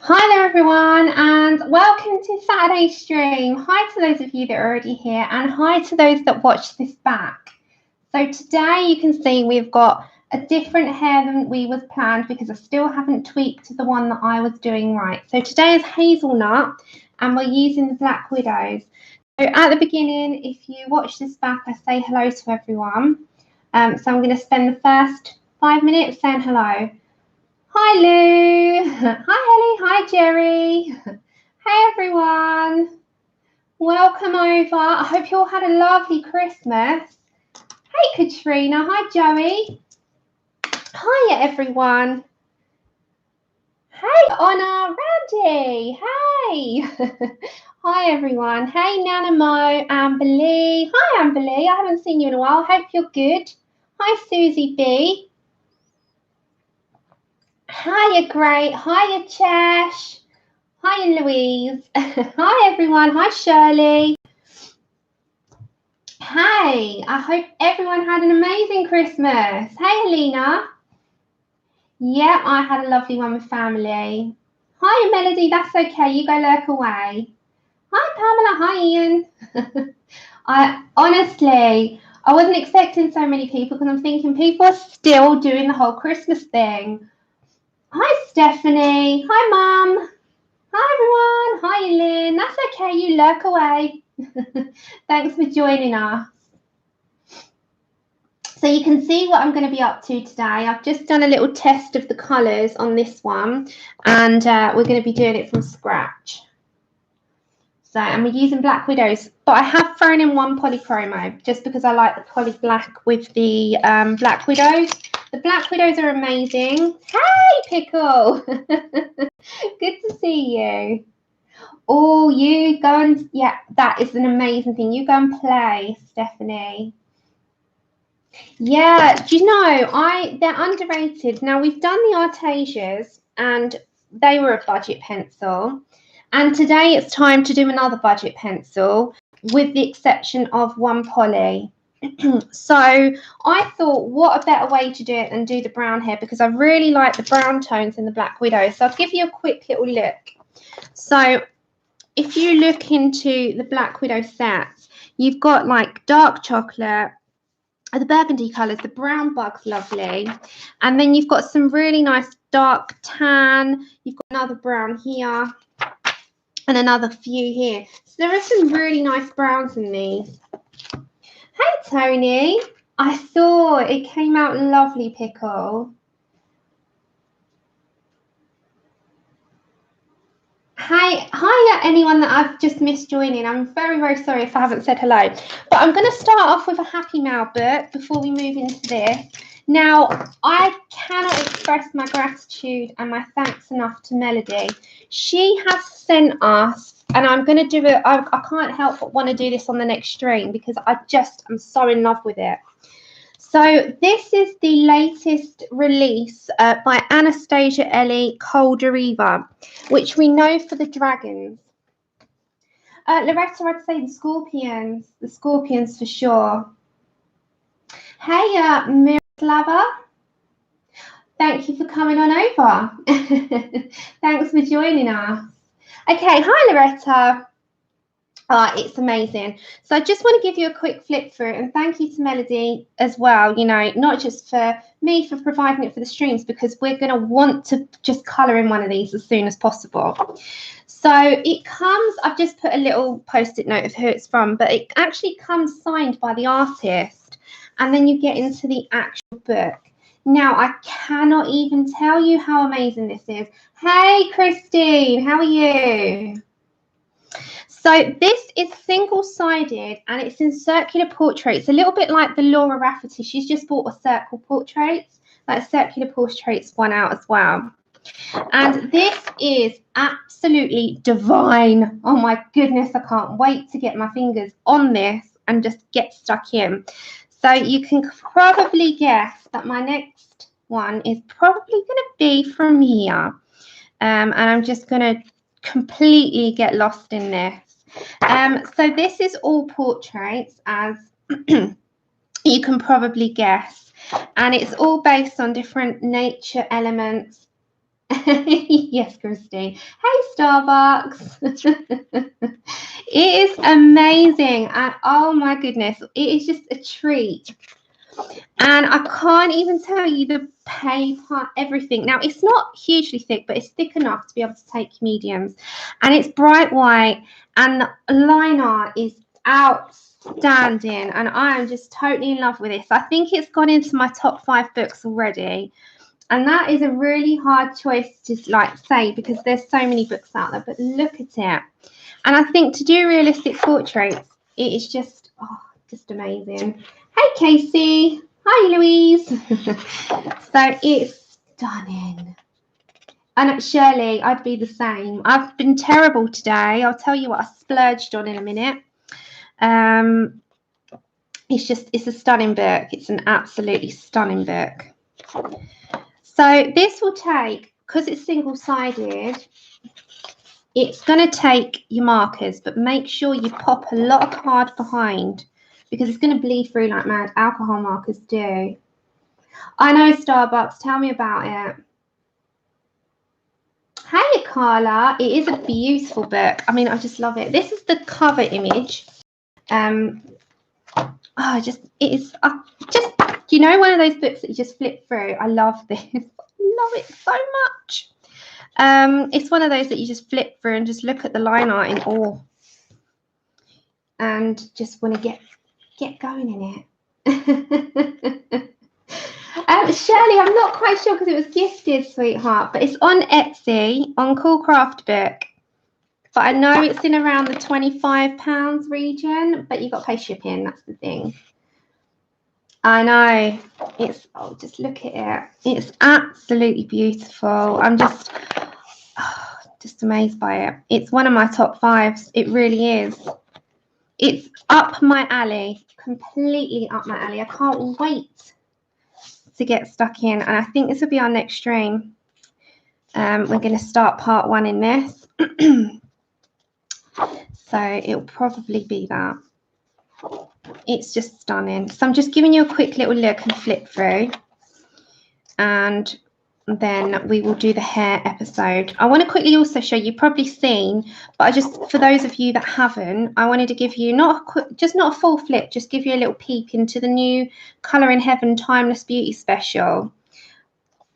Hi there everyone, and welcome to Saturday's stream. Hi to those of you that are already here, and hi to those that watch this back. So today you can see we've got a different hair than we was planned because I still haven't tweaked the one that I was doing right. So today is Hazelnut and we're using the Black Widows. So at the beginning, if you watch this back, I say hello to everyone. So I'm going to spend the first 5 minutes saying hello. Hi Lou, hi Ellie, hi Jerry, hey everyone, welcome over. I hope you all had a lovely Christmas. Hey Katrina, hi Joey, hiya everyone. Hey Honor, Randy, hey. Hi everyone, hey Nana Mo, Amber Lee, hi Amber Lee, I haven't seen you in a while, hope you're good. Hi Susie B. Hiya Great, hiya Chesh. Hi, Louise. Hi, everyone. Hi, Shirley. Hey, I hope everyone had an amazing Christmas. Hey, Helena. Yeah, I had a lovely one with family. Hi, Melody. That's okay. You go lurk away. Hi, Pamela. Hi, Ian. I wasn't expecting so many people because I'm thinking people are still doing the whole Christmas thing. Hi, Stephanie. Hi, Mum. Hi everyone, hi Lynn, that's okay, you lurk away. Thanks for joining us. So you can see what I'm going to be up to today. I've just done a little test of the colours on this one and we're going to be doing it from scratch. So, and we're using Black Widows, but I have thrown in one polychromo just because I like the poly black with the Black Widows. The Black Widows are amazing. Hey, Pickle! Good to see you. Oh, you go and, yeah, that is an amazing thing. You go and play, Stephanie. Yeah, do you know, they're underrated. Now, we've done the Artesias and they were a budget pencil. And today it's time to do another budget pencil with the exception of one poly. So I thought, what a better way to do it than do the brown hair because I really like the brown tones in the Black Widow. So I'll give you a quick little look. So if you look into the Black Widow sets, you've got like dark chocolate, the burgundy colours, the brown bug's lovely. And then you've got some really nice dark tan. You've got another brown here and another few here. So there are some really nice browns in these. Hey, Tony. I thought it came out lovely, Pickle. Hi, anyone that I've just missed joining. I'm very, very sorry if I haven't said hello. But I'm going to start off with a Happy Mail book before we move into this. Now, I cannot express my gratitude and my thanks enough to Melody. She has sent us, and I'm going to do it. I can't help but want to do this on the next stream because I just am so in love with it. So this is the latest release by Anastasia Ellie Colderiva, which we know for the dragons. Loretta, I'd say the scorpions for sure. Hey, Miroslava, thank you for coming on over. Thanks for joining us. Okay, hi Loretta. It's amazing. So I just want to give you a quick flip through and thank you to Melody as well, you know, not just for me for providing it for the streams because we're going to want to just colour in one of these as soon as possible. So it comes, I've just put a little post-it note of who it's from, but it actually comes signed by the artist and then you get into the actual book. Now, I cannot even tell you how amazing this is. Hey, Christine, how are you? So this is single-sided and it's in circular portraits, a little bit like the Laura Rafferty. She's just bought a circle portraits, like circular portraits one out as well. And this is absolutely divine. Oh my goodness, I can't wait to get my fingers on this and just get stuck in. So you can probably guess that my next one is probably going to be from here. And I'm just going to completely get lost in this. So this is all portraits, as you can probably guess, and it's all based on different nature elements Yes, Christine. Hey, Starbucks. It is amazing. And oh my goodness, it is just a treat. And I can't even tell you the paper, everything. Now, it's not hugely thick, but it's thick enough to be able to take mediums. And it's bright white, and the liner is outstanding. And I am just totally in love with this. I think it's gone into my top 5 books already. And that is a really hard choice to like say, because there's so many books out there. But look at it. And I think to do realistic portraits, it is just, oh, just amazing. Hey, Casey. Hi, Louise. So it's stunning. And Shirley, I'd be the same. I've been terrible today. I'll tell you what I splurged on in a minute. It's a stunning book. It's an absolutely stunning book. So this will take, because it's single-sided, it's going to take your markers, but make sure you pop a lot of card behind, because it's going to bleed through like mad. Alcohol markers do. I know, Starbucks. Tell me about it. Hey, Carla. It is a beautiful book. I mean, I just love it. This is the cover image. It is just, you know, one of those books that you just flip through. I love this. I love it so much. It's one of those that you just flip through and just look at the line art in awe, and just want to get going in it. Shirley, I'm not quite sure because it was gifted, sweetheart, but it's on Etsy on Cool Craft Book. But I know it's in around the £25 region, but you've got to pay shipping. That's the thing. I know. It's, oh, just look at it. It's absolutely beautiful. I'm just amazed by it. It's one of my top 5s. It really is. It's up my alley, completely up my alley. I can't wait to get stuck in. And I think this will be our next stream. We're going to start part 1 in this. So it'll probably be that. It's just stunning. So I'm just giving you a quick little look and flip through, and then we will do the hair episode. I want to quickly also show you, probably seen, but I just, for those of you that haven't, I wanted to give you not a full flip, just give you a little peek into the new Colour in Heaven Timeless Beauty special.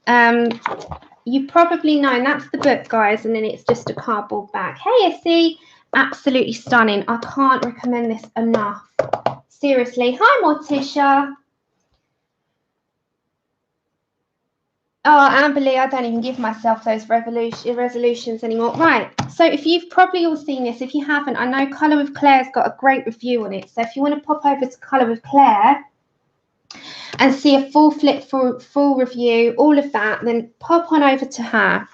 You probably know, and that's the book, guys, and then it's just a cardboard bag. Hey, Essie. Absolutely stunning. I can't recommend this enough. Seriously. Hi, Morticia. Oh, Amberly, I don't even give myself those resolutions anymore. Right. So if you've probably all seen this, if you haven't, I know Colour with Claire's got a great review on it. So if you want to pop over to Colour with Claire and see a full flip, full review, all of that, then pop on over to her.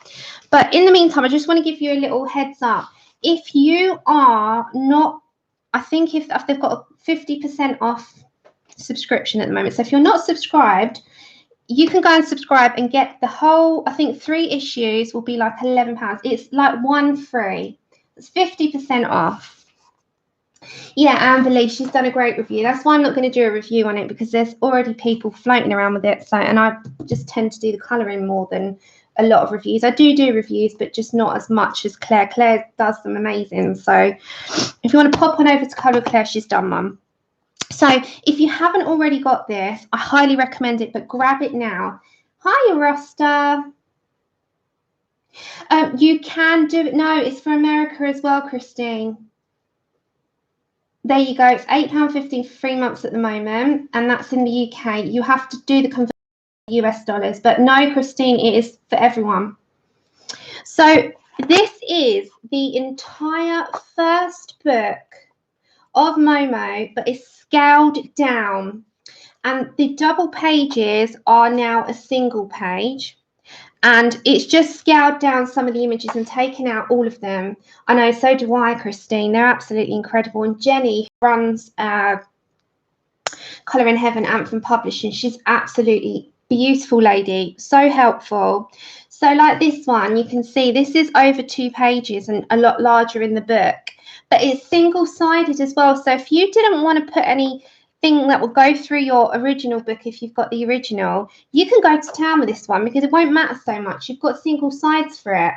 But in the meantime, I just want to give you a little heads up. If you are not, I think if they've got a 50% off subscription at the moment. So if you're not subscribed, you can go and subscribe and get the whole, I think 3 issues will be like £11. It's like 1 free. It's 50% off. Yeah, Amberly, she's done a great review. That's why I'm not going to do a review on it, because there's already people floating around with it. So, and I just tend to do the colouring more than a lot of reviews. I do reviews, but just not as much as Claire. Claire does them amazing. So if you want to pop on over to Colour Claire, she's done one. So if you haven't already got this, I highly recommend it, but grab it now. Hi, Rosta. You can do it. No, it's for America as well, Christine. There you go. It's £8.50 for 3 months at the moment, and that's in the UK. You have to do the conversion US dollars, but no, Christine, it is for everyone. So this is the entire first book of Momo, but it's scaled down, and the double pages are now a single page, and it's just scaled down some of the images and taken out all of them. I know, so do I, Christine. They're absolutely incredible. And Jenny runs Colour in Heaven Anthem Publishing. She's absolutely beautiful lady, so helpful. So like this one, you can see this is over 2 pages and a lot larger in the book, but it's single-sided as well. So if you didn't want to put anything thing that will go through your original book if you've got the original, you can go to town with this one because it won't matter so much. You've got single sides for it.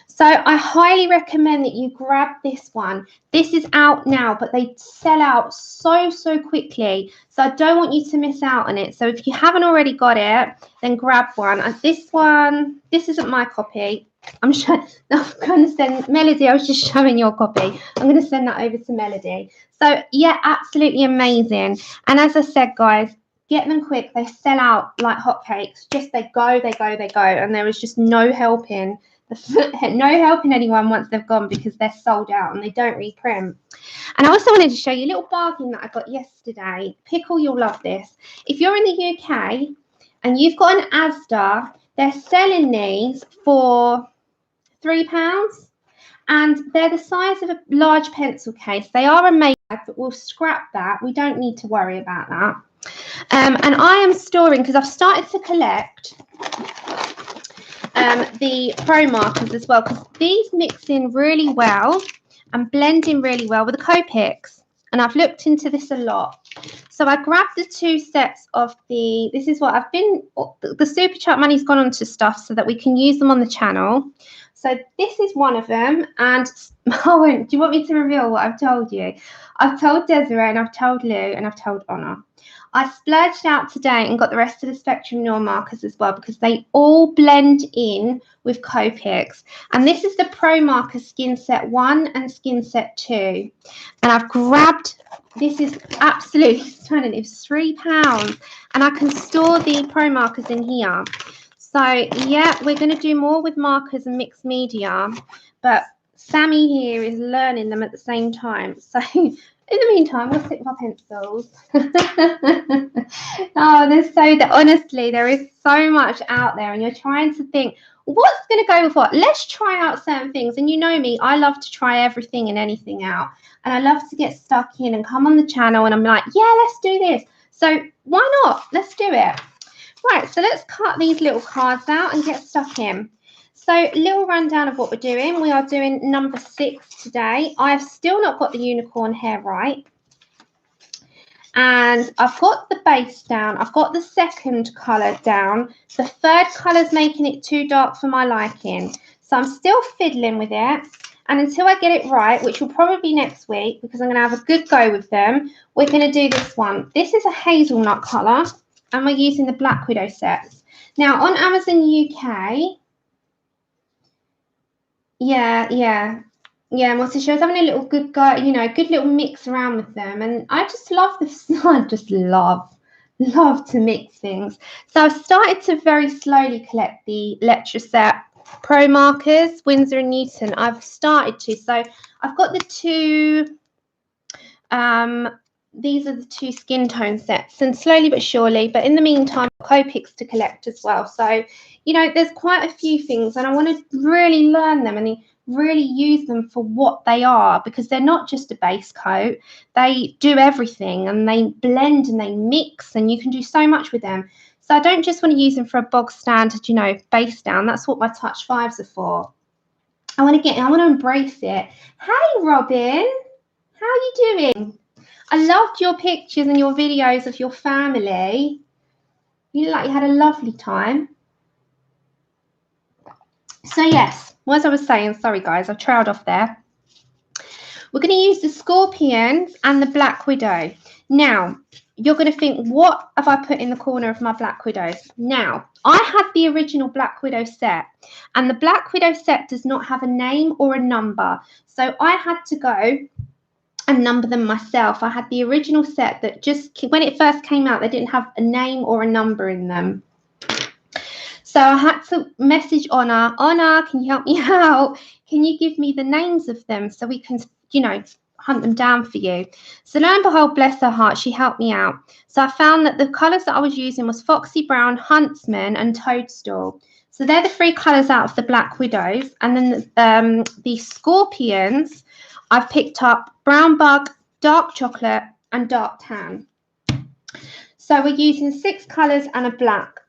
So I highly recommend that you grab this one. This is out now, but they sell out so quickly. So I don't want you to miss out on it. So if you haven't already got it, then grab one. And this one, this isn't my copy. I'm going to send Melody. I was just showing your copy. I'm going to send that over to Melody. So yeah, absolutely amazing. And as I said, guys, get them quick. They sell out like hotcakes. Just they go. And there is just no helping anyone once they've gone because they're sold out and they don't reprint. And I also wanted to show you a little bargain that I got yesterday. Pickle, you'll love this. If you're in the UK and you've got an Asda, they're selling these for £3 and they're the size of a large pencil case. They are a make, but we'll scrap that. We don't need to worry about that. And I am storing, because I've started to collect the pro markers as well, because these mix in really well and blend in really well with the Copics. And I've looked into this a lot. So I grabbed the 2 sets of this is what I've been, the Super Chat money's gone on to stuff so that we can use them on the channel. So this is one of them. And do you want me to reveal what I've told you? I've told Desiree and I've told Lou and I've told Honor. I splurged out today and got the rest of the Spectrum Noir markers as well because they all blend in with Copics. And this is the Pro Marker Skin Set 1 and Skin Set 2. And I've grabbed, this is absolutely stunning. It's £3 and I can store the Pro Markers in here. So yeah, we're going to do more with markers and mixed media. But Sammy here is learning them at the same time. So in the meantime, we'll sit with our pencils. Honestly, there is so much out there and you're trying to think, what's going to go with what? Let's try out certain things. And you know me, I love to try everything and anything out. And I love to get stuck in and come on the channel and I'm like, yeah, let's do this. So why not? Let's do it. Right, so let's cut these little cards out and get stuck in. So little rundown of what we're doing. We are doing number 6 today. I've still not got the unicorn hair right. And I've got the base down. I've got the second colour down. The third colour's making it too dark for my liking. So I'm still fiddling with it. And until I get it right, which will probably be next week because I'm going to have a good go with them, we're going to do this one. This is a hazelnut colour. And we're using the Black Widow sets. Now, on Amazon UK... Yeah, Marcia, she was having a little good go, good little mix around with them. And I just love this. I just love to mix things. So I've started to very slowly collect the Lecture Set Pro Markers, Winsor and Newton. I've started to. So I've got the 2, these are the 2 skin tone sets. And slowly but surely, but in the meantime, Copics to collect as well. So there's quite a few things and I want to really learn them and really use them for what they are because they're not just a base coat. They do everything and they blend and they mix and you can do so much with them. So I don't just want to use them for a bog standard, base down. That's what my Touch 5s are for. I want to embrace it. Hey, Robin, how are you doing? I loved your pictures and your videos of your family. You look like you had a lovely time. So yes, as I was saying, sorry guys, I've trailed off there. We're going to use the Scorpions and the Black Widow. Now, you're going to think, what have I put in the corner of my Black Widows? Now, I had the original Black Widow set, and the Black Widow set does not have a name or a number. So I had to go and number them myself. I had the original set that just, when it first came out, they didn't have a name or a number in them. So I had to message Honor. Honor, can you help me out? Can you give me the names of them so we can, hunt them down for you? So lo and behold, bless her heart, she helped me out. So I found that the colours that I was using was Foxy Brown, Huntsman and Toadstool. So they're the 3 colours out of the Black Widows. And then the Scorpions, I've picked up Brown Bug, Dark Chocolate and Dark Tan. So we're using 6 colours and a black.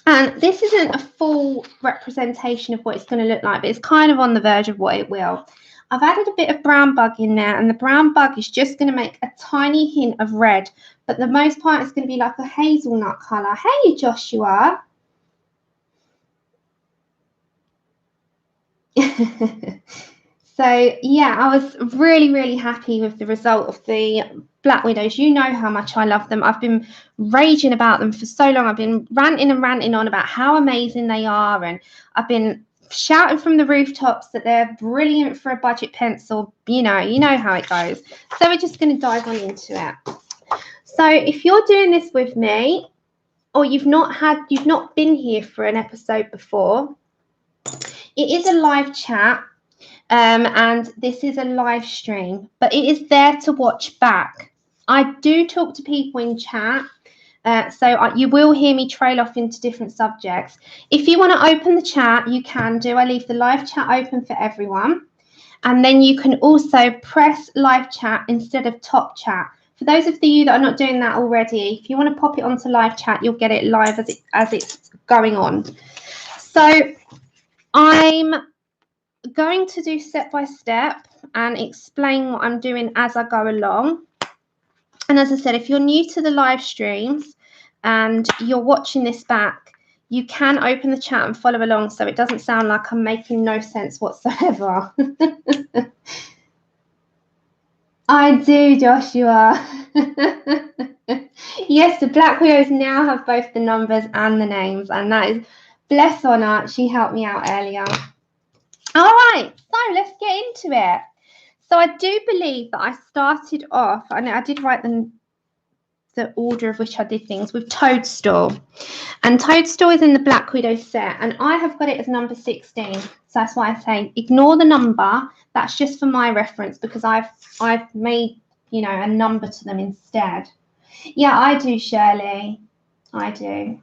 And this isn't a full representation of what it's going to look like, but it's kind of on the verge of what it will. I've added a bit of brown bug in there, and the brown bug is just going to make a tiny hint of red, but the most part is going to be like a hazelnut colour. Hey, Joshua. So yeah, I was really happy with the result of the Black Widows. You know how much I love them. I've been raging about them for so long. I've been ranting on about how amazing they are, and I've been shouting from the rooftops that they're brilliant for a budget pencil. You know how it goes. So we're just going to dive on into it. So if you're doing this with me, or you've not been here for an episode before, it is a live chat. And this is a live stream, but it is there to watch back. I do talk to people in chat, so you will hear me trail off into different subjects. If you want to open the chat, you can do. I leave the live chat open for everyone. And then you can also press live chat instead of top chat. For those of you that are not doing that already, if you want to pop it onto live chat, you'll get it live as it's going on. So I'm going to do step by step and explain what I'm doing as I go along. And as I said, if you're new to the live streams and you're watching this back, you can open the chat and follow along so it doesn't sound like I'm making no sense whatsoever. I do, Joshua. Yes, the Black Widows now have both the numbers and the names, and that is, bless Honor, she helped me out earlier. All right, so let's get into it. So I do believe that I started off, and I did write the order of which I did things, with Toadstool. And Toadstool is in the Black Widow set, and I have got it as number 16. So that's why I say ignore the number. That's just for my reference, because I've made, a number to them instead. Yeah, I do, Shirley. I do.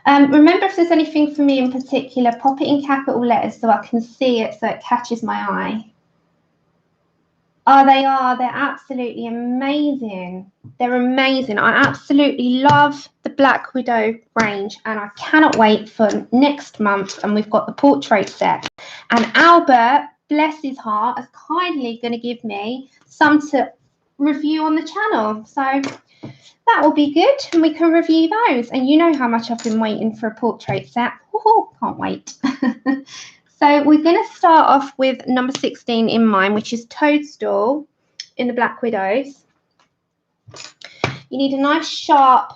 Remember, if there's anything for me in particular, pop it in capital letters so I can see it, so it catches my eye. Oh, they are. They're absolutely amazing. They're amazing. I absolutely love the Black Widow range, and I cannot wait for next month. And we've got the portrait set. And Albert, bless his heart, is kindly going to give me some to review on the channel. So that will be good, and we can review those. And you know how much I've been waiting for a portrait set. Oh, can't wait. So we're going to start off with number 16 in mine, which is Toadstool in the Black Widows. You need a nice sharp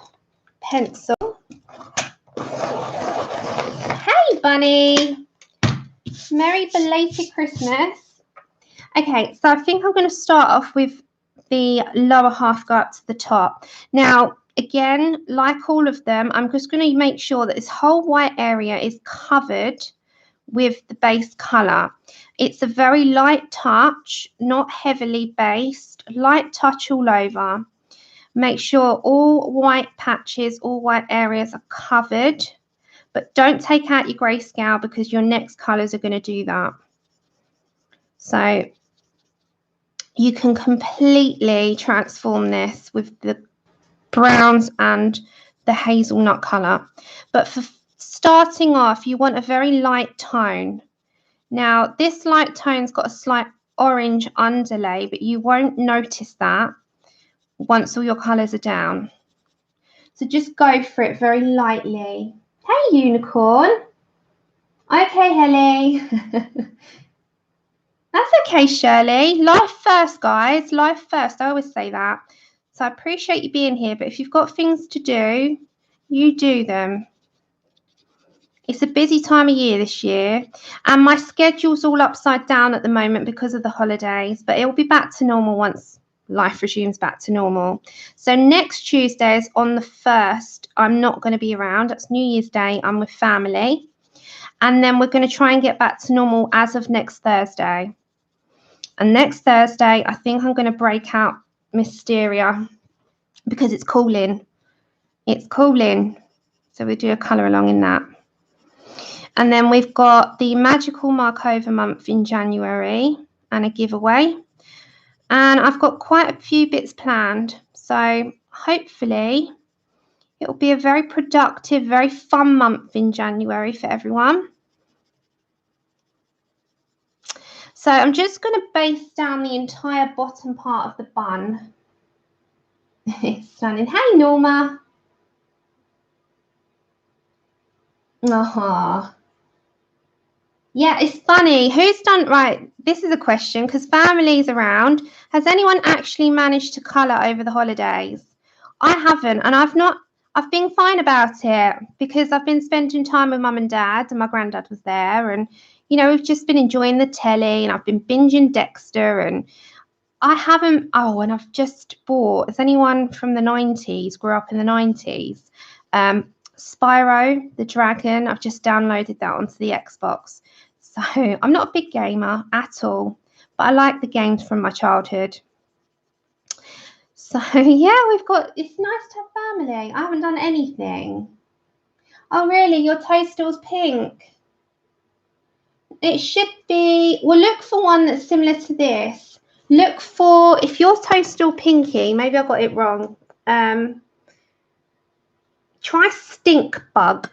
pencil. Hey, Bunny. Merry belated Christmas. Okay, so I think I'm going to start off with the lower half, go up to the top. Now, again, like all of them, I'm just going to make sure that this whole white area is covered with the base colour. It's a very light touch, not heavily based, light touch all over. Make sure all white patches, all white areas are covered, but don't take out your grayscale because your next colours are going to do that. So you can completely transform this with the browns and the hazelnut colour. But for starting off, you want a very light tone. Now, this light tone's got a slight orange underlay, but you won't notice that once all your colours are down. So just go for it very lightly. Hey, Unicorn. Okay, Helly. That's okay, Shirley. Life first, guys. Life first. I always say that. So I appreciate you being here, but if you've got things to do, you do them. It's a busy time of year this year, and my schedule's all upside down at the moment because of the holidays, but it will be back to normal once life resumes back to normal. So next Tuesday is on the 1st. I'm not going to be around. That's New Year's Day. I'm with family. And then we're going to try and get back to normal as of next Thursday. And next Thursday, I think I'm going to break out Mysteria because it's cooling. It's cooling. So we do a colour along in that. And then we've got the Magical Markover month in January and a giveaway. And I've got quite a few bits planned. So hopefully it will be a very productive, very fun month in January for everyone. So I'm just going to base down the entire bottom part of the bun. It's stunning. Hey, Norma. Yeah, it's funny. Who's done right? This is a question because family's around. Has anyone actually managed to colour over the holidays? I haven't, and I've been fine about it because I've been spending time with mum and dad, and my granddad was there, and we've just been enjoying the telly, and I've been binging Dexter, and I haven't. Oh, and I've just bought. Has anyone from the 90s grew up in the 90s? Spyro the Dragon. I've just downloaded that onto the Xbox. So I'm not a big gamer at all, but I like the games from my childhood. So yeah, it's nice to have family. I haven't done anything. Oh really? Your toadstool's pink. It should be, well, look for one that's similar to this. Look for, if your toadstool pinky, maybe I got it wrong. Try stink bug.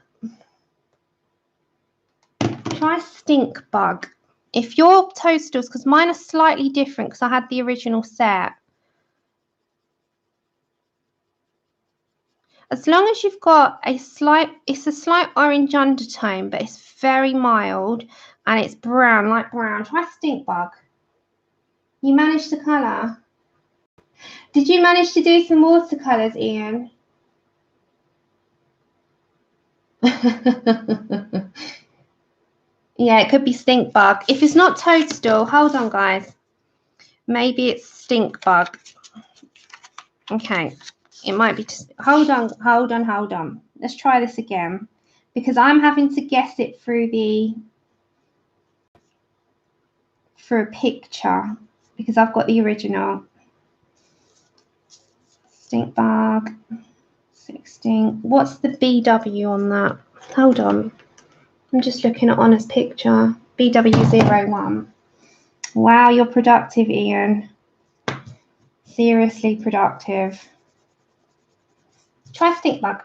Try stink bug. If your toadstools, because mine are slightly different because I had the original set. As long as you've got it's a slight orange undertone, but it's very mild and it's brown, light brown. Try stink bug. You managed to colour. Did you manage to do some watercolours, Ian? Yeah, it could be stink bug. If it's not toadstool, hold on, guys. Maybe it's stink bug. Okay, it might be. Hold on. Let's try this again because I'm having to guess it through a picture because I've got the original. Stink bug. 16. What's the BW on that? Hold on. I'm just looking at Honest picture. BW01. Wow, you're productive, Ian. Seriously productive. Try stink bug.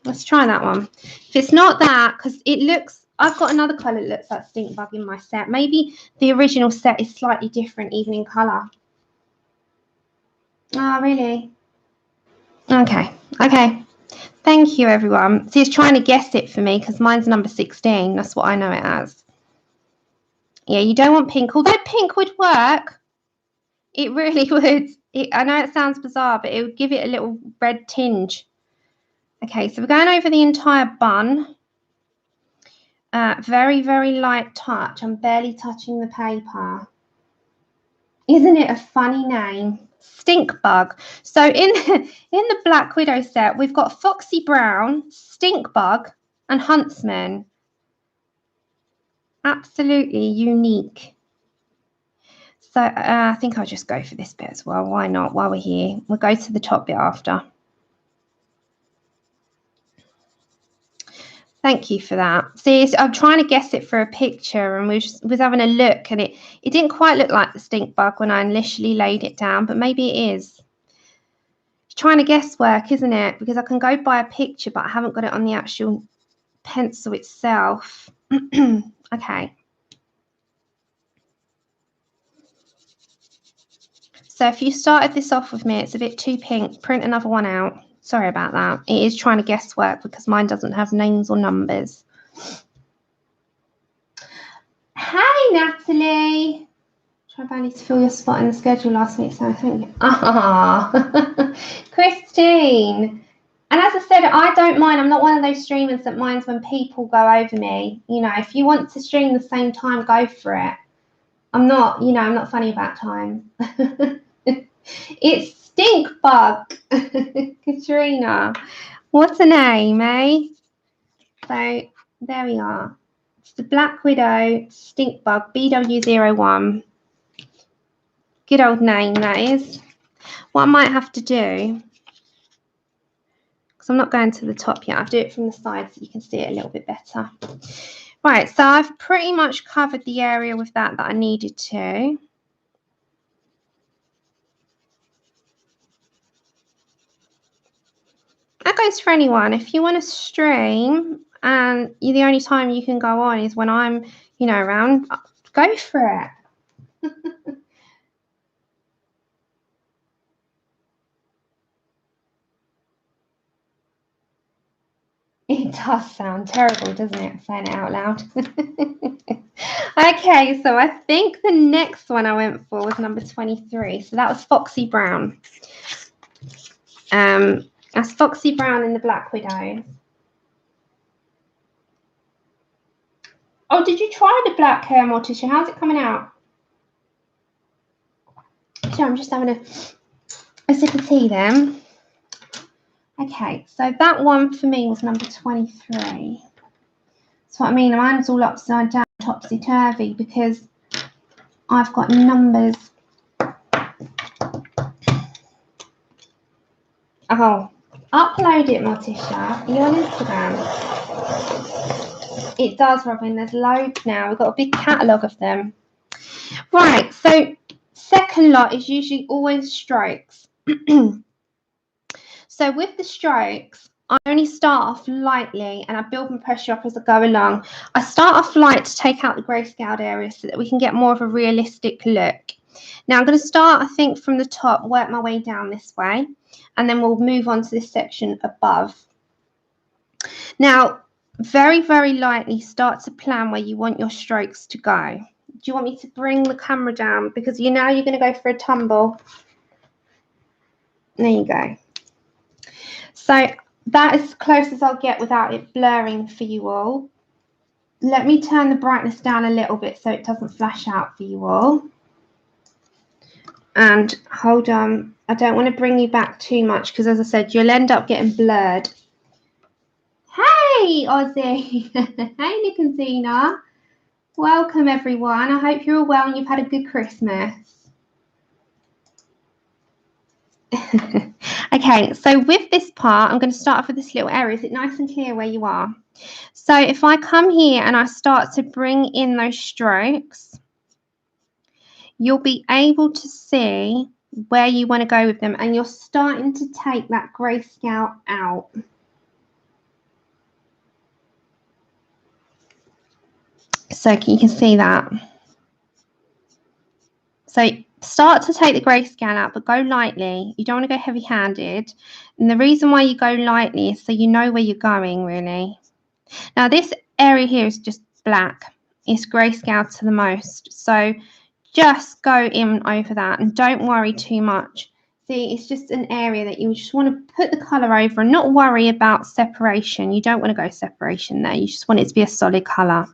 Let's try that one. If it's not that, because it looks, I've got another colour that looks like stink bug in my set. Maybe the original set is slightly different, even in colour. Oh, really? Okay. Thank you, everyone. See, it's trying to guess it for me because mine's number 16. That's what I know it as. Yeah, you don't want pink, although pink would work. It really would. I know it sounds bizarre, but it would give it a little red tinge. Okay, so we're going over the entire bun. Very, very light touch. I'm barely touching the paper. Isn't it a funny name? Stink bug. So in the Black Widow set, we've got Foxy Brown, Stink Bug, and Huntsman. Absolutely unique. So I think I'll just go for this bit as well. Why not? While we're here, we'll go to the top bit after. Thank you for that. See, I'm trying to guess it for a picture, and we was having a look, and it didn't quite look like the stink bug when I initially laid it down, but maybe it is. It's trying to guess work, isn't it? Because I can go by a picture, but I haven't got it on the actual pencil itself. Okay. So if you started this off with me, it's a bit too pink. Print another one out. Sorry about that. It is trying to guess work because mine doesn't have names or numbers. Hi, Natalie. Try badly to fill your spot in the schedule last week, so thank you. Ah, Christine. And as I said, I don't mind. I'm not one of those streamers that minds when people go over me. If you want to stream the same time, go for it. I'm not, I'm not funny about time. It's Stink Bug. Katrina. What a name, eh? So there we are. It's the Black Widow Stink Bug BW01. Good old name, that is. What I might have to do, because I'm not going to the top yet, I'll do it from the side so you can see it a little bit better. Right, so I've pretty much covered the area with that I needed to. That goes for anyone. If you want to stream and the only time you can go on is when I'm, around, Go for it. It does sound terrible, doesn't it, saying it out loud? Okay, so I think the next one I went for was number 23. So that was Foxy Brown. That's Foxy Brown in the Black Widow. Oh, did you try the black hair, Morticia? How's it coming out? So I'm just having a sip of tea then. Okay, so that one for me was number 23. That's what I mean. Mine's all upside down, topsy-turvy, because I've got numbers. Oh, upload it, Morticia. Are you on Instagram? It does, Robin. There's loads now. We've got a big catalogue of them. Right, so second lot is usually always strokes. So with the strokes, I only start off lightly and I build my pressure up as I go along. I start off light to take out the grayscaled areas so that we can get more of a realistic look. Now I'm going to start, I think, from the top, work my way down this way, and then we'll move on to this section above. Now, very, very lightly start to plan where you want your strokes to go. Do you want me to bring the camera down? Because you know you're going to go for a tumble. There you go. So that is as close as I'll get without it blurring for you all. Let me turn the brightness down a little bit so it doesn't flash out for you all. And hold on, I don't want to bring you back too much because, as I said, you'll end up getting blurred. Hey, Ozzy. Hey, Nick and Zena. Welcome, everyone. I hope you're all well and you've had a good Christmas. Okay, so with this part, I'm going to start off with this little area. Is it nice and clear where you are? So if I come here and I start to bring in those strokes, you'll be able to see where you want to go with them, and you're starting to take that grayscale out. So you can see that. So start to take the grayscale out, but go lightly. You don't want to go heavy-handed. And the reason why you go lightly is so you know where you're going, really. Now, this area here is just black. It's grayscale to the most. So just go in over that and don't worry too much. See, it's just an area that you just want to put the colour over and not worry about separation. You don't want to go separation there. You just want it to be a solid colour.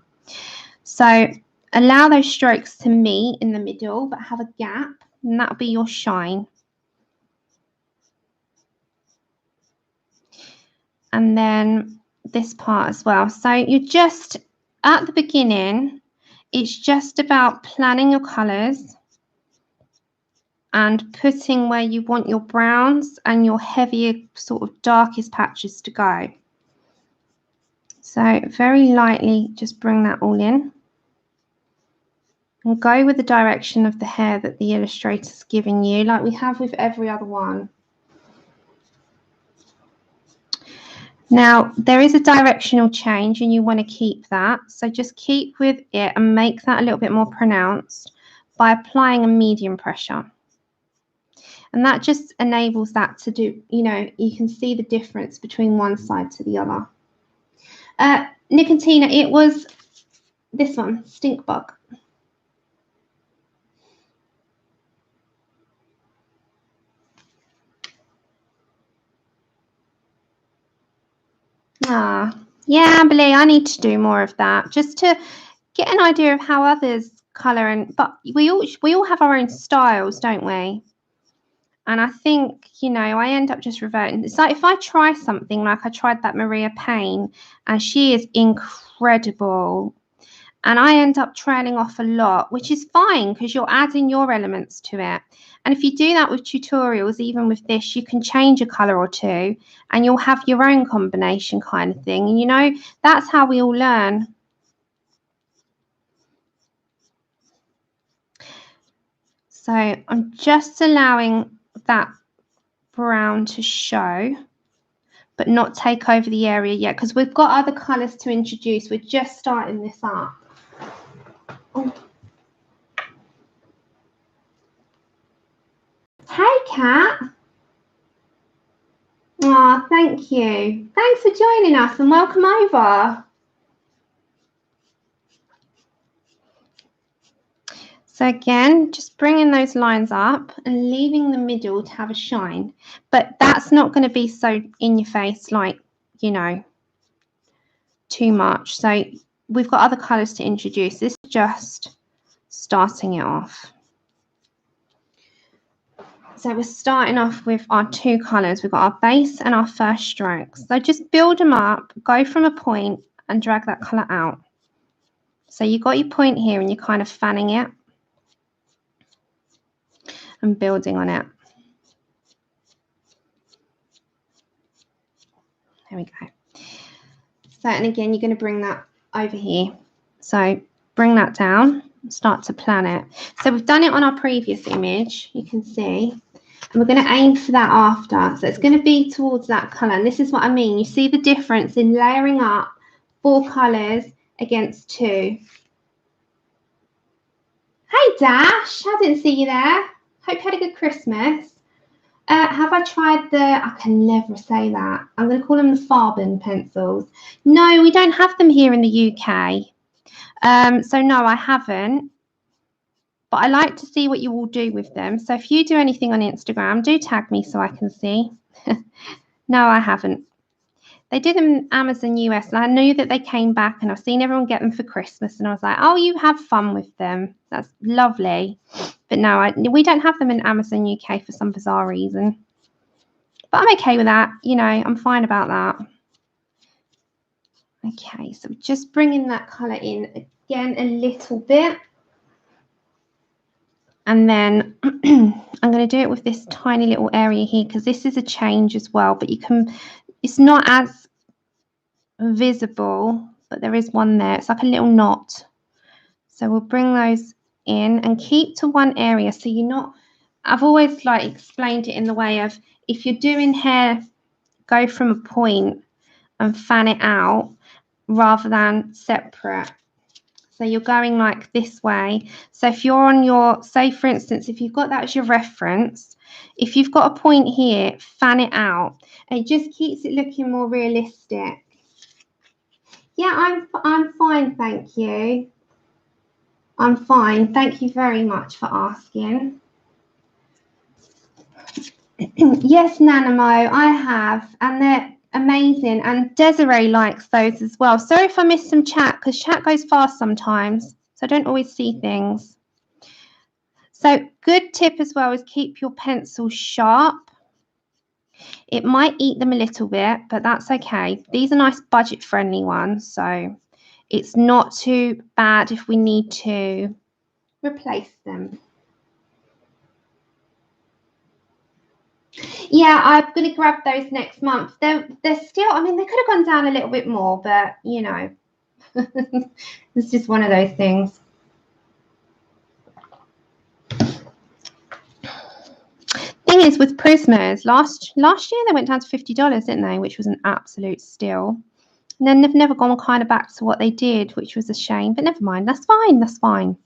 So allow those strokes to meet in the middle, but have a gap, and that'll be your shine. And then this part as well. So you're just at the beginning, it's just about planning your colours and putting where you want your browns and your heavier sort of darkest patches to go. So very lightly just bring that all in. And go with the direction of the hair that the illustrator's giving you, like we have with every other one. Now, there is a directional change and you want to keep that. So just keep with it and make that a little bit more pronounced by applying a medium pressure. And that just enables that to do, you know, you can see the difference between one side to the other. Nick and Tina, it was this one, Stink Bug. Ah, yeah, Amberly, I need to do more of that just to get an idea of how others colour. And but we all have our own styles, don't we? And I think, you know, I end up just reverting. It's like if I try something, like I tried that Maria Payne, and she is incredible. And I end up trailing off a lot, which is fine because you're adding your elements to it. And if you do that with tutorials, even with this, you can change a colour or two and you'll have your own combination kind of thing. And, you know, that's how we all learn. So I'm just allowing that brown to show, but not take over the area yet because we've got other colours to introduce. We're just starting this up. Oh. Hey, Kat. Oh, thank you. Thanks for joining us and welcome over. So again, just bringing those lines up and leaving the middle to have a shine. But that's not going to be so in your face like, you know, too much. So we've got other colours to introduce. This is just starting it off. So we're starting off with our two colours. We've got our base and our first strokes. So just build them up, go from a point and drag that colour out. So you've got your point here and you're kind of fanning it and building on it. There we go. So, and again, you're going to bring that over here. So bring that down, start to plan it. So we've done it on our previous image, you can see. And we're going to aim for that after. So it's going to be towards that colour. And this is what I mean. You see the difference in layering up 4 colours against 2. Hey, Dash. I didn't see you there. Hope you had a good Christmas. Have I tried the... I can never say that. I'm going to call them the Farben pencils. No, we don't have them here in the UK. So, no, I haven't. But I like to see what you all do with them. So if you do anything on Instagram, do tag me so I can see. No, I haven't. They did them in Amazon US, and I knew that they came back, and I've seen everyone get them for Christmas, and I was like, oh, you have fun with them. That's lovely. But no, we don't have them in Amazon UK for some bizarre reason. But I'm okay with that. You know, I'm fine about that. Okay, so just bringing that colour in again a little bit. And then I'm going to do it with this tiny little area here because this is a change as well. But you can, it's not as visible, but there is one there. It's like a little knot. So we'll bring those in and keep to one area. So you're not, I've always like explained it in the way of if you're doing hair, go from a point and fan it out rather than separate. So you're going like this way. So if you're on your, say for instance, if you've got that as your reference, if you've got a point here, fan it out. It just keeps it looking more realistic. Yeah, I'm fine, thank you. I'm fine. Thank you very much for asking. Yes, Nanamo, I have, and they're amazing, and Desiree likes those as well. Sorry if I missed some chat because chat goes fast sometimes, so I don't always see things. So good tip as well is keep your pencils sharp. It might eat them a little bit, but that's okay. These are nice budget friendly ones, so it's not too bad if we need to replace them. Yeah, I'm going to grab those next month. They're still, I mean, they could have gone down a little bit more, but, you know, it's just one of those things. Thing is, with Prismas, last year they went down to $50, didn't they? Which was an absolute steal. And then they've never gone kind of back to what they did, which was a shame. But never mind, that's fine, that's fine.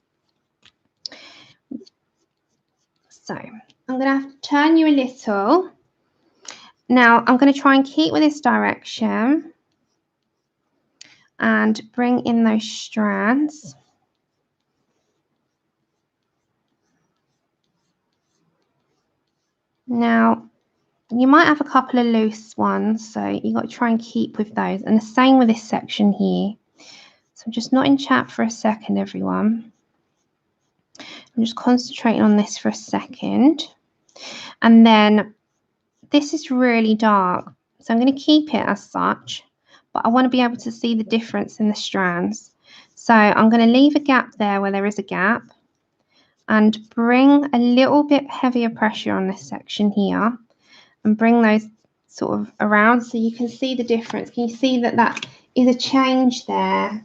So I'm going to have to turn you a little. Now I'm going to try and keep with this direction and bring in those strands. Now you might have a couple of loose ones, so you've got to try and keep with those. And the same with this section here. So I'm just not in chat for a second, everyone. I'm just concentrating on this for a second. And then this is really dark, so I'm going to keep it as such, but I want to be able to see the difference in the strands. So I'm going to leave a gap there where there is a gap and bring a little bit heavier pressure on this section here and bring those sort of around so you can see the difference. Can you see that that is a change there?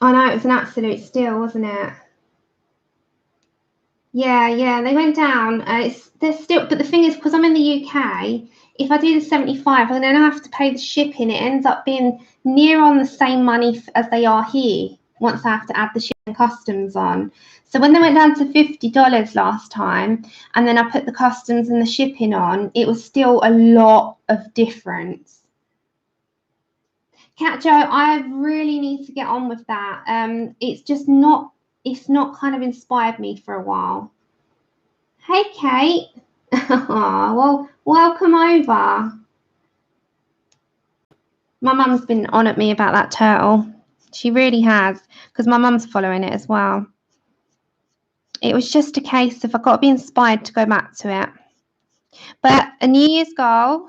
I know, it was an absolute steal, wasn't it? Yeah, they went down. They're still, but the thing is, because I'm in the UK, if I do the 75, then I have to pay the shipping. It ends up being near on the same money as they are here. once I have to add the shipping customs on. So when they went down to $50 last time, and then I put the customs and the shipping on, it was still a lot of difference. Cat Joe, I really need to get on with that. It's just not, it's not kind of inspired me for a while. Hey, Kate. Well, welcome over. My mum's been on at me about that turtle. She really has, because my mum's following it as well. It was just a case of I got to be inspired to go back to it. But a New Year's goal,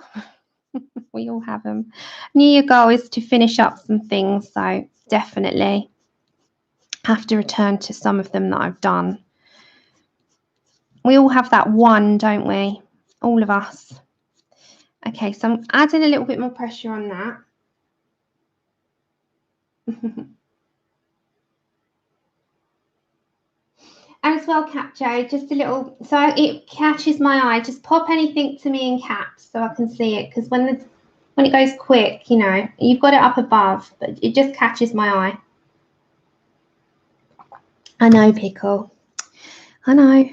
we all have them. New Year goal is to finish up some things, so definitely have to return to some of them that I've done. We all have that one, don't we? All of us. Okay, so I'm adding a little bit more pressure on that. As well, Cap Joe, just a little, so it catches my eye. Just pop anything to me in caps so I can see it, because when it goes quick, you know, you've got it up above, but it just catches my eye. I know, Pickle. I know.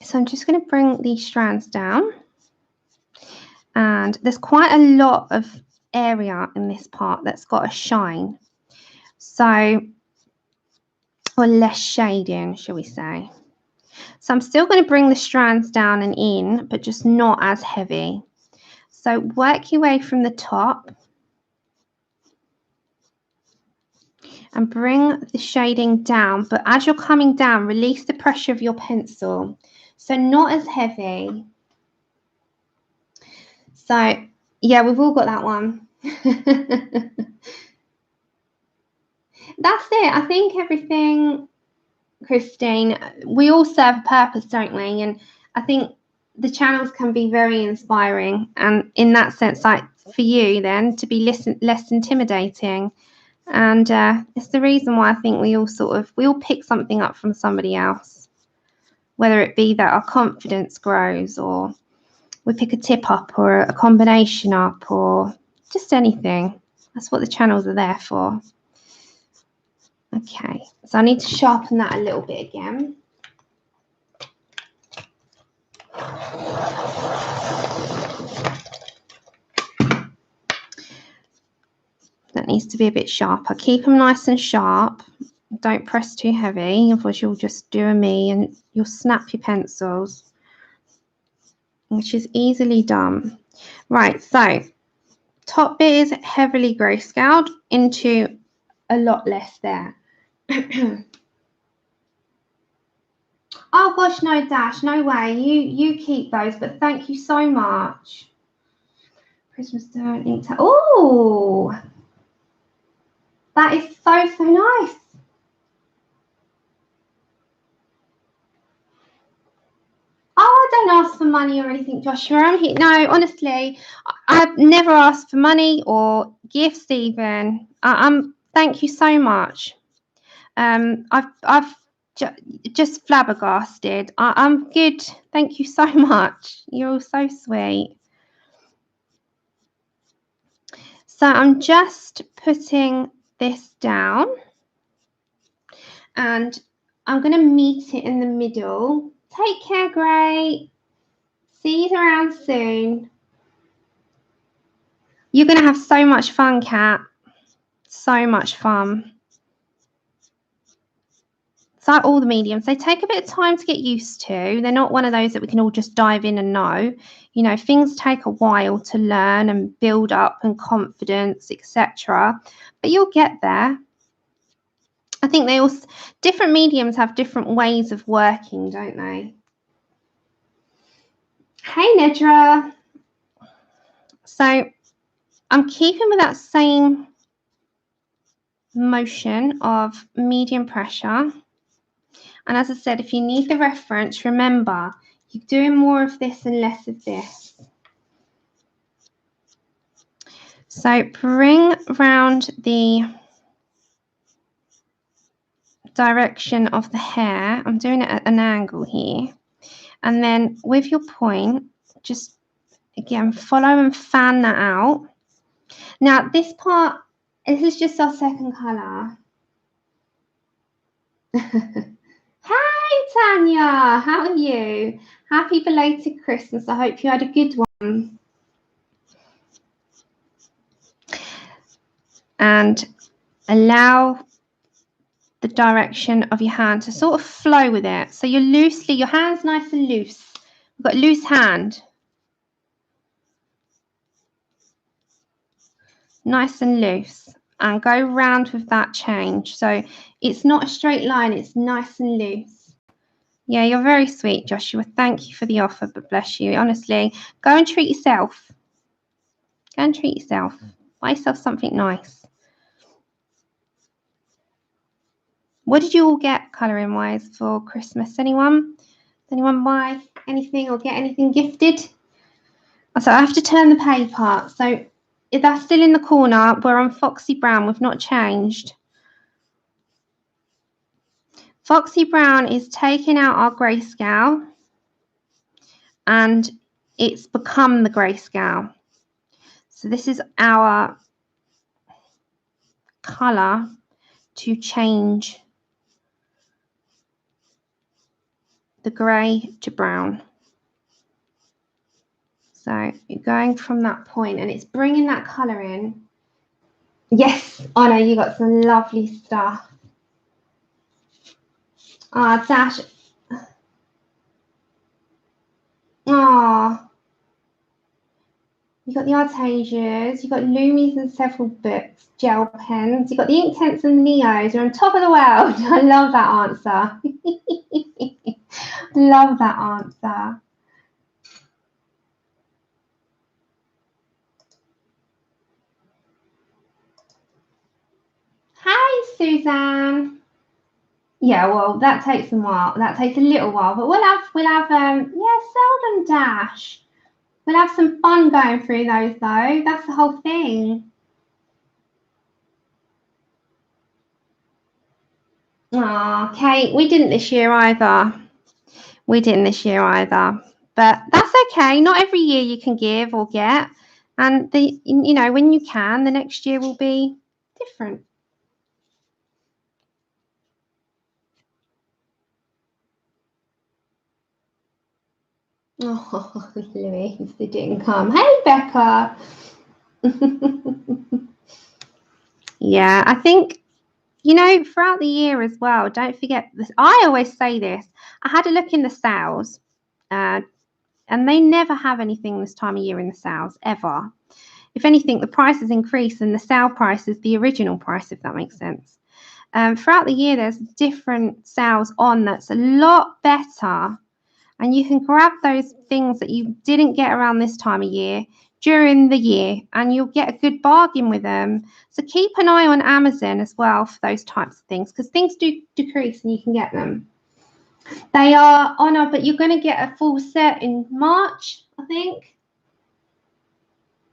So I'm just going to bring these strands down, and there's quite a lot of area in this part that's got a shine. So, or less shading, shall we say. So I'm still going to bring the strands down and in, but just not as heavy. So work your way from the top and bring the shading down. But as you're coming down, release the pressure of your pencil. So not as heavy. So, yeah, we've all got that one. That's it. I think everything, Christine, we all serve a purpose, don't we? And I think the channels can be very inspiring. And in that sense, like for you then, to be less intimidating. And it's the reason why I think we all pick something up from somebody else, whether it be that our confidence grows, or we pick a tip up, or a combination up, or just anything. That's what the channels are there for. Okay, so I need to sharpen that a little bit again. That needs to be a bit sharper. Keep them nice and sharp. Don't press too heavy, otherwise you'll just do a me and you'll snap your pencils, which is easily done. Right, so top bit is heavily grayscaled into a lot less there. Oh gosh, no, Dash, no way. You keep those, but thank you so much. Christmas don't need to. Oh, that is so nice. Oh, I don't ask for money or anything, Joshua. I'm here. No, honestly, I've never asked for money or gifts even. Thank you so much. I've just flabbergasted. I'm good. Thank you so much. You're all so sweet. So I'm just putting this down, and I'm going to meet it in the middle. Take care, Gray. See you around soon. You're going to have so much fun, Kat. So much fun. It's like all the mediums. They take a bit of time to get used to. They're not one of those that we can all just dive in and know. You know, things take a while to learn and build up and confidence, etc. But you'll get there. I think different mediums have different ways of working, don't they? Hey, Nedra. So I'm keeping with that same motion of medium pressure. And as I said, if you need the reference, remember, you're doing more of this and less of this. So bring round the direction of the hair. I'm doing it at an angle here. And then with your point, just, again, follow and fan that out. Now this part, this is just our second colour. Hi Tanya, how are you? Happy belated Christmas. I hope you had a good one. And allow the direction of your hand to sort of flow with it. So you're loosely, your hand's nice and loose. You've got a loose hand. Nice and loose. And go round with that change. So it's not a straight line, it's nice and loose. Yeah, you're very sweet, Joshua. Thank you for the offer, but bless you. Honestly, go and treat yourself. Go and treat yourself. Buy yourself something nice. What did you all get colouring wise for Christmas? Anyone? Anyone buy anything or get anything gifted? So I have to turn the paper. So if that's still in the corner, we're on Foxy Brown. We've not changed. Foxy Brown is taking out our grayscale and it's become the grayscale. So this is our colour to change the grey to brown. So you're going from that point and it's bringing that colour in. Yes, Anna, you got some lovely stuff. Ah, Dash. Ah, you got the Artesias, you got Loomies and several books, gel pens, you got the Inktense and Neos. You're on top of the world. I love that answer. Love that answer. Hi, Suzanne. Yeah, well, that takes a while. That takes a little while, but we'll have yeah, Seldom Dash. We'll have some fun going through those though. That's the whole thing. Oh, Kate, we didn't this year either. We didn't this year either. But that's okay. Not every year you can give or get. And you know, when you can, the next year will be different. Oh, Louise, they didn't come. Hey, Becca. Yeah, I think, you know, throughout the year as well, don't forget this. I always say this. I had a look in the sales, and they never have anything this time of year in the sales, ever. If anything, the prices increase and the sale price is the original price, if that makes sense. Throughout the year, there's different sales on that's a lot better. And you can grab those things that you didn't get around this time of year during the year, and you'll get a good bargain with them. So keep an eye on Amazon as well for those types of things, because things do decrease and you can get them. They are on, but you're going to get a full set in March, I think.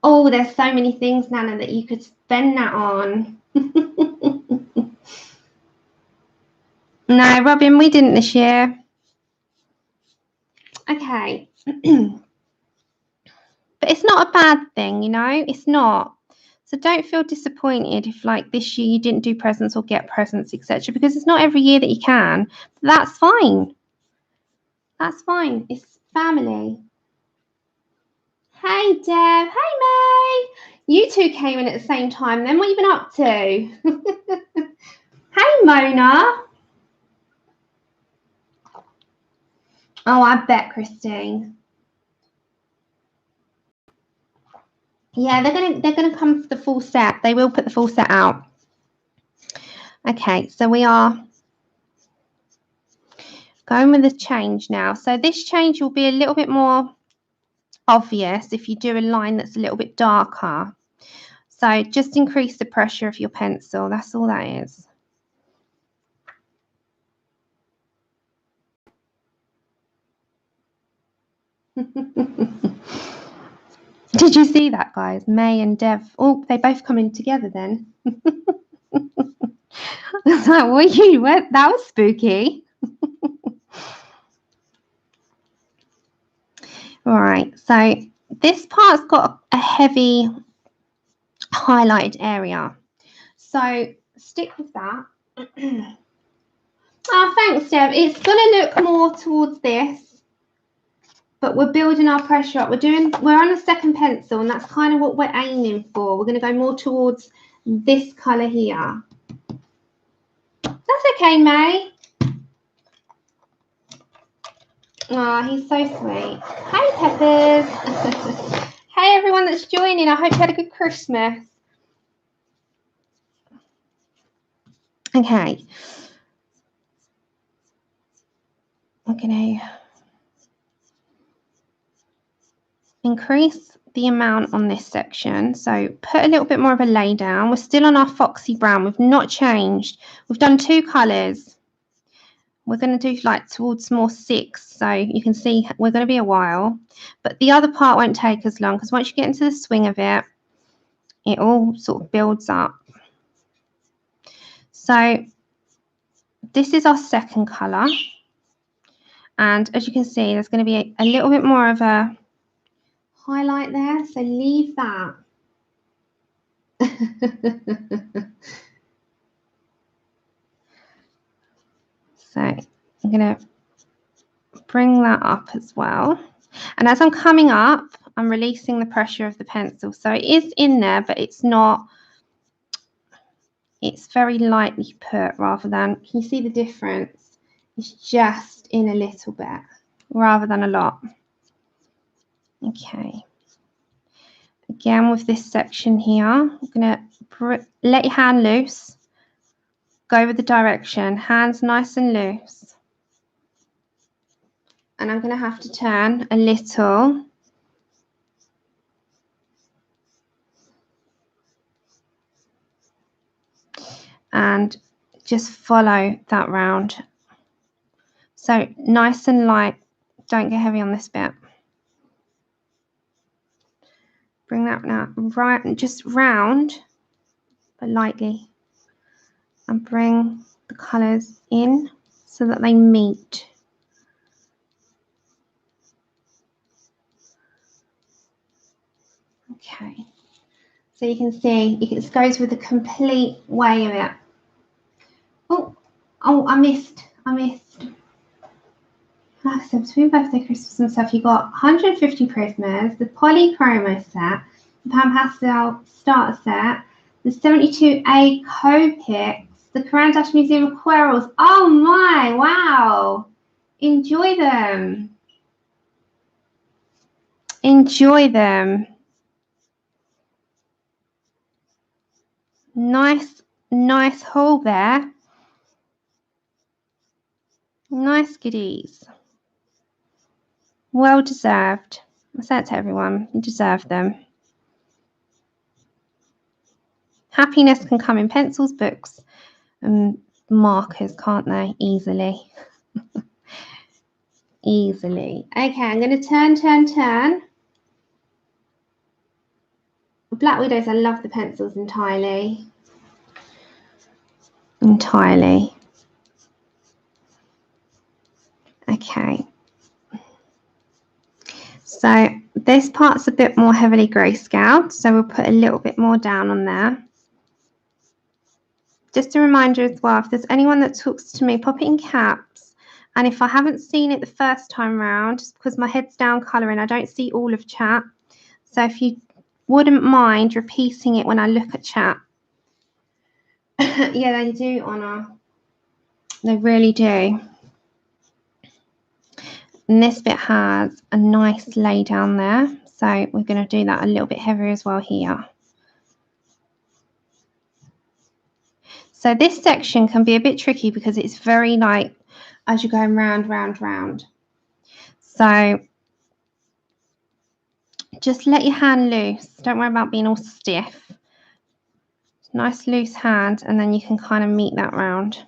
Oh, there's so many things, Nana, that you could spend that on. No, Robin, we didn't this year. Okay. But it's not a bad thing, you know, it's not. So don't feel disappointed if like this year you didn't do presents or get presents, etc. Because it's not every year that you can. But that's fine. That's fine. It's family. Hey, Deb. Hey, May. You two came in at the same time then. What have you been up to? Hey, Mona. Oh, I bet, Christine. Yeah, they're gonna come for the full set. They will put the full set out. Okay, so we are going with the change now. So this change will be a little bit more obvious if you do a line that's a little bit darker. So just increase the pressure of your pencil. That's all that is. Did you see that, guys? May and Dev. Oh, they both come in together then. I was like, what you went? That was spooky. All right, so this part's got a heavy highlighted area. So stick with that. Oh, thanks, Deb. It's going to look more towards this, but we're building our pressure up. We're on a second pencil, and that's kind of what we're aiming for. We're going to go more towards this colour here. That's okay, May. Oh, he's so sweet. Hey, Peppers. Hey, everyone that's joining. I hope you had a good Christmas. Okay. I'm going to increase the amount on this section. So put a little bit more of a lay down. We're still on our foxy brown. We've not changed. We've done 2 colours. We're going to do like towards more 6. So you can see we're going to be a while. But the other part won't take as long because once you get into the swing of it, it all sort of builds up. So this is our second colour. And as you can see, there's going to be a little bit more of a highlight there. So leave that. So I'm going to bring that up as well. And as I'm coming up, I'm releasing the pressure of the pencil. So it is in there, but it's not, it's very lightly put rather than, can you see the difference? It's just in a little bit rather than a lot. Okay. Again, with this section here, I'm going to let your hand loose. Go with the direction. Hands nice and loose. And I'm going to have to turn a little. And just follow that round. So nice and light. Don't get heavy on this bit. Bring that now right, just round, but lightly. And bring the colours in so that they meet. Okay. So you can see it goes with the complete way of it. Oh, I missed. Like I said, between birthday, Christmas and stuff, you got 150 Prismas, the Polychromo set, the Pan Pastel starter set, the 72A Copics, the Caran d'Ache Museum of Aquarels. Oh my, wow. Enjoy them. Enjoy them. Nice haul there. Nice goodies. Well deserved. I say it to everyone. You deserve them. Happiness can come in pencils, books, and markers, can't they? Easily. Easily. Okay, I'm going to turn. Black Widows, I love the pencils entirely. Okay. So this part's a bit more heavily grayscaled, so we'll put a little bit more down on there. Just a reminder as well, if there's anyone that talks to me, pop it in caps. And if I haven't seen it the first time round, just because my head's down colouring, I don't see all of chat. So if you wouldn't mind repeating it when I look at chat. Yeah, they do, Honor. They really do. And this bit has a nice lay down there. So we're going to do that a little bit heavier as well here. So this section can be a bit tricky because it's very light as you're going round. So just let your hand loose. Don't worry about being all stiff. Nice loose hand, and then you can kind of meet that round.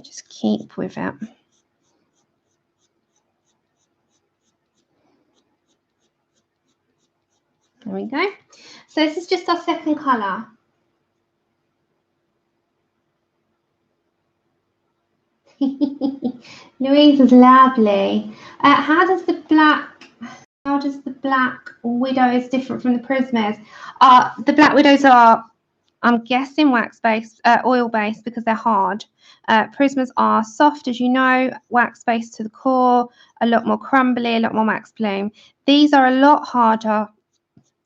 Just keep with it. There we go. So this is just our second colour. Louise is lovely. How does the black How does the Black Widow is different from the Prismas? The Black Widows are, I'm guessing, wax-based, oil-based, because they're hard. Prismas are soft, as you know, wax-based to the core, a lot more crumbly, a lot more max bloom. These are a lot harder.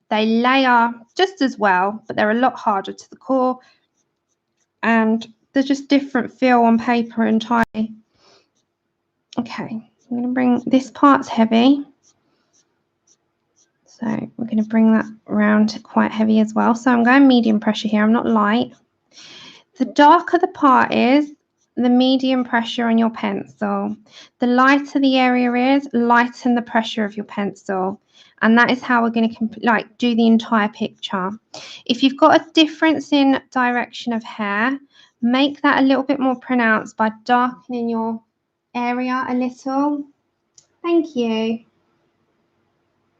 They layer just as well, but they're a lot harder to the core. And they're just different feel on paper entirely. Okay, I'm going to bring, this part's heavy. So we're going to bring that around quite heavy as well. So I'm going medium pressure here. I'm not light. The darker the part is, the medium pressure on your pencil. The lighter the area is, lighten the pressure of your pencil. And that is how we're going to do the entire picture. If you've got a difference in direction of hair, make that a little bit more pronounced by darkening your area a little. Thank you.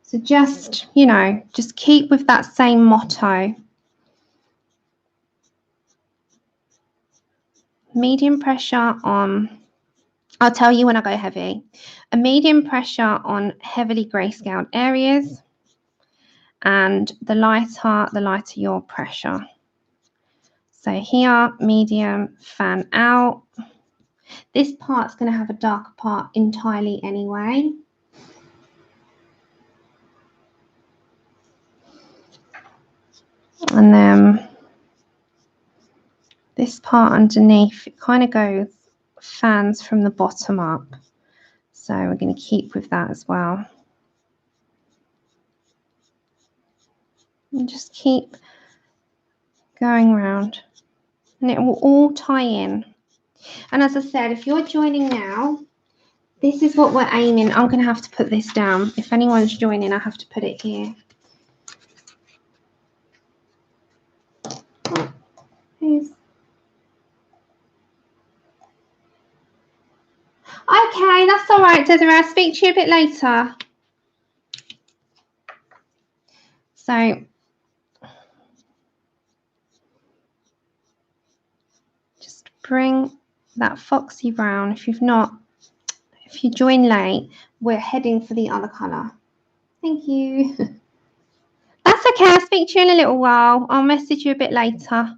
So just, you know, just keep with that same motto. Medium pressure on, I'll tell you when I go heavy. A medium pressure on heavily grayscaled areas, and the lighter your pressure. So here, medium, fan out. This part's going to have a darker part entirely anyway. And then this part underneath, it kind of goes, fans from the bottom up. So we're going to keep with that as well. And just keep going around. And it will all tie in. And as I said, if you're joining now, this is what we're aiming. I'm going to have to put this down. If anyone's joining, I have to put it here. Okay, that's all right, Desiree. I'll speak to you a bit later. So just bring that foxy brown. If you join late, we're heading for the other colour. Thank you. That's okay. I'll speak to you in a little while. I'll message you a bit later.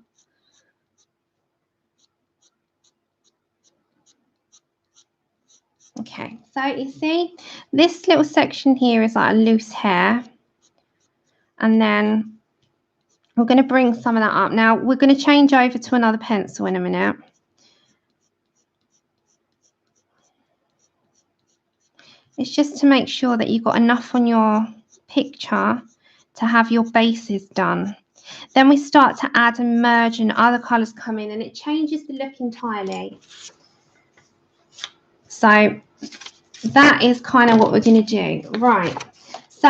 Okay, so you see this little section here is like a loose hair, and then we're going to bring some of that up. Now we're going to change over to another pencil in a minute. It's just to make sure that you've got enough on your picture to have your bases done. Then we start to add and merge and other colours come in, and it changes the look entirely. So that is kind of what we're going to do. Right. So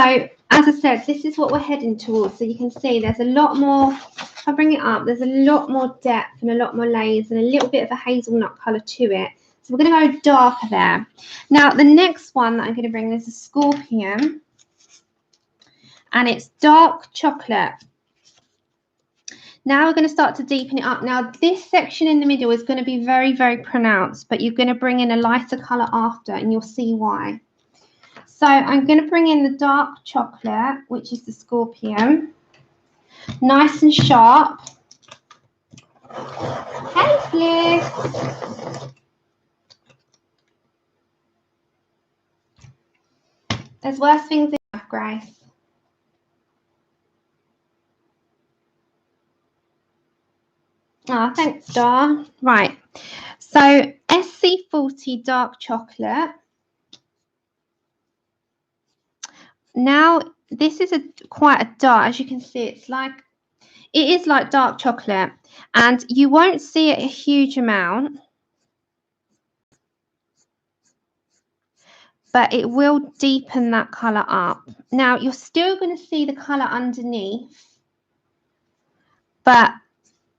as I said, this is what we're heading towards. So you can see there's a lot more, if I bring it up, there's a lot more depth and a lot more layers and a little bit of a hazelnut colour to it. So we're going to go darker there. Now, the next one that I'm going to bring is a scorpion. And it's dark chocolate. Now we're going to start to deepen it up. Now, this section in the middle is going to be very, very pronounced, but you're going to bring in a lighter colour after, and you'll see why. So I'm going to bring in the dark chocolate, which is the scorpion. Nice and sharp. Hey, Bliss. There's worse things in life, Grace. Ah, thanks, Star. Right. So SC40 dark chocolate. Now, this is quite a dark, as you can see, it is like dark chocolate, and you won't see it a huge amount, but it will deepen that colour up. Now, you're still going to see the colour underneath, but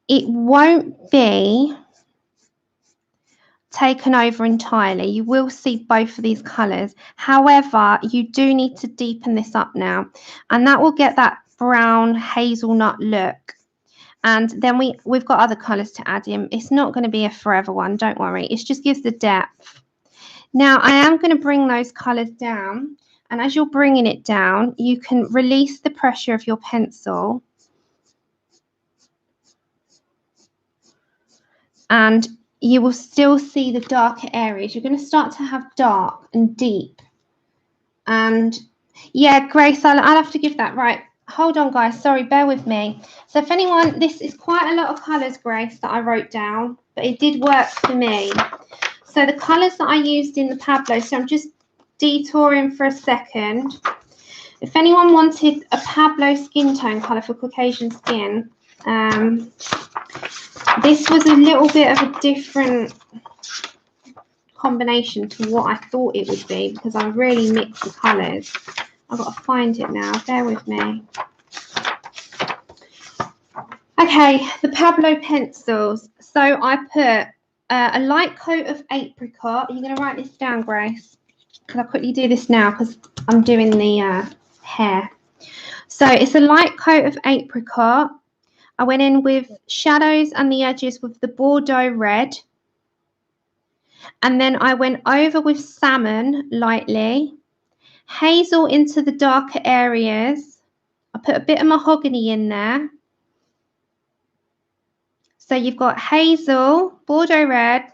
it won't be taken over entirely. You will see both of these colours. However, you do need to deepen this up now, and that will get that brown hazelnut look. And then we've got other colours to add in. It's not going to be a forever one, don't worry. It just gives the depth. Now I am going to bring those colours down And as you're bringing it down, you can release the pressure of your pencil. And you will still see the darker areas. You're going to start to have dark and deep. And yeah, Grace, I'll have to give that. Right, hold on, guys. Sorry, bear with me. So if anyone, this is quite a lot of colours, Grace, that I wrote down, but it did work for me. So the colours that I used in the Pablo, so I'm just detouring for a second. If anyone wanted a Pablo skin tone colour for Caucasian skin, this was a little bit of a different combination to what I thought it would be, because I really mixed the colours. I've got to find it now, bear with me. Okay, the Pablo pencils. So I put a light coat of apricot. Are you going to write this down, Grace? Because I'll quickly do this now because I'm doing the hair. So it's a light coat of apricot. I went in with shadows and the edges with the Bordeaux red. And then I went over with salmon lightly. Hazel into the darker areas. I put a bit of mahogany in there. So you've got hazel, Bordeaux red,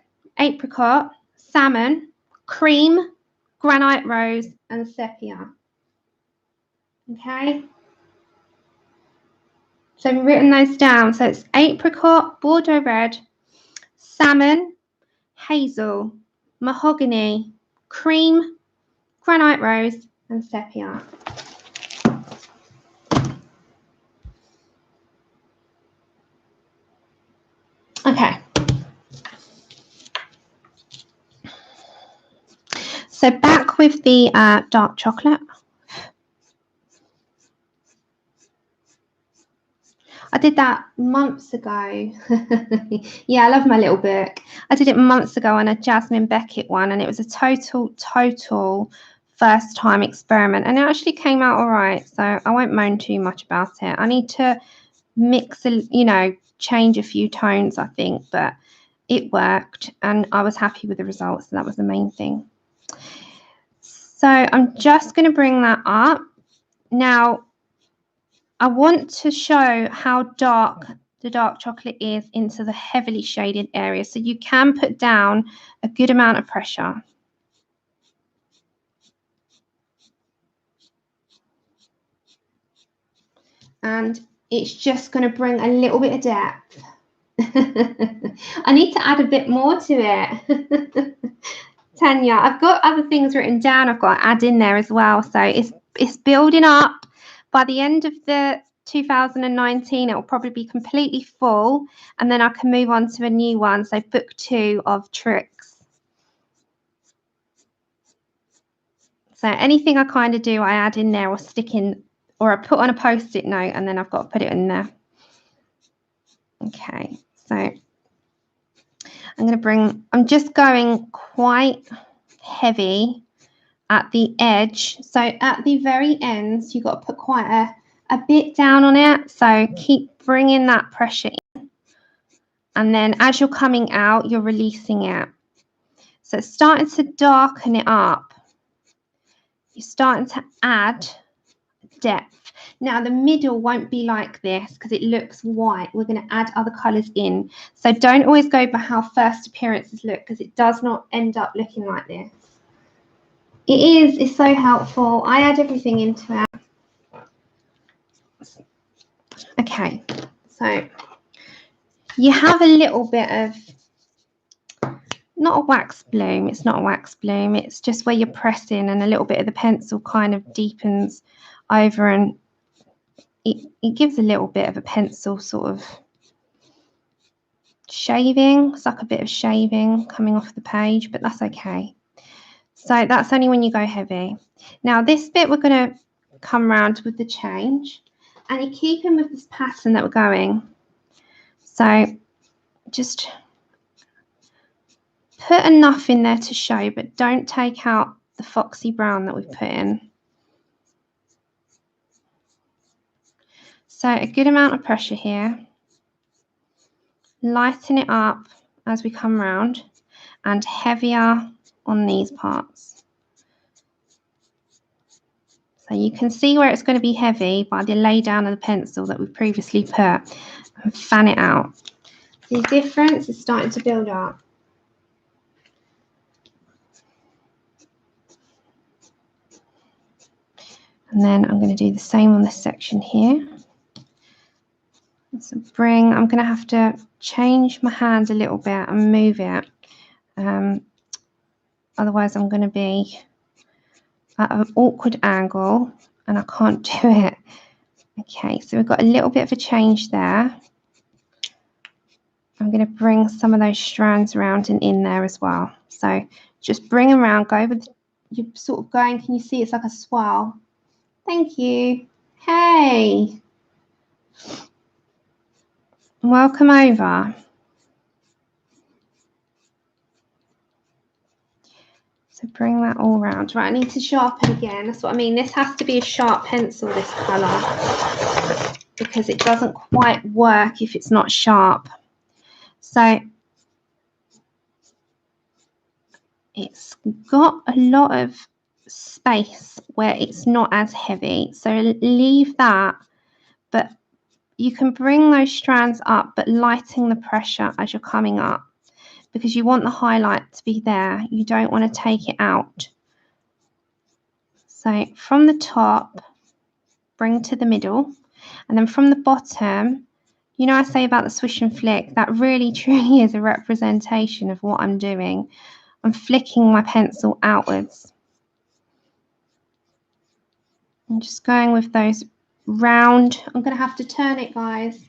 apricot, salmon, cream, granite rose, and sepia. Okay. So I've written those down. So it's apricot, Bordeaux red, salmon, hazel, mahogany, cream, granite rose, and sepia. Okay. So back with the dark chocolate. I did that months ago. Yeah, I love my little book. I did it months ago on a Jasmine Beckett one, and it was a total first time experiment, and it actually came out all right. So I won't moan too much about it. I need to mix, change a few tones, I think, but it worked and I was happy with the results. So that was the main thing. So I'm just going to bring that up. Now, I want to show how dark the dark chocolate is into the heavily shaded area. So you can put down a good amount of pressure. And it's just going to bring a little bit of depth. I need to add a bit more to it. Tanya, I've got other things written down I've got to add in there as well. So it's building up. By the end of the 2019, it will probably be completely full, and then I can move on to a new one. So book 2 of tricks. So anything I kind of do, I add in there or stick in, or I put on a post-it note, and then I've got to put it in there. Okay, so I'm just going quite heavy at the edge. So at the very ends, you've got to put quite a bit down on it. So keep bringing that pressure in. And then as you're coming out, you're releasing it. So it's starting to darken it up. You're starting to add depth. Now the middle won't be like this because it looks white. We're going to add other colours in. So don't always go by how first appearances look, because it does not end up looking like this. It's so helpful. I add everything into it. Okay, so you have a little bit of, not a wax bloom, it's not a wax bloom, it's just where you're pressing and a little bit of the pencil kind of deepens over, and it gives a little bit of a pencil sort of shaving. It's like a bit of shaving coming off the page, but that's okay. So that's only when you go heavy. Now this bit we're going to come around with the change, and you're keeping with this pattern that we're going. So just put enough in there to show, but don't take out the foxy brown that we've put in. So a good amount of pressure here. Lighten it up as we come round, and heavier on these parts. So you can see where it's going to be heavy by the lay down of the pencil that we previously put, and fan it out. The difference is starting to build up. And then I'm going to do the same on this section here. So I'm going to have to change my hand a little bit and move it. Otherwise I'm going to be at an awkward angle and I can't do it. Okay, so we've got a little bit of a change there. I'm going to bring some of those strands around and in there as well. So just bring around, go with, you're sort of going, can you see it's like a swirl? Thank you. Hey. Welcome over. So bring that all around. Right, I need to sharpen again. That's what I mean. This has to be a sharp pencil, this colour, because it doesn't quite work if it's not sharp. So it's got a lot of space where it's not as heavy. So leave that, but you can bring those strands up, but lighting the pressure as you're coming up, because you want the highlight to be there. You don't want to take it out. So from the top, bring to the middle, and then from the bottom, you know, I say about the swish and flick, that really truly is a representation of what I'm doing. I'm flicking my pencil outwards. I'm just going with those round. I'm going to have to turn it, guys.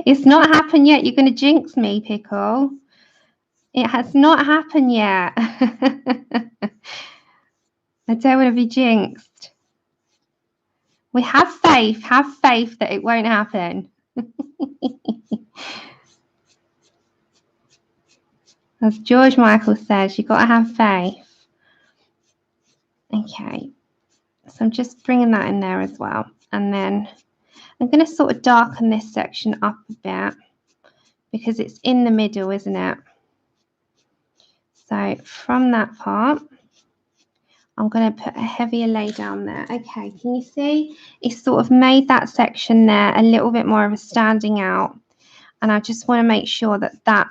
It's not happened yet. You're going to jinx me, Pickle. It has not happened yet. I don't want to be jinxed. We have faith that it won't happen. As George Michael says, you've got to have faith. Okay, so I'm just bringing that in there as well. And then I'm going to sort of darken this section up a bit because it's in the middle, isn't it? So from that part, I'm going to put a heavier lay down there. Okay, can you see? It's sort of made that section there a little bit more of a standing out. And I just want to make sure that that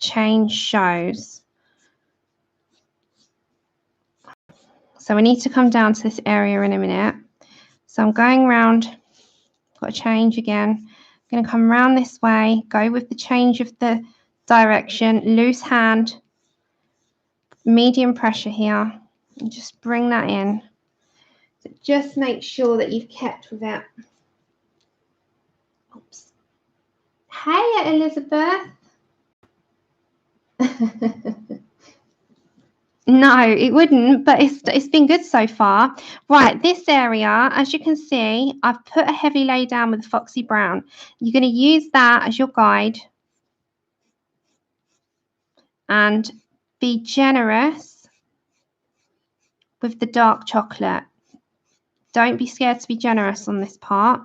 change shows. So we need to come down to this area in a minute. So I'm going around, got to change again. I'm going to come around this way, go with the change of the direction, loose hand, medium pressure here, and just bring that in. So just make sure that you've kept with it. Oops. Hey, Elizabeth. No, it wouldn't, but it's been good so far. Right, this area, as you can see, I've put a heavy lay down with Foxy Brown. You're going to use that as your guide and be generous with the dark chocolate. Don't be scared to be generous on this part.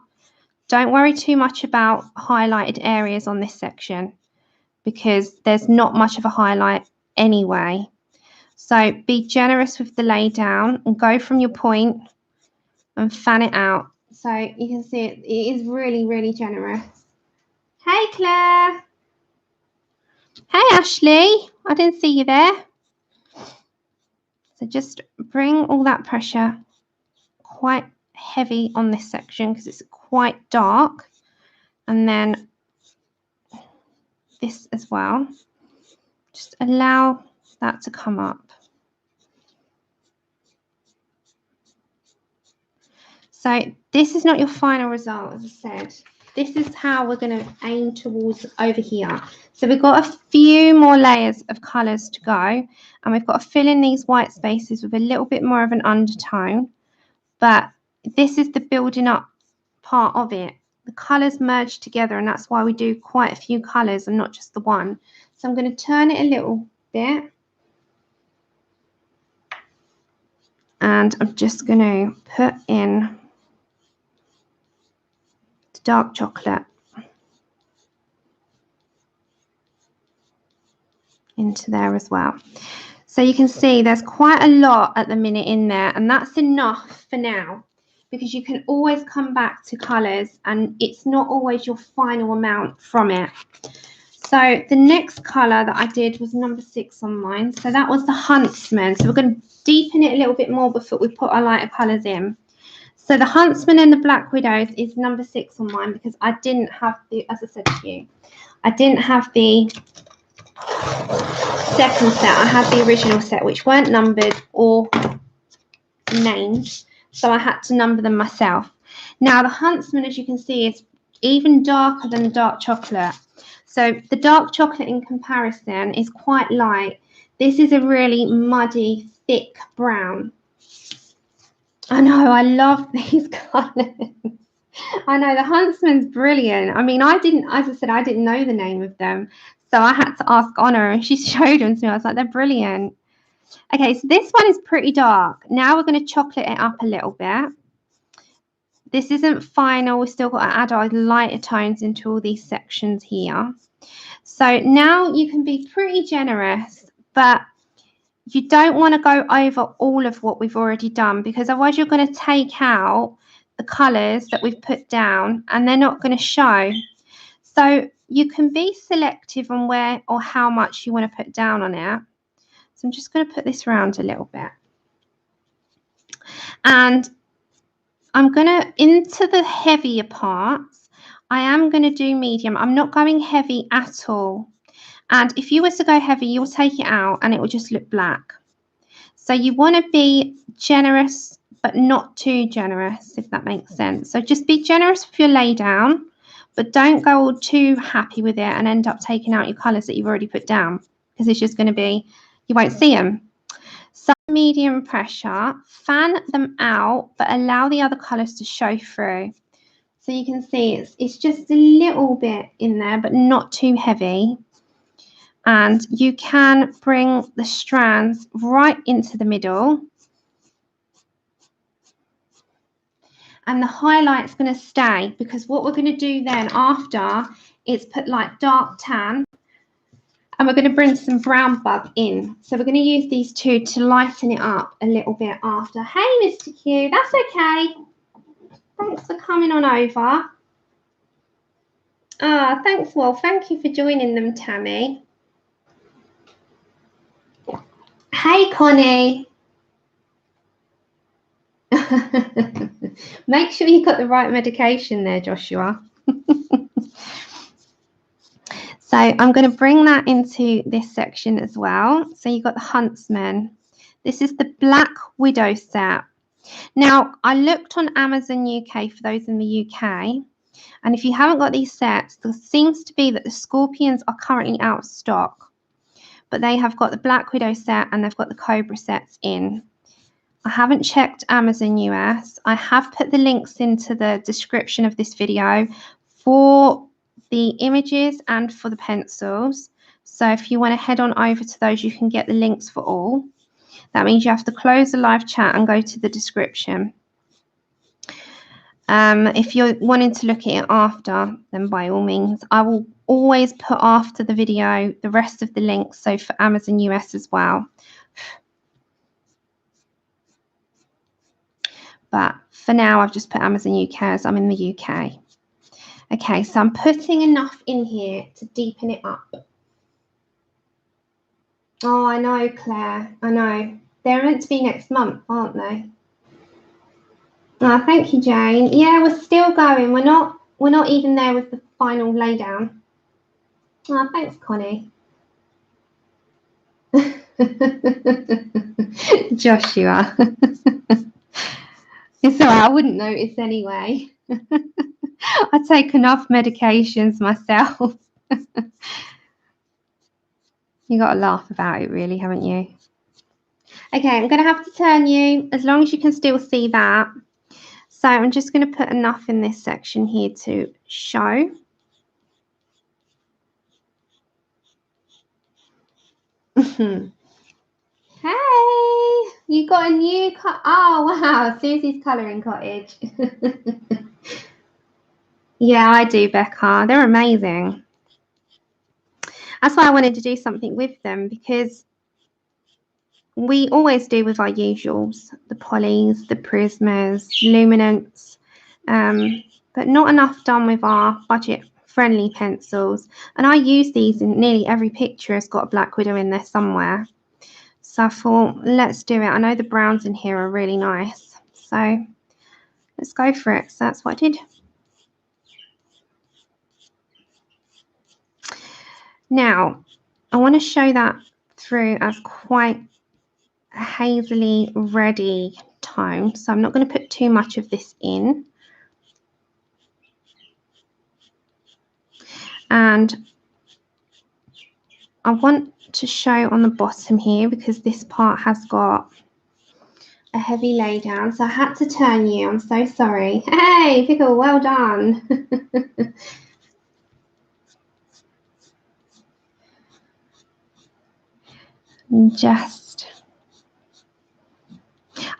Don't worry too much about highlighted areas on this section because there's not much of a highlight anyway. So be generous with the lay down and go from your point and fan it out. So you can see it is really, really generous. Hey, Claire. Hey, Ashley. I didn't see you there. So just bring all that pressure quite heavy on this section because it's quite dark. And then this as well. Just allow that to come up. So this is not your final result, as I said. This is how we're going to aim towards over here. So we've got a few more layers of colours to go. And we've got to fill in these white spaces with a little bit more of an undertone. But this is the building up part of it. The colours merge together, and that's why we do quite a few colours and not just the one. So I'm going to turn it a little bit. And I'm just going to put in dark chocolate into there as well. So you can see there's quite a lot at the minute in there, and that's enough for now, because you can always come back to colours and it's not always your final amount from it. So the next colour that I did was number 6 on mine. So that was the Huntsman. So we're going to deepen it a little bit more before we put our lighter colours in. So the Huntsman and the Black Widows is number 6 on mine, because I didn't have the, as I said to you, I didn't have the second set. I had the original set, which weren't numbered or named, so I had to number them myself. Now the Huntsman, as you can see, is even darker than the dark chocolate. So the dark chocolate in comparison is quite light. This is a really muddy, thick brown. I know, I love these colours. I know, the Huntsman's brilliant. I mean, I didn't, as I said, I didn't know the name of them. So I had to ask Honor, and she showed them to me. I was like, they're brilliant. Okay, so this one is pretty dark. Now we're going to chocolate it up a little bit. This isn't final. We've still got to add our lighter tones into all these sections here. So now you can be pretty generous, but you don't want to go over all of what we've already done, because otherwise you're going to take out the colours that we've put down and they're not going to show. So you can be selective on where or how much you want to put down on it. So I'm just going to put this around a little bit. And I'm going to, into the heavier parts, I am going to do medium. I'm not going heavy at all. And if you were to go heavy, you'll take it out and it will just look black. So you want to be generous, but not too generous, if that makes sense. So just be generous with your lay down, but don't go all too happy with it and end up taking out your colours that you've already put down, because it's just going to be, you won't see them. So medium pressure, fan them out, but allow the other colours to show through. So you can see it's just a little bit in there, but not too heavy. And you can bring the strands right into the middle. And the highlight's going to stay, because what we're going to do then after is put like dark tan, and we're going to bring some brown bug in. So we're going to use these two to lighten it up a little bit after. Hey, Mr. Q, that's okay. Thanks for coming on over. Ah, thanks, well, thank you for joining them, Tammy. Hey, Connie. Make sure you got the right medication there, Joshua. So I'm going to bring that into this section as well. So you've got the Huntsman. This is the Black Widow set. Now, I looked on Amazon UK for those in the UK. And if you haven't got these sets, there seems to be that the Scorpions are currently out of stock. But they have got the Black Widow set and they've got the Cobra sets in. I haven't checked Amazon US. I have put the links into the description of this video for the images and for the pencils. So if you want to head on over to those, you can get the links for all. That means you have to close the live chat and go to the description. If you're wanting to look at it after, then by all means, I will always put after the video the rest of the links, so for Amazon US as well. But for now, I've just put Amazon UK as I'm in the UK. Okay, so I'm putting enough in here to deepen it up. Oh, I know, Claire. I know. They're meant to be next month, aren't they? Oh, thank you, Jane. Yeah, we're still going. We're not even there with the final laydown. Oh, thanks, Connie. Joshua. It's all right, I wouldn't notice anyway. I take enough medications myself. You got to laugh about it, really, haven't you? Okay, I'm going to have to turn you, as long as you can still see that. So I'm just going to put enough in this section here to show. Hey, you got a new oh wow, Susie's colouring cottage. Yeah, I do, Becca. They're amazing. That's why I wanted to do something with them, because we always do with our usuals, the polys, the prismas, luminants, but not enough done with our budget-friendly pencils. And I use these in nearly every picture has got a black widow in there somewhere. So I thought, let's do it. I know the browns in here are really nice. So let's go for it. So that's what I did. Now, I want to show that through as quite a hazily reddy tone. So I'm not going to put too much of this in. And I want to show on the bottom here, because this part has got a heavy lay down. So I had to turn you. I'm so sorry. Hey, Pickle, well done. Just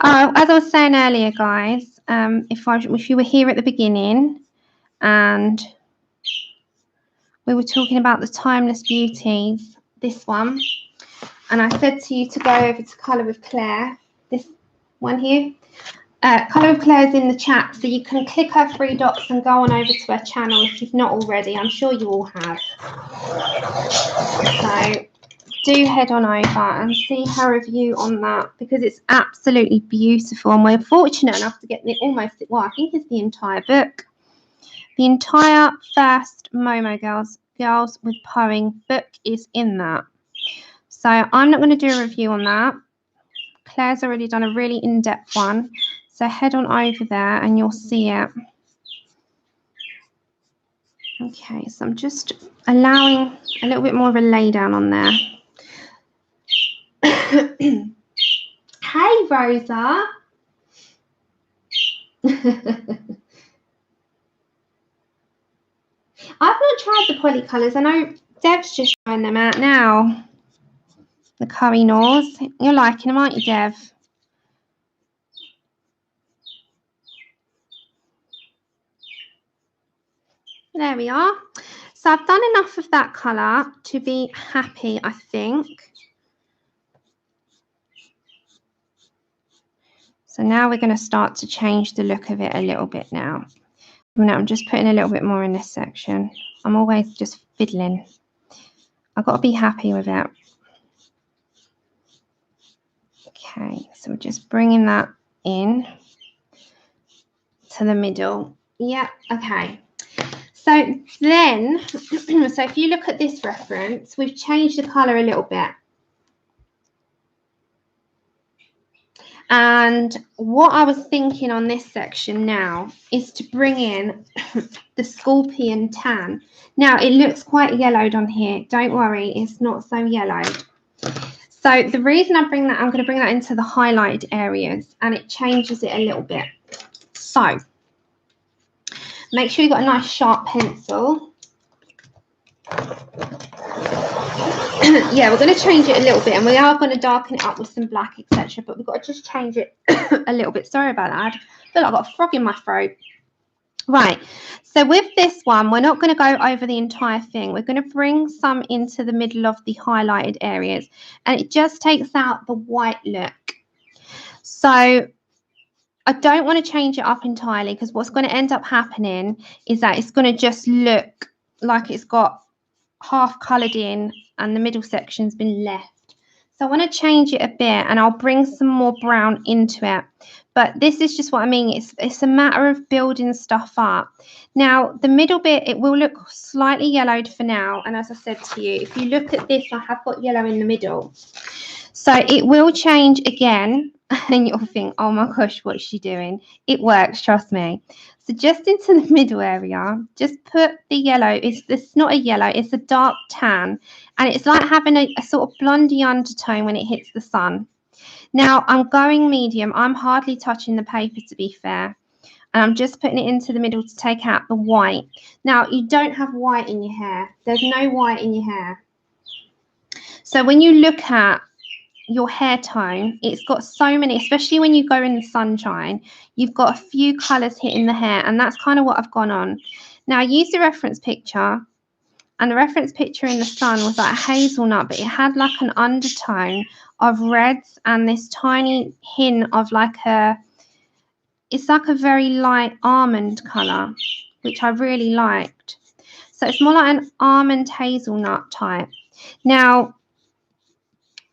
as I was saying earlier, guys, if you were here at the beginning and we were talking about the timeless beauties, this one, and I said to you to go over to Colour with Claire, this one here. Colour with Claire is in the chat, so you can click her 3 dots and go on over to her channel if you've not already. I'm sure you all have. So do head on over and see her review on that, because it's absolutely beautiful, and we're fortunate enough to get almost, well, I think it's the entire book. The entire first Momo Girls with Poeing book is in that. So I'm not going to do a review on that. Claire's already done a really in-depth one. So head on over there and you'll see it. Okay, so I'm just allowing a little bit more of a lay down on there. Hey, Rosa. I've not tried the poly colours. I know Dev's just trying them out now. The curry Nors. You're liking them, aren't you, Dev? There we are. So I've done enough of that colour to be happy, I think. So now we're going to start to change the look of it a little bit now. Now I'm just putting a little bit more in this section. I'm always just fiddling. I've got to be happy with it. Okay, so we're just bringing that in to the middle. Yeah, okay. So then, so if you look at this reference, we've changed the colour a little bit. And what I was thinking on this section now is to bring in the Scorpion Tan. Now, it looks quite yellowed on here. Don't worry, it's not so yellowed. So the reason I'm going to bring that into the highlighted areas, and it changes it a little bit. So make sure you've got a nice sharp pencil. Yeah, we're going to change it a little bit, and we are going to darken it up with some black, etc. But we've got to just change it a little bit. Sorry about that. I feel like I've got a frog in my throat. Right, so with this one, we're not going to go over the entire thing. We're going to bring some into the middle of the highlighted areas, and it just takes out the white look. So I don't want to change it up entirely, because what's going to end up happening is that it's going to just look like it's got half coloured in and the middle section's been left. So I want to change it a bit, and I'll bring some more brown into it. But this is just what I mean. It's a matter of building stuff up. Now, the middle bit, it will look slightly yellowed for now. And as I said to you, if you look at this, I have got yellow in the middle. So it will change again. And you'll think, oh my gosh, what's she doing? It works, trust me. So just into the middle area, just put the yellow. It's not a yellow, it's a dark tan. And it's like having a sort of blondie undertone when it hits the sun. Now, I'm going medium. I'm hardly touching the paper, to be fair. And I'm just putting it into the middle to take out the white. Now, you don't have white in your hair. There's no white in your hair. So when you look at your hair tone, it's got so many, especially when you go in the sunshine, you've got a few colours hitting the hair, and that's kind of what I've gone on. Now, I use the reference picture, And the reference picture in the sun was like a hazelnut, but it had like an undertone of reds and this tiny hint of like it's like a very light almond colour, which I really liked. So it's more like an almond hazelnut type. Now,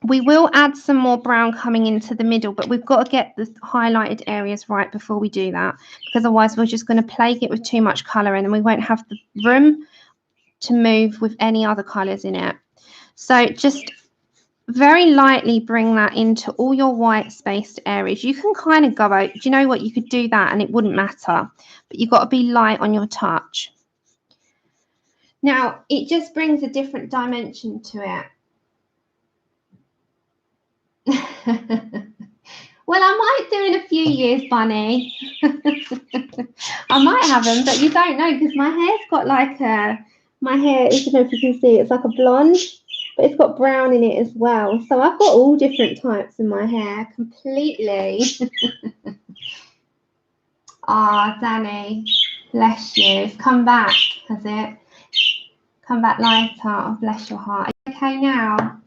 we will add some more brown coming into the middle, but we've got to get the highlighted areas right before we do that, because otherwise we're just going to plague it with too much colour and then we won't have the room to move with any other colours in it. So just very lightly bring that into all your white spaced areas. You can kind of go out, do you know what, you could do that and it wouldn't matter, but you've got to be light on your touch. Now it just brings a different dimension to it. Well, I might do in a few years, Bunny. I might have them, but you don't know, because my hair's got like my hair, I don't know if you can see, it's like a blonde, but it's got brown in it as well. So I've got all different types in my hair, completely. Ah, Danny, bless you. It's come back, has it? Come back lighter. Oh, bless your heart. Okay, now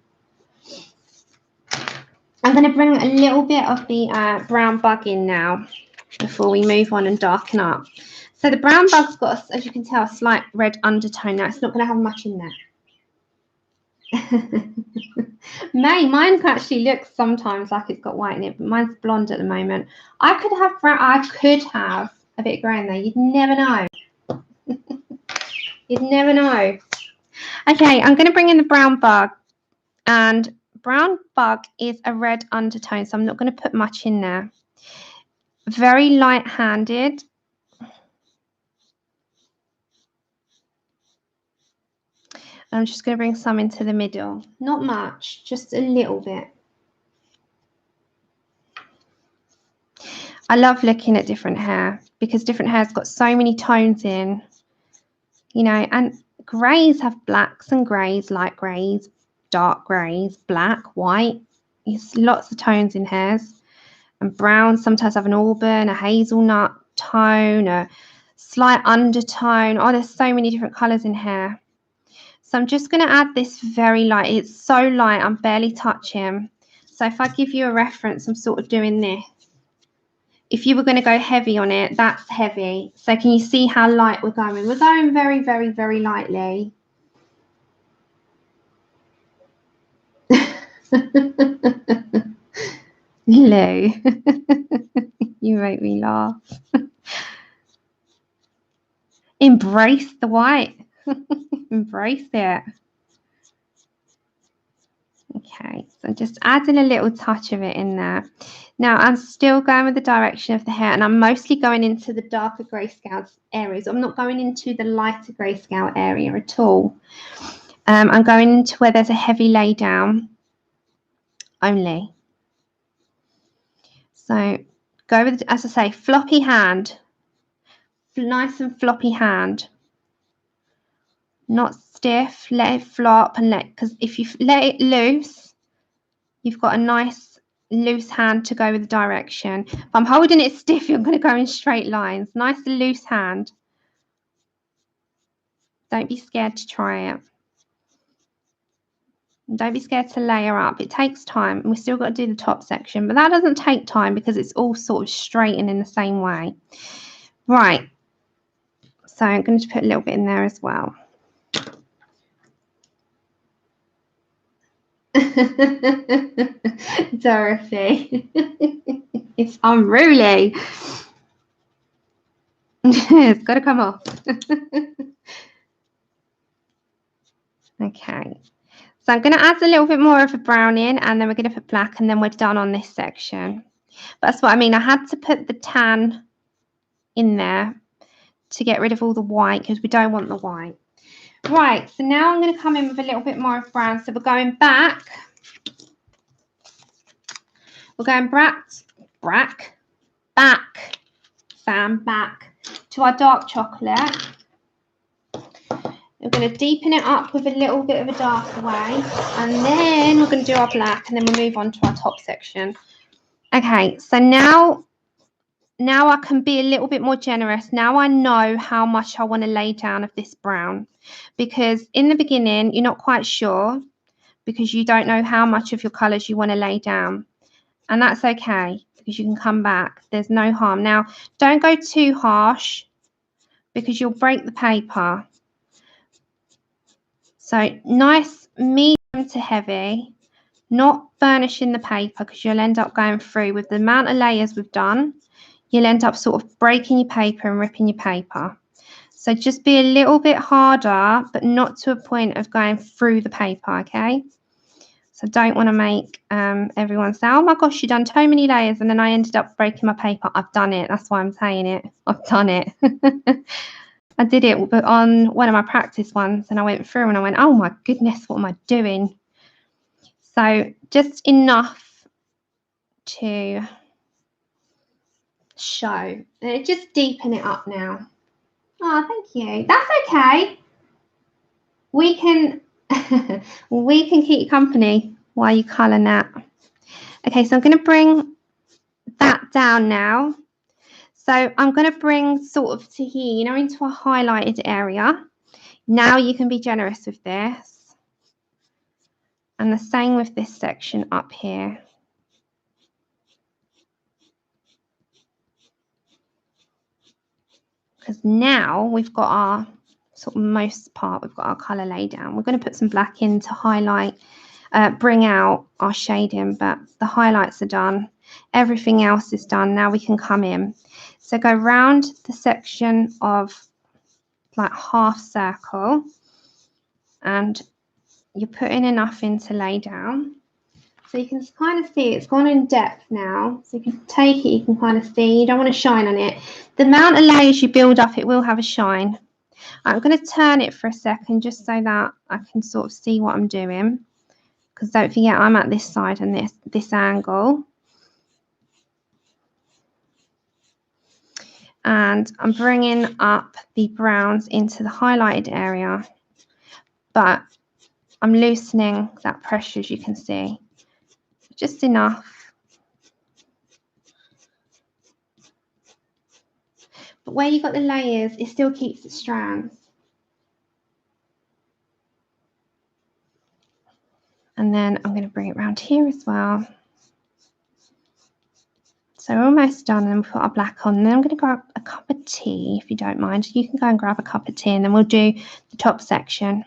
I'm going to bring a little bit of the brown bug in now before we move on and darken up. So the brown bug's got, as you can tell, a slight red undertone. Now it's not going to have much in there. Mine actually looks sometimes like it's got white in it, but mine's blonde at the moment. I could have brown. I could have a bit of grey in there. You'd never know. You'd never know. Okay, I'm going to bring in the brown bug, and brown bug is a red undertone, so I'm not going to put much in there. Very light-handed. I'm just going to bring some into the middle. Not much, just a little bit. I love looking at different hair because different hair's got so many tones in, you know, and greys have blacks and greys, light greys, dark greys, black, white. There's lots of tones in hairs. And browns sometimes have an auburn, a hazelnut tone, a slight undertone. Oh, there's so many different colours in hair. So I'm just going to add this very light. It's so light, I'm barely touching. So if I give you a reference, I'm sort of doing this. If you were going to go heavy on it, that's heavy. So can you see how light we're going? We're going very, very, very lightly. Lou, you make me laugh. Embrace the white. Embrace it. Okay, so I'm just adding a little touch of it in there. Now I'm still going with the direction of the hair, and I'm mostly going into the darker grayscale areas. I'm not going into the lighter grayscale area at all. I'm going into where there's a heavy lay down only. So go with, as I say, floppy hand, nice and floppy hand. Not stiff, let it flop, and because if you let it loose, you've got a nice loose hand to go with the direction. If I'm holding it stiff, you're going to go in straight lines. Nice loose hand. Don't be scared to try it. And don't be scared to layer up. It takes time, and we've still got to do the top section, but that doesn't take time because it's all sort of straight and in the same way. Right. So I'm going to put a little bit in there as well. Dorothy, it's unruly. It's got to come off. Okay, so I'm going to add a little bit more of a brown in, and then we're going to put black, and then we're done on this section. But that's what I mean. I had to put the tan in there to get rid of all the white because we don't want the white. Right, so now I'm going to come in with a little bit more of brown. So we're going back. We're going back to our dark chocolate. We're going to deepen it up with a little bit of a darker way. And then we're going to do our black, and then we'll move on to our top section. Okay, so now now I can be a little bit more generous. Now I know how much I want to lay down of this brown, because in the beginning, you're not quite sure because you don't know how much of your colours you want to lay down. And that's okay, because you can come back. There's no harm. Now, don't go too harsh because you'll break the paper. So nice medium to heavy, not burnishing the paper, because you'll end up going through with the amount of layers we've done. You'll end up sort of breaking your paper and ripping your paper. So just be a little bit harder, but not to a point of going through the paper, okay? So don't want to make everyone say, oh my gosh, you've done so many layers and then I ended up breaking my paper. I've done it. That's why I'm saying it. I've done it. I did it but on one of my practice ones, and I went through and I went, oh my goodness, what am I doing? So just enough to show. And just deepen it up now. Oh, thank you. That's okay. We can we can keep you company while you colour that. Okay, so I'm going to bring that down now. So I'm going to bring sort of to here, you know, into a highlighted area. Now you can be generous with this. And the same with this section up here. Because now we've got our sort of most part, we've got our colour laid down. We're going to put some black in to highlight, bring out our shading, but the highlights are done. Everything else is done. Now we can come in. So go round the section of like half circle, and you're putting enough in to lay down. So you can kind of see it's gone in depth now. So you can take it, you can kind of see. You don't want to shine on it. The amount of layers you build up, it will have a shine. I'm going to turn it for a second just so that I can sort of see what I'm doing. Because don't forget, I'm at this side and this angle. And I'm bringing up the browns into the highlighted area. But I'm loosening that pressure, as you can see. Just enough. But where you've got the layers, it still keeps the strands. And then I'm going to bring it around here as well. So we're almost done, and we'll put our black on. And then I'm going to grab a cup of tea, if you don't mind. You can go and grab a cup of tea, and then we'll do the top section.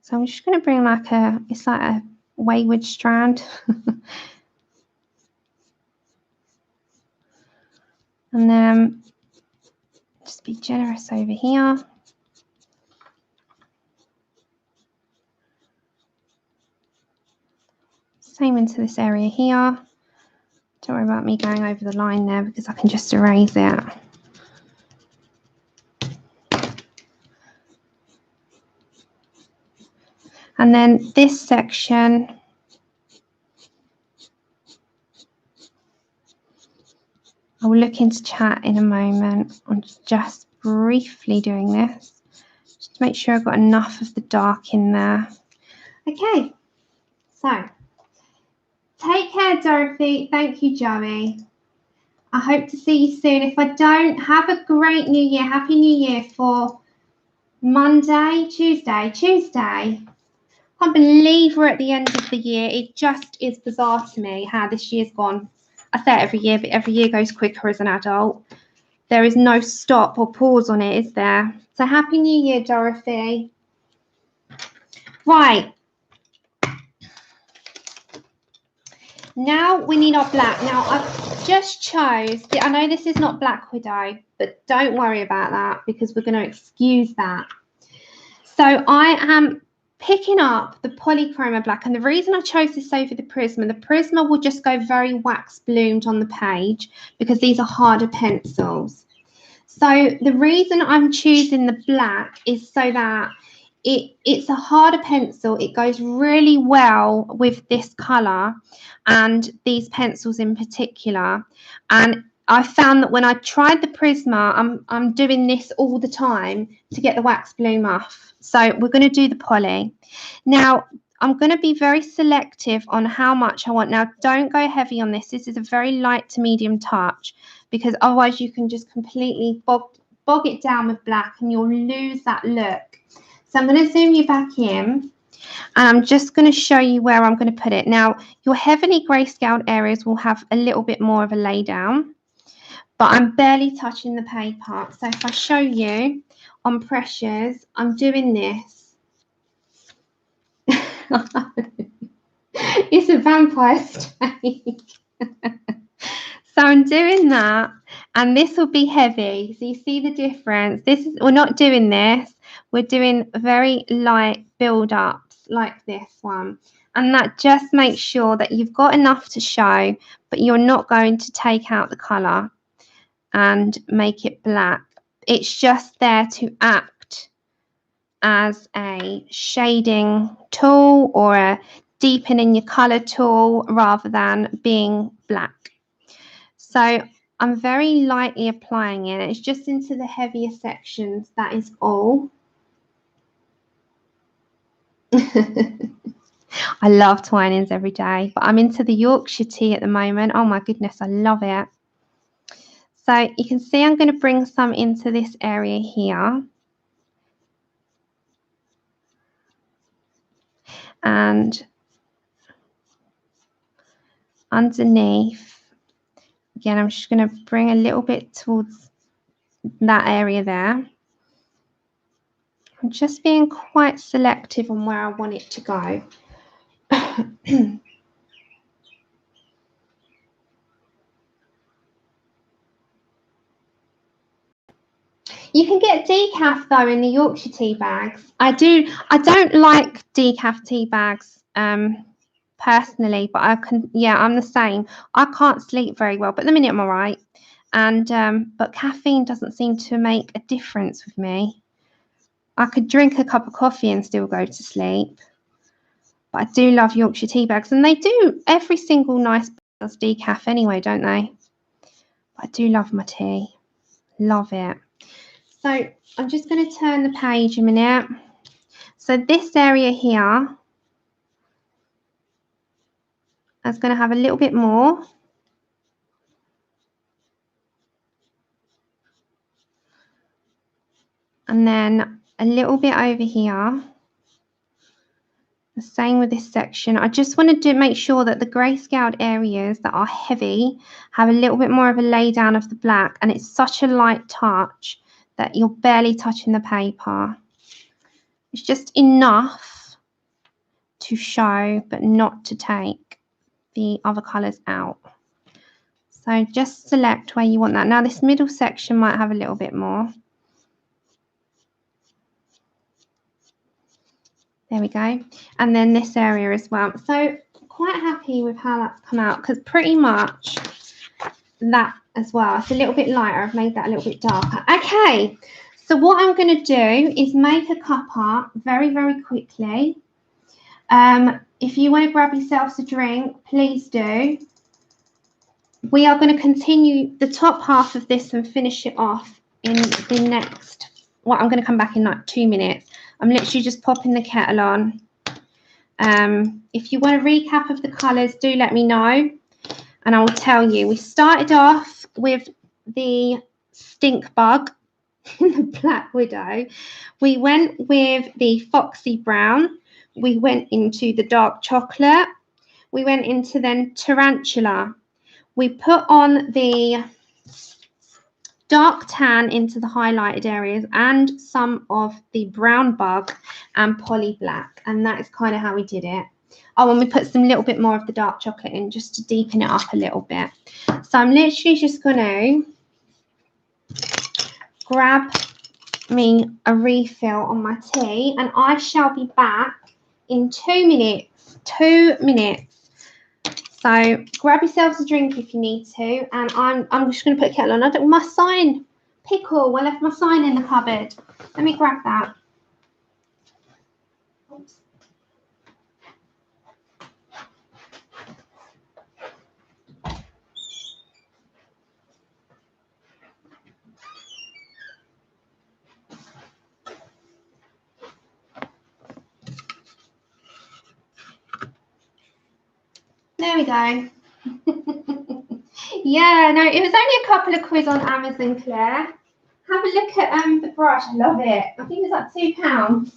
So I'm just going to bring like it's like a wayward strand. And then just be generous over here. Same into this area here. Don't worry about me going over the line there because I can just erase it. And then this section, I'll look into chat in a moment. I'm just briefly doing this, just to make sure I've got enough of the dark in there. Okay, so take care, Dorothy. Thank you, Joey. I hope to see you soon. If I don't, have a great New Year. Happy New Year for Monday, Tuesday. I can't believe we're at the end of the year. It just is bizarre to me how this year's gone. I say it every year, but every year goes quicker as an adult. There is no stop or pause on it, is there? So happy New Year, Dorothy. Right. Now we need our black. Now I've just chose, I know this is not Black Widow, but don't worry about that because we're going to excuse that. So I am picking up the Polychroma black, and the reason I chose this over the Prisma will just go very wax bloomed on the page because these are harder pencils. So the reason I'm choosing the black is so that it's a harder pencil. It goes really well with this colour and these pencils in particular. And I found that when I tried the Prisma, I'm doing this all the time to get the wax bloom off. So we're going to do the poly. Now, I'm going to be very selective on how much I want. Now, don't go heavy on this. This is a very light to medium touch, because otherwise you can just completely bog it down with black and you'll lose that look. So I'm going to zoom you back in, and I'm just going to show you where I'm going to put it. Now, your heavily grayscaled areas will have a little bit more of a lay down, but I'm barely touching the paper. So if I show you on pressures, I'm doing this. It's a vampire streak. So I'm doing that, and this will be heavy. So you see the difference. We're not doing this. We're doing very light build-ups like this one. And that just makes sure that you've got enough to show, but you're not going to take out the colour and make it black. It's just there to act as a shading tool or a deepening your colour tool rather than being black. So I'm very lightly applying it. It's just into the heavier sections, that is all. I love Twinings every day, but I'm into the Yorkshire tea at the moment. Oh my goodness, I love it. So you can see I'm going to bring some into this area here. And underneath, again, I'm just going to bring a little bit towards that area there. I'm just being quite selective on where I want it to go. You can get decaf though in the Yorkshire tea bags. I don't like decaf tea bags personally, but I can. Yeah, I'm the same. I can't sleep very well, but at the minute I'm all right. And but caffeine doesn't seem to make a difference with me. I could drink a cup of coffee and still go to sleep. But I do love Yorkshire tea bags, and they do. Every single nice bag does decaf anyway, don't they? But I do love my tea. Love it. So I'm just going to turn the page a minute. So this area here is going to have a little bit more. And then a little bit over here. The same with this section. I just want to make sure that the grayscaled areas that are heavy have a little bit more of a lay down of the black, and it's such a light touch that you're barely touching the paper. It's just enough to show, but not to take the other colours out. So just select where you want that. Now this middle section might have a little bit more. There we go. And then this area as well. So quite happy with how that's come out, because pretty much that as well. It's a little bit lighter. I've made that a little bit darker. Okay. So what I'm going to do is make a cuppa very, very quickly. If you want to grab yourselves a drink, please do. We are going to continue the top half of this and finish it off in the next, well, I'm going to come back in like 2 minutes. I'm literally just popping the kettle on. If you want a recap of the colours, do let me know, and I will tell you. We started off with the stink bug in the Black Widow. We went with the foxy brown. We went into the dark chocolate. We went into then tarantula. We put on the dark tan into the highlighted areas and some of the brown bug and poly black, and that is kind of how we did it. Oh, and we put some little bit more of the dark chocolate in just to deepen it up a little bit. So I'm literally just going to grab me a refill on my tea, and I shall be back in 2 minutes. 2 minutes. So grab yourselves a drink if you need to, and I'm just going to put a kettle on. I don't my sign pickle. I left my sign in the cupboard. Let me grab that. Oops. There we go. Yeah, no, it was only a couple of quid on Amazon, Claire. Have a look at the brush. I love it. I think it's like £2.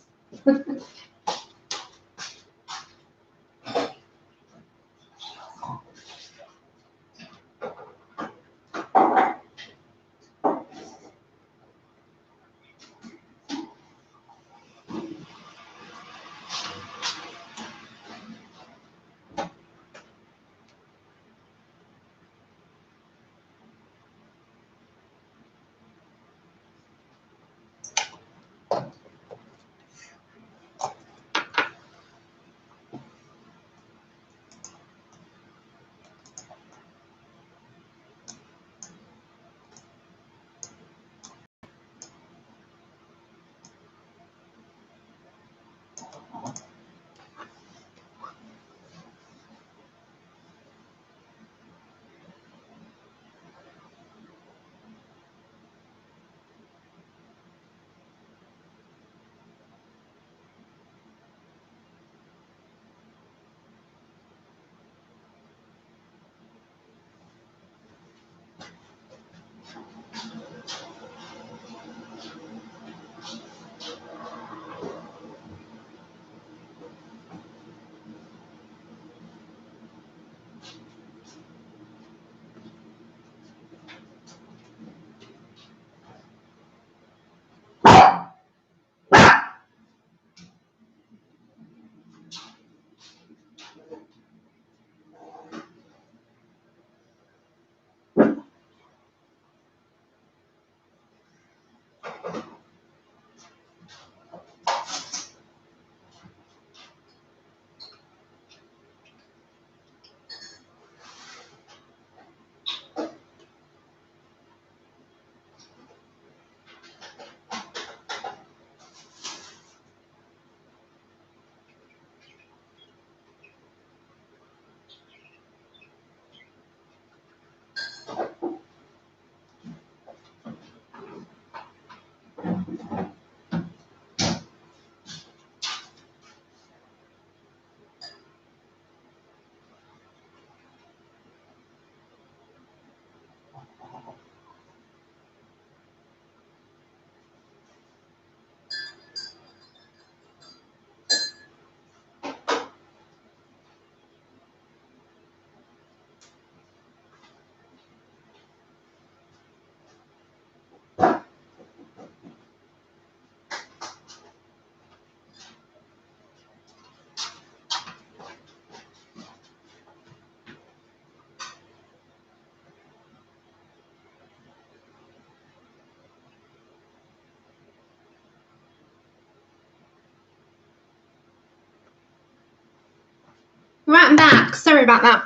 Right, I'm back. Sorry about that.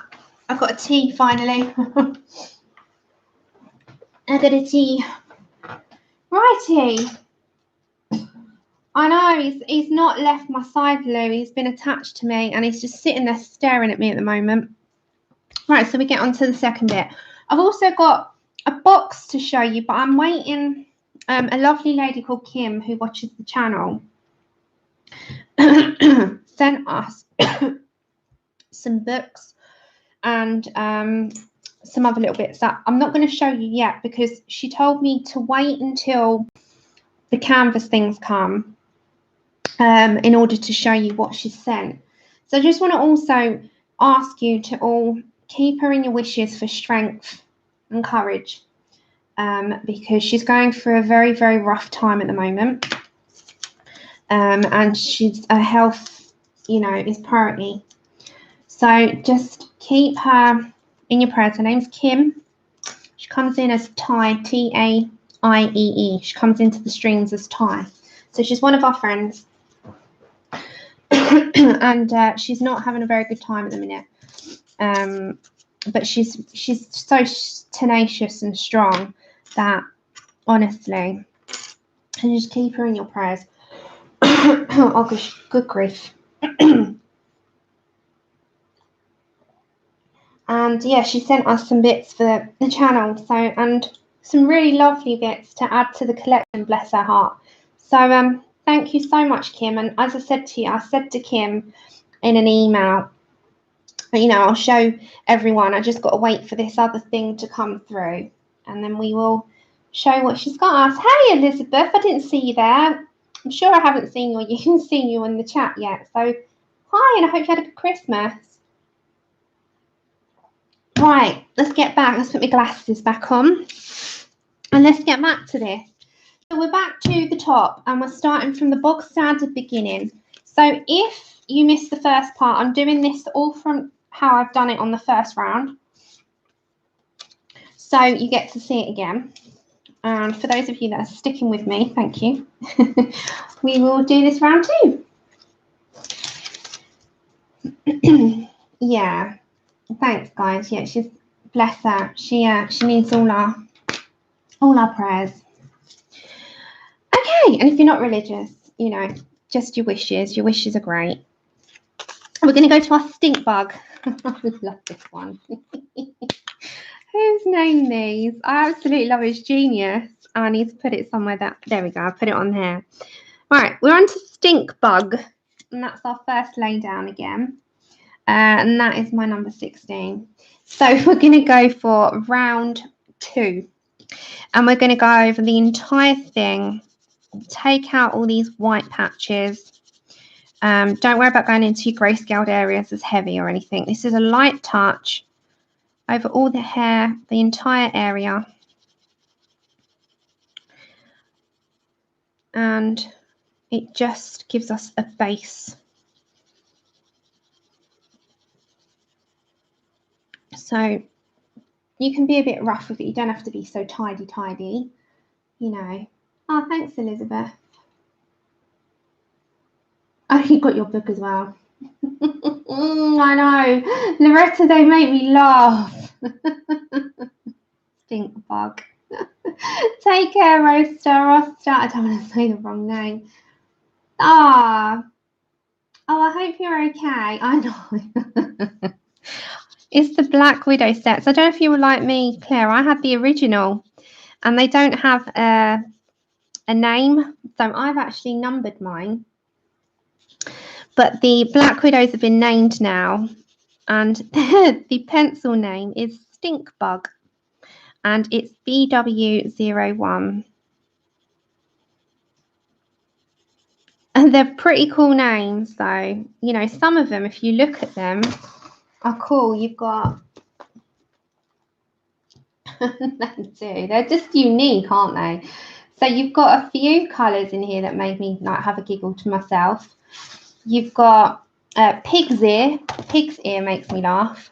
I've got a tea finally. I got a tea. Righty. I know, he's not left my side, Lou. He's been attached to me and he's just sitting there staring at me at the moment. Right, so we get on to the second bit. I've also got a box to show you, but I'm waiting. A lovely lady called Kim who watches the channel sent us some books and some other little bits that I'm not going to show you yet because she told me to wait until the canvas things come in order to show you what she sent. So I just want to also ask you to all keep her in your wishes for strength and courage because she's going through a very, very rough time at the moment. And her health, you know, is priority. So just keep her in your prayers. Her name's Kim. She comes in as Tai, T-A-I-E-E. She comes into the streams as Tai. So she's one of our friends. And she's not having a very good time at the minute. But she's so tenacious and strong that, honestly, and just keep her in your prayers. Oh gosh, good grief. And yeah, she sent us some bits for the channel, so, and some really lovely bits to add to the collection, bless her heart. So thank you so much, Kim. And as I said to you, I said to Kim in an email you know, I'll show everyone. I just got to wait for this other thing to come through, and then we will show what she's got us. Hey, Elizabeth, I didn't see you there. I'm sure I haven't seen you or you haven't seen you in the chat yet. So, hi, and I hope you had a good Christmas. Right, let's get back. Let's put my glasses back on, and let's get back to this. So we're back to the top, and we're starting from the bog standard beginning. So if you missed the first part, I'm doing this all from how I've done it on the first round, so you get to see it again. And for those of you that are sticking with me, thank you. We will do this round too. Yeah, thanks guys. Yeah, she's, bless her, she needs all our prayers. Okay, and if you're not religious, you know, just your wishes are great. We're going to go to our stink bug. I love this one. Who's named these? I absolutely love his genius. I need to put it somewhere that, there we go, I'll put it on here. Right, we're on to stink bug, and that's our first lay down again. And that is my number 16. So we're going to go for round 2. And we're going to go over the entire thing, take out all these white patches. Don't worry about going into your grayscaled areas as heavy or anything. This is a light touch over all the hair, the entire area. And it just gives us a base. So you can be a bit rough with it. You don't have to be so tidy, you know. Oh, thanks, Elizabeth. Oh, you got your book as well. I know. Loretta, they make me laugh. Stink bug. Take care, Roaster. I don't want to say the wrong name. Oh, I hope you're okay. I know. It's the Black Widow sets. I don't know if you were like me, Claire. I had the original, and they don't have a name, so I've actually numbered mine. But the Black Widows have been named now, and the pencil name is Stink Bug, and it's BW01. And they're pretty cool names, though. You know, some of them, if you look at them, are cool. You've got... They do. They're just unique, aren't they? So you've got a few colours in here that made me like have a giggle to myself. You've got pig's ear. Pig's ear makes me laugh.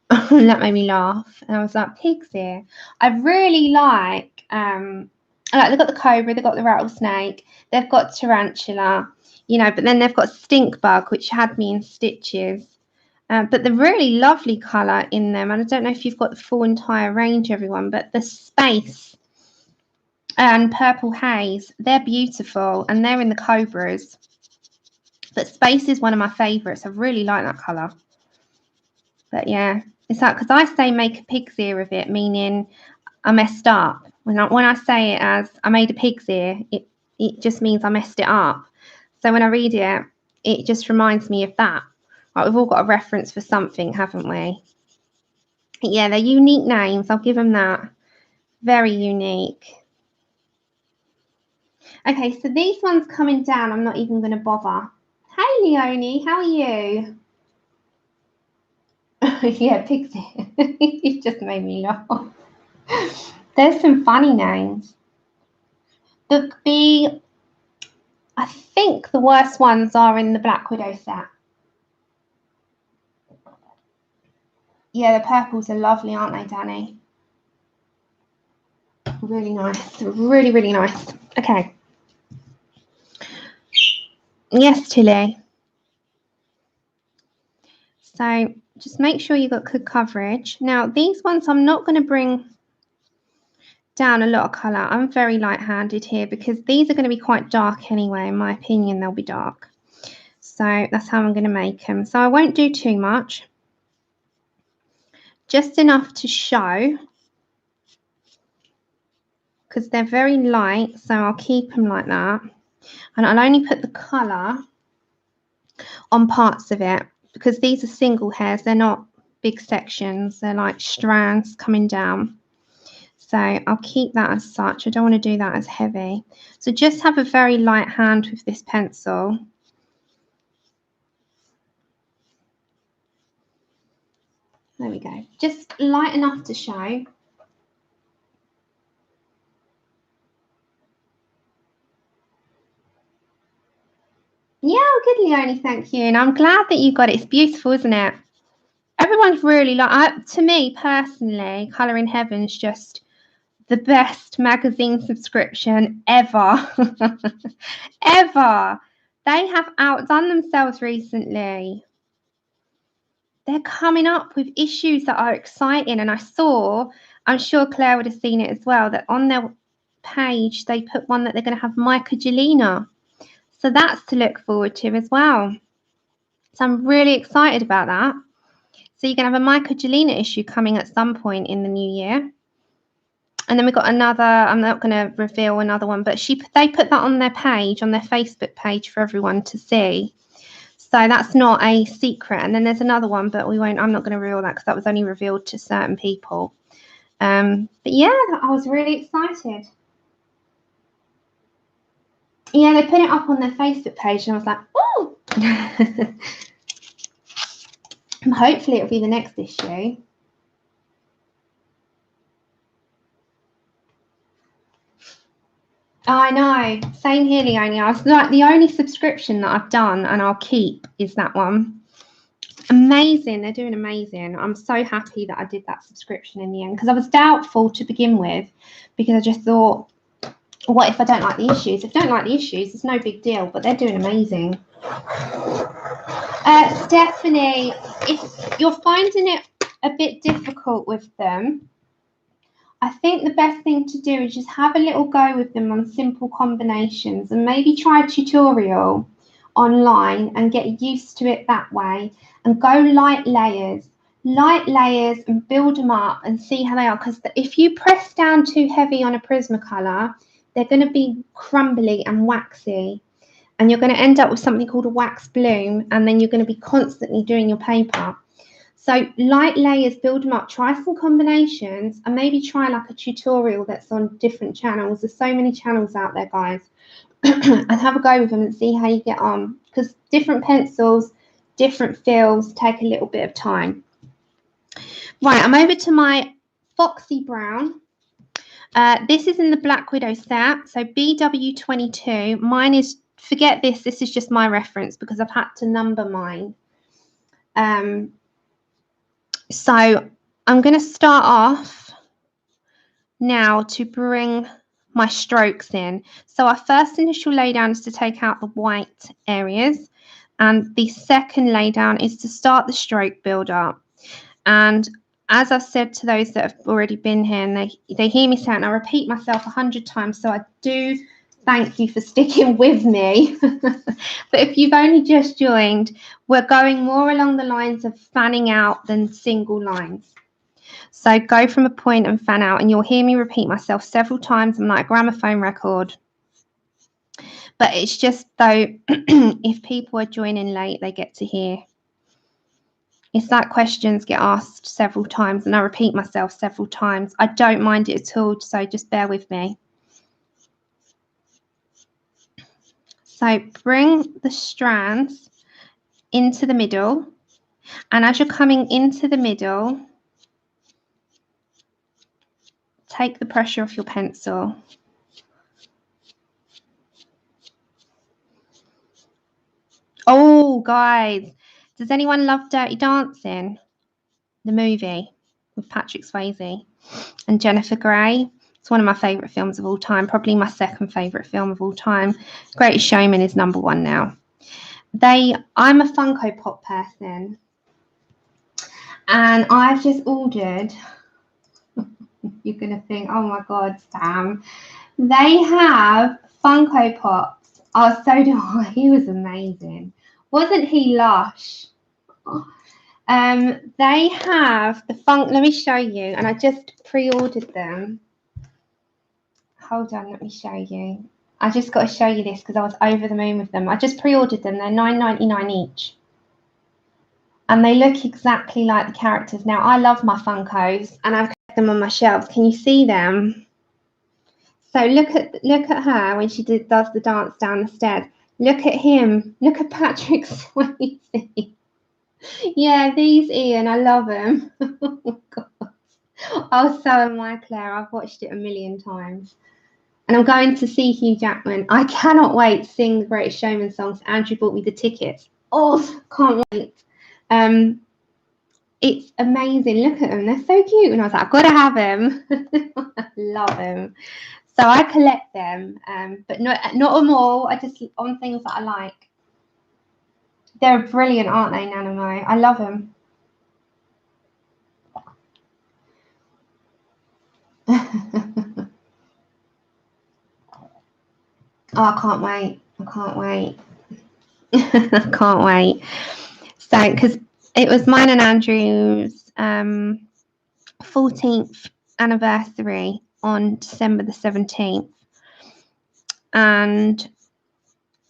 That made me laugh. And I was like, pig's ear. I really like they've got the cobra, they've got the rattlesnake, they've got tarantula, you know, but then they've got stink bug, which had me in stitches. But the really lovely colour in them, and I don't know if you've got the full entire range, everyone, but the space and purple haze, they're beautiful, and they're in the cobras. But space is one of my favourites. I really like that colour. But yeah, it's like, because I say make a pig's ear of it, meaning I messed up. When I say it as I made a pig's ear, it just means I messed it up. So when I read it, it just reminds me of that. Right, we've all got a reference for something, haven't we? Yeah, they're unique names. I'll give them that. Very unique. Okay, so these ones coming down, I'm not even going to bother. Hey, Leonie, how are you? Yeah, Pixie. You just made me laugh. There's some funny names. I think the worst ones are in the Black Widow set. Yeah, the purples are lovely, aren't they, Danny? Really nice. Really, really nice. Okay. Yes, Tilly. So just make sure you've got good coverage. Now, these ones I'm not going to bring down a lot of colour. I'm very light-handed here because these are going to be quite dark anyway. In my opinion, they'll be dark. So that's how I'm going to make them. So I won't do too much. Just enough to show, because they're very light, so I'll keep them like that. And I'll only put the colour on parts of it, because these are single hairs, they're not big sections, they're like strands coming down. So I'll keep that as such. I don't want to do that as heavy. So just have a very light hand with this pencil. There we go. Just light enough to show. Yeah, good, Leonie, thank you. And I'm glad that you got it. It's beautiful, isn't it? Everyone's really like, to me personally, Colour in Heaven's just the best magazine subscription ever. Ever. They have outdone themselves recently. They're coming up with issues that are exciting. And I saw, I'm sure Claire would have seen it as well, that on their page, they put one that they're going to have Microgelina. So that's to look forward to as well. So I'm really excited about that. So you're going to have a Microgelina issue coming at some point in the new year. And then we've got another, I'm not going to reveal another one, but they put that on their page, on their Facebook page for everyone to see. So that's not a secret. And then there's another one, but I'm not going to reveal that because that was only revealed to certain people. But yeah, I was really excited. Yeah, they put it up on their Facebook page and I was like, oh! And hopefully it'll be the next issue. I know. Same here, Leonie. I was like, the only subscription that I've done and I'll keep is that one. Amazing. They're doing amazing. I'm so happy that I did that subscription in the end because I was doubtful to begin with because I just thought, what if I don't like the issues? If I don't like the issues, it's no big deal, but they're doing amazing. Stephanie, if you're finding it a bit difficult with them, I think the best thing to do is just have a little go with them on simple combinations and maybe try a tutorial online and get used to it that way and go light layers and build them up and see how they are. Because if you press down too heavy on a Prismacolor, they're going to be crumbly and waxy. And you're going to end up with something called a wax bloom, and then you're going to be constantly doing your paper. So light layers, build them up, try some combinations, and maybe try like a tutorial that's on different channels. There's so many channels out there, guys. And have a go with them and see how you get on. Because different pencils, different fills take a little bit of time. Right, I'm over to my Foxy Brown. This is in the Black Widow set, so BW22. Mine is, forget this is just my reference because I've had to number mine. So I'm going to start off now to bring my strokes in. So our first initial lay down is to take out the white areas, and the second lay down is to start the stroke build up. And as I've said to those that have already been here, and they hear me say it, and I repeat myself 100 times, so I do thank you for sticking with me. But if you've only just joined, we're going more along the lines of fanning out than single lines. So go from a point and fan out, and you'll hear me repeat myself several times. I'm like a gramophone record. But it's just, though, if people are joining late, they get to hear. It's like questions get asked several times, and I repeat myself several times. I don't mind it at all, so just bear with me. So bring the strands into the middle, and as you're coming into the middle, take the pressure off your pencil. Oh, guys, does anyone love Dirty Dancing? The movie with Patrick Swayze and Jennifer Grey. It's one of my favourite films of all time, probably my second favourite film of all time. Greatest Showman is #1 now. I'm a Funko Pop person, and I've just ordered, you're going to think, oh my God, Sam. They have Funko Pops. Oh, so do I. He was amazing. Wasn't he lush? They have the let me show you, and I just pre-ordered them. Hold on, let me show you. I just got to show you this because I was over the moon with them. I just pre-ordered them. They're $9.99 each. And they look exactly like the characters. Now, I love my Funkos, and I've kept them on my shelves. Can you see them? So look at her when she does the dance down the stairs. Look at him. Look at Patrick Swayze. Yeah, these Ian, I love him. Oh God. Oh, so am I, Claire. I've watched it a million times. And I'm going to see Hugh Jackman. I cannot wait to sing the Greatest Showman songs. Andrew bought me the tickets. Oh, can't wait. It's amazing. Look at them. They're so cute. And I was like, I've got to have him. I love him. So I collect them, but not them all. I just on things that I like. They're brilliant, aren't they, Nanamo? I love them. Oh, I can't wait. I can't wait. I can't wait. So, because it was mine and Andrew's 14th anniversary on December the 17th. And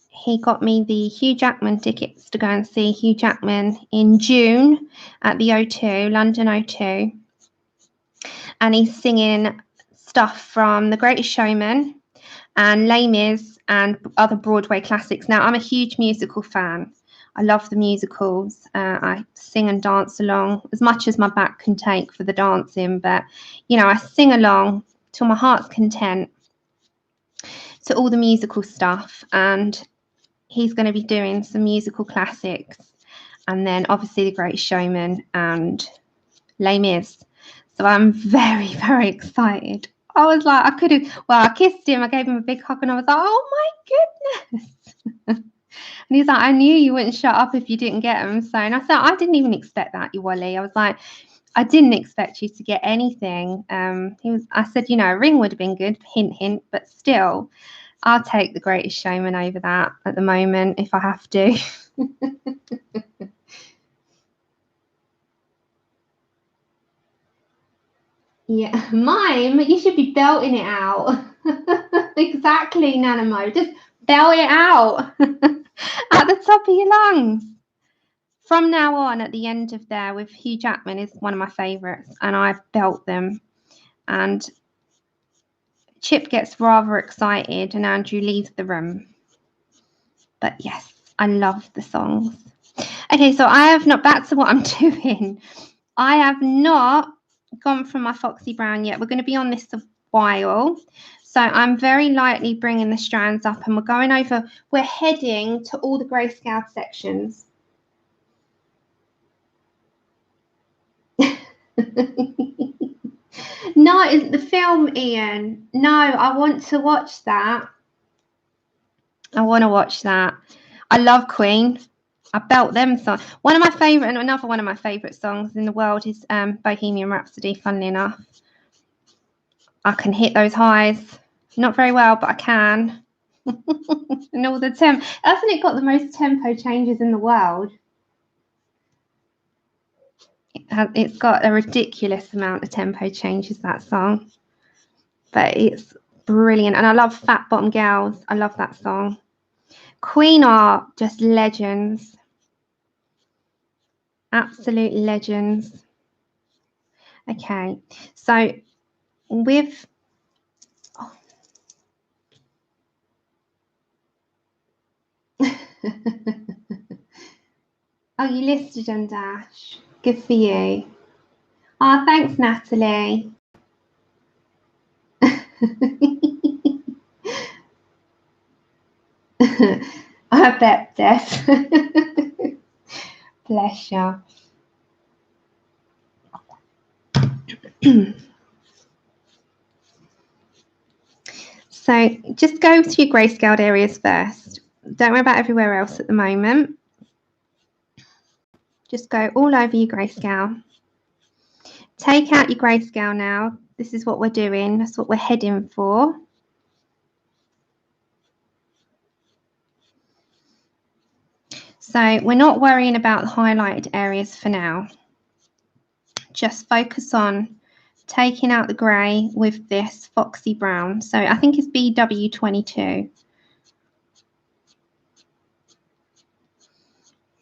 he got me the Hugh Jackman tickets to go and see Hugh Jackman in June at the O2, London O2. And he's singing stuff from The Greatest Showman and Les Mis and other Broadway classics. Now, I'm a huge musical fan. I love the musicals. I sing and dance along as much as my back can take for the dancing, but, you know, I sing along till my heart's content to all the musical stuff. And he's going to be doing some musical classics, and then obviously The Greatest Showman and Les Mis. So I'm very, very excited. I was like, I could have, well, I kissed him, I gave him a big hug, and I was like, oh my goodness. And he's like, I knew you wouldn't shut up if you didn't get them. So, and I said, I didn't even expect that, you Wally. I was like, I didn't expect you to get anything. I said, you know, a ring would have been good, hint, hint, but still, I'll take The Greatest Showman over that at the moment if I have to. Yeah, mime, you should be belting it out. Exactly, Nanamo. Just belt it out at the top of your lungs. From now on, at the end of there with Hugh Jackman is one of my favourites, and I belt them. And Chip gets rather excited, and Andrew leaves the room. But yes, I love the songs. Okay, so I have not, back to what I'm doing. I have not gone from my Foxy Brown yet. We're going to be on this a while. So I'm very lightly bringing the strands up, and we're heading to all the grayscale sections. No, isn't the film, Ian? No, I want to watch that. I want to watch that. I love Queen. I belt them songs. Another one of my favourite songs in the world is Bohemian Rhapsody, funnily enough. I can hit those highs. Not very well, but I can. And all the hasn't it got the most tempo changes in the world? It's got a ridiculous amount of tempo changes, that song. But it's brilliant. And I love Fat Bottom Girls. I love that song. Queen are just legends. Absolute legends. Okay, so with oh, you listed on Dash. Good for you. Oh, thanks, Natalie. I bet, Des. Bless you. So just go to your grayscaled areas first. Don't worry about everywhere else at the moment. Just go all over your grayscale. Take out your grayscale now. This is what we're doing. That's what we're heading for. So we're not worrying about the highlighted areas for now. Just focus on taking out the grey with this Foxy Brown. So I think it's BW22.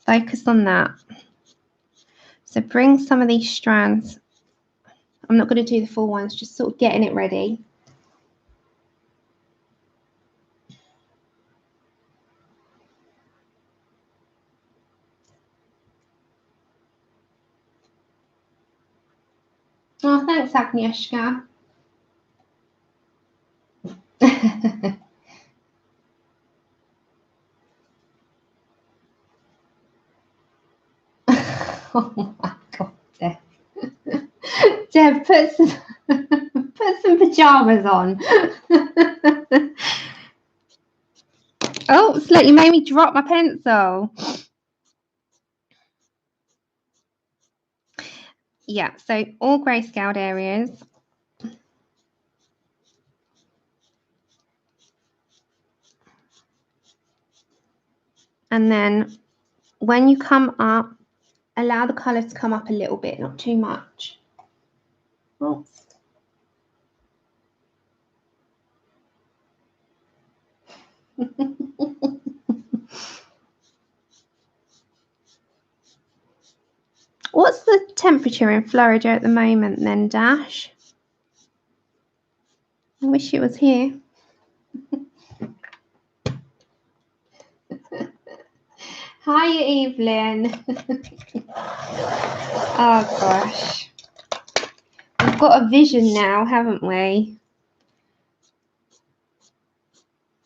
Focus on that. So bring some of these strands. I'm not going to do the full ones, just sort of getting it ready. Oh, thanks, Agnieszka. Oh my God, Deb. Deb, put some pajamas on. Oh, look, you made me drop my pencil. Yeah, so all grayscaled areas. And then when you come up, allow the colour to come up a little bit, not too much. Oops. What's the temperature in Florida at the moment then, Dash? I wish it was here. Hi, Evelyn. Oh, gosh. We've got a vision now, haven't we?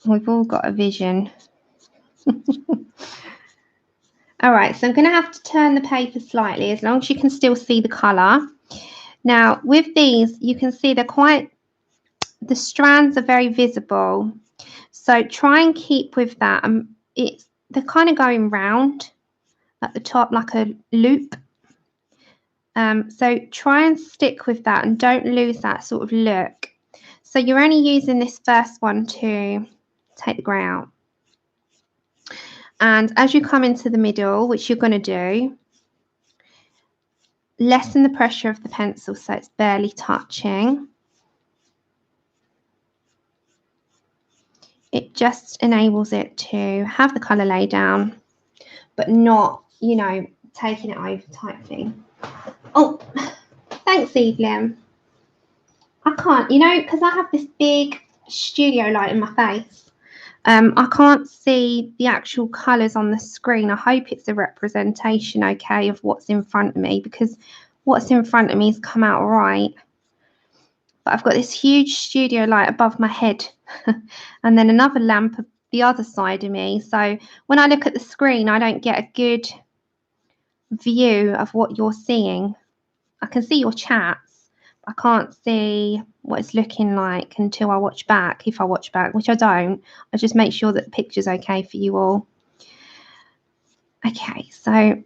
We've all got a vision. All right, so I'm going to have to turn the paper slightly as long as you can still see the colour. Now, with these, you can see the strands are very visible. So try and keep with that. They're kind of going round at the top like a loop. So try and stick with that and don't lose that sort of look. So you're only using this first one to take the grey out. And as you come into the middle, which you're going to do, lessen the pressure of the pencil so it's barely touching. It just enables it to have the colour lay down, but not, you know, taking it over type thing. Oh, thanks, Evelyn. I can't, you know, because I have this big studio light in my face. I can't see the actual colours on the screen. I hope it's a representation, okay, of what's in front of me, because what's in front of me has come out right. But I've got this huge studio light above my head and then another lamp the other side of me. So when I look at the screen, I don't get a good view of what you're seeing. I can see your chats. I can't see what it's looking like until I watch back, if I watch back, which I don't. I just make sure that the picture's okay for you all. Okay, so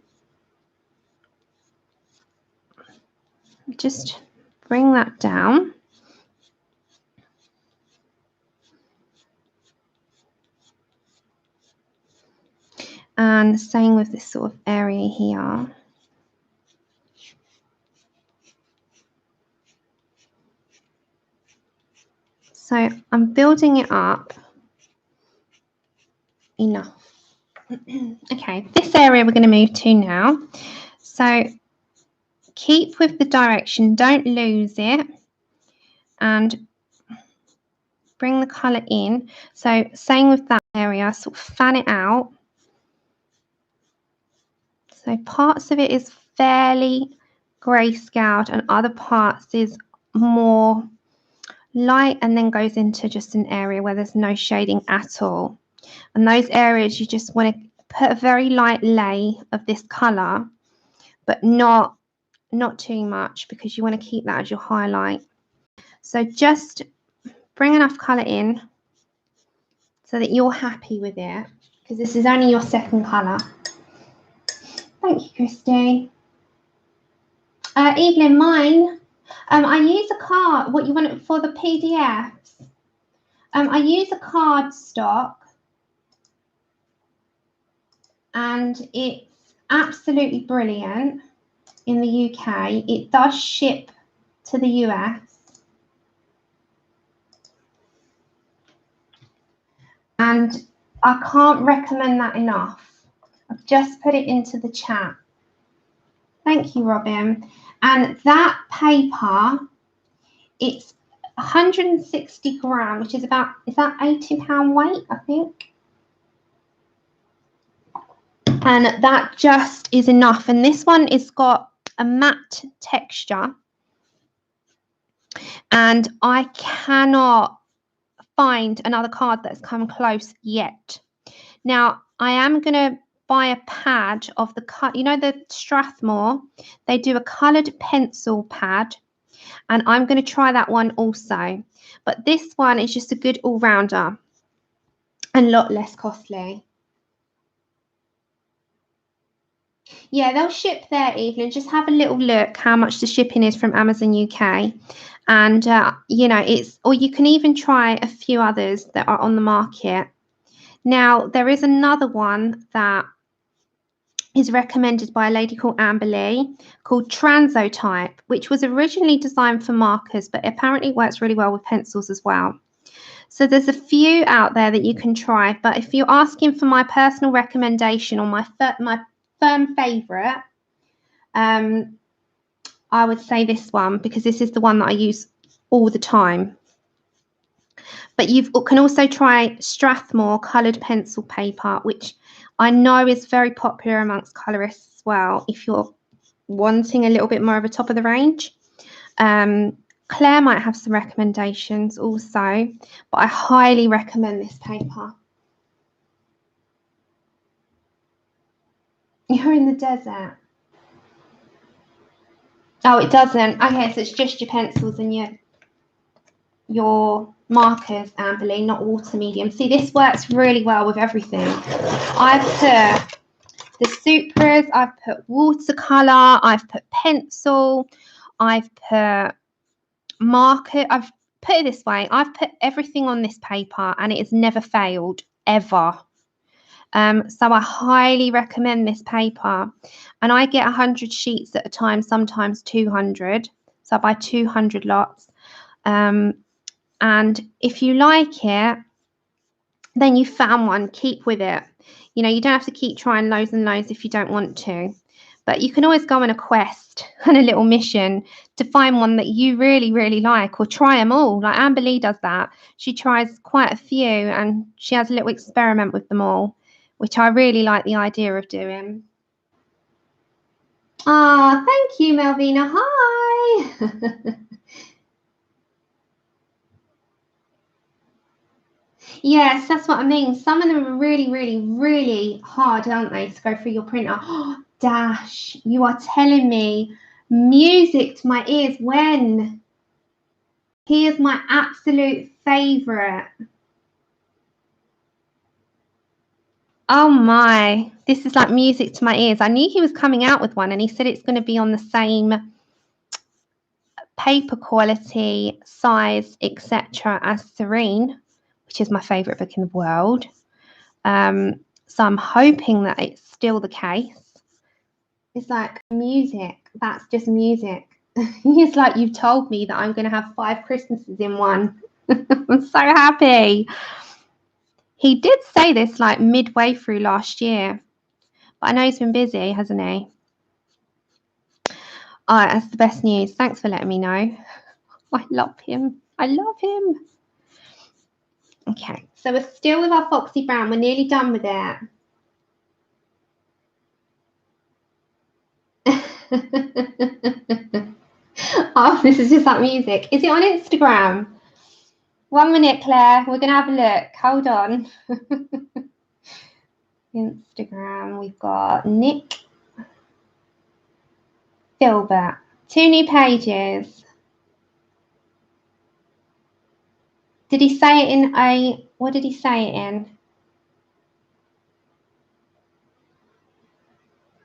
just bring that down. And same with this sort of area here. So I'm building it up enough. Okay, this area we're going to move to now. So keep with the direction, don't lose it, and bring the colour in. So same with that area, sort of fan it out. So parts of it is fairly grayscaled and other parts is more light and then goes into just an area where there's no shading at all. And those areas you just want to put a very light lay of this colour, but not too much, because you want to keep that as your highlight. So just bring enough colour in so that you're happy with it, because this is only your second colour. Thank you, Christy. Evelyn, mine, I use a card, what you want it for the PDFs. I use a cardstock, and it's absolutely brilliant in the UK. It does ship to the US. And I can't recommend that enough. I've just put it into the chat. Thank you, Robin. And that paper, it's 160 gram, which is about, is that £80 weight, I think? And that just is enough. And this one is got a matte texture. And I cannot find another card that's come close yet. Now, I am going to buy a pad of the cut. You know, the Strathmore, they do a coloured pencil pad. And I'm going to try that one also. But this one is just a good all-rounder and a lot less costly. Yeah, they'll ship there, Evelyn. Just have a little look how much the shipping is from Amazon UK. And, you know, it's, or you can even try a few others that are on the market. Now, there is another one that is recommended by a lady called Amber Lee called Transotype, which was originally designed for markers, but apparently works really well with pencils as well. So there's a few out there that you can try, but if you're asking for my personal recommendation or my firm favourite, I would say this one, because this is the one that I use all the time. But you can also try Strathmore coloured pencil paper, which I know is very popular amongst colourists as well, if you're wanting a little bit more of a top of the range. Claire might have some recommendations also, but I highly recommend this paper. You're in the desert. Oh, it doesn't. Okay, so it's just your pencils and your markers, Amberly, not water medium. See, this works really well with everything. I've put the Supras, I've put watercolour, I've put pencil, I've put marker. I've put it this way, I've put everything on this paper and it has never failed, ever. So I highly recommend this paper. And I get 100 sheets at a time, sometimes 200. So I buy 200 lots. And if you like it, then you found one, keep with it. You know, you don't have to keep trying loads and loads if you don't want to. But you can always go on a quest and a little mission to find one that you really, really like, or try them all. Like Amber Lee does that. She tries quite a few and she has a little experiment with them all, which I really like the idea of doing. Ah, thank you, Melvina. Hi. Yes, that's what I mean. Some of them are really, really, really hard, aren't they, to go through your printer? Oh, Dash, you are telling me music to my ears. When? He is my absolute favourite. Oh my, this is like music to my ears. I knew he was coming out with one and he said it's going to be on the same paper quality, size, etc. as Serene, which is my favourite book in the world. So I'm hoping that it's still the case. It's like music. That's just music. It's like you've told me that I'm going to have 5 Christmases in one. I'm so happy. He did say this like midway through last year. But I know he's been busy, hasn't he? Oh, that's the best news. Thanks for letting me know. I love him. I love him. Okay, so we're still with our Foxy Brown. We're nearly done with it. Oh, this is just that music. Is it on Instagram? 1 minute, Claire. We're going to have a look. Hold on. Instagram. We've got Nick Filbert. 2 new pages. Did he say it in a... What did he say it in?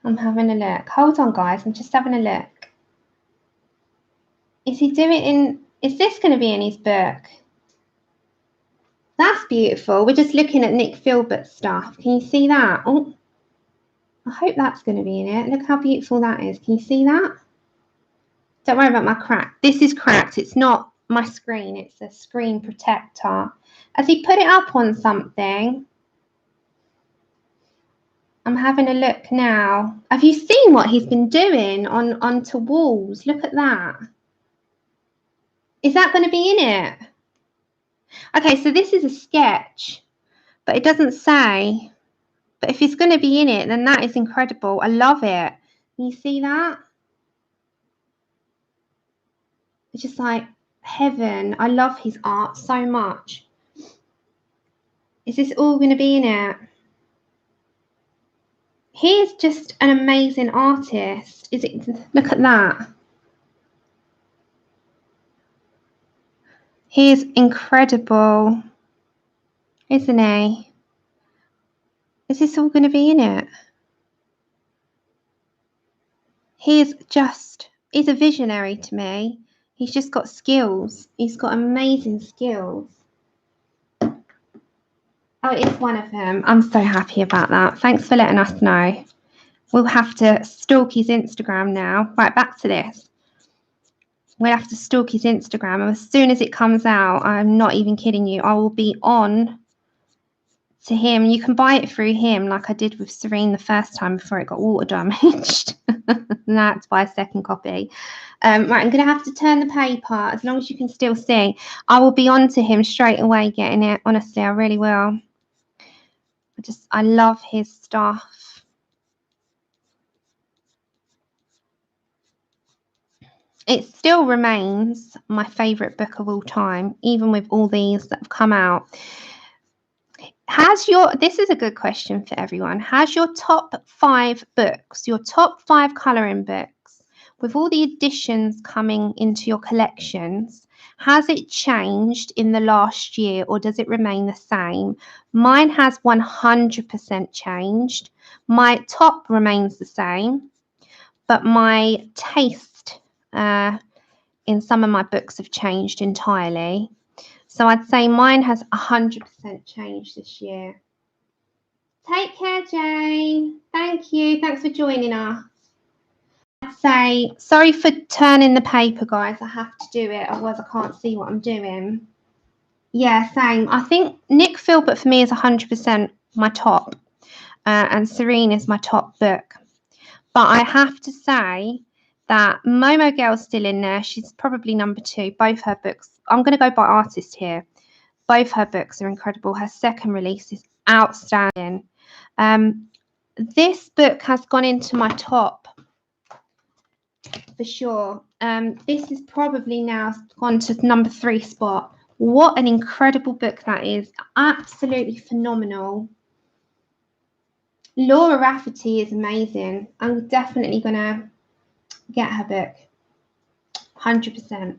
I'm having a look. Hold on, guys. I'm just having a look. Is he doing it in... Is this going to be in his book? That's beautiful. We're just looking at Nick Filbert stuff. Can you see that? Oh, I hope that's going to be in it. Look how beautiful that is. Can you see that? Don't worry about my crack. This is cracked. It's not my screen. It's a screen protector. Has he put it up on something? I'm having a look now. Have you seen what he's been doing onto walls? Look at that. Is that going to be in it? Okay, so this is a sketch, but it doesn't say. But if it's going to be in it, then that is incredible. I love it. Can you see that? It's just like heaven. I love his art so much. Is this all going to be in it? He is just an amazing artist. Is it? Look at that. He is incredible, isn't he? Is this all going to be in it? He's a visionary to me. He's just got skills. He's got amazing skills. Oh, it's one of them. I'm so happy about that. Thanks for letting us know. We'll have to stalk his Instagram now. Right, back to this. We'll have to stalk his Instagram. And as soon as it comes out, I'm not even kidding you, I will be on to him. You can buy it through him like I did with Serene the first time before it got water damaged. Now I have to buy a second copy. Right, I'm going to have to turn the paper. As long as you can still see, I will be on to him straight away getting it. Honestly, I really will. I love his stuff. It still remains my favourite book of all time, even with all these that have come out. This is a good question for everyone. Has your top 5 books, your top 5 colouring books, with all the additions coming into your collections, has it changed in the last year or does it remain the same? Mine has 100% changed. My top remains the same, but my taste in some of my books have changed entirely. So I'd say mine has 100% changed this year. Take care, Jane. Thank you. Thanks for joining us. I'd say, sorry for turning the paper, guys. I have to do it, otherwise I can't see what I'm doing. Yeah, same. I think Nick Philbert for me is 100% my top, and Serene is my top book. But I have to say that Momo Girl's still in there. She's probably number 2. Both her books. I'm going to go by artist here. Both her books are incredible. Her second release is outstanding. This book has gone into my top for sure. This is probably now gone to number 3 spot. What an incredible book that is. Absolutely phenomenal. Laura Rafferty is amazing. I'm definitely going to get her book. 100%.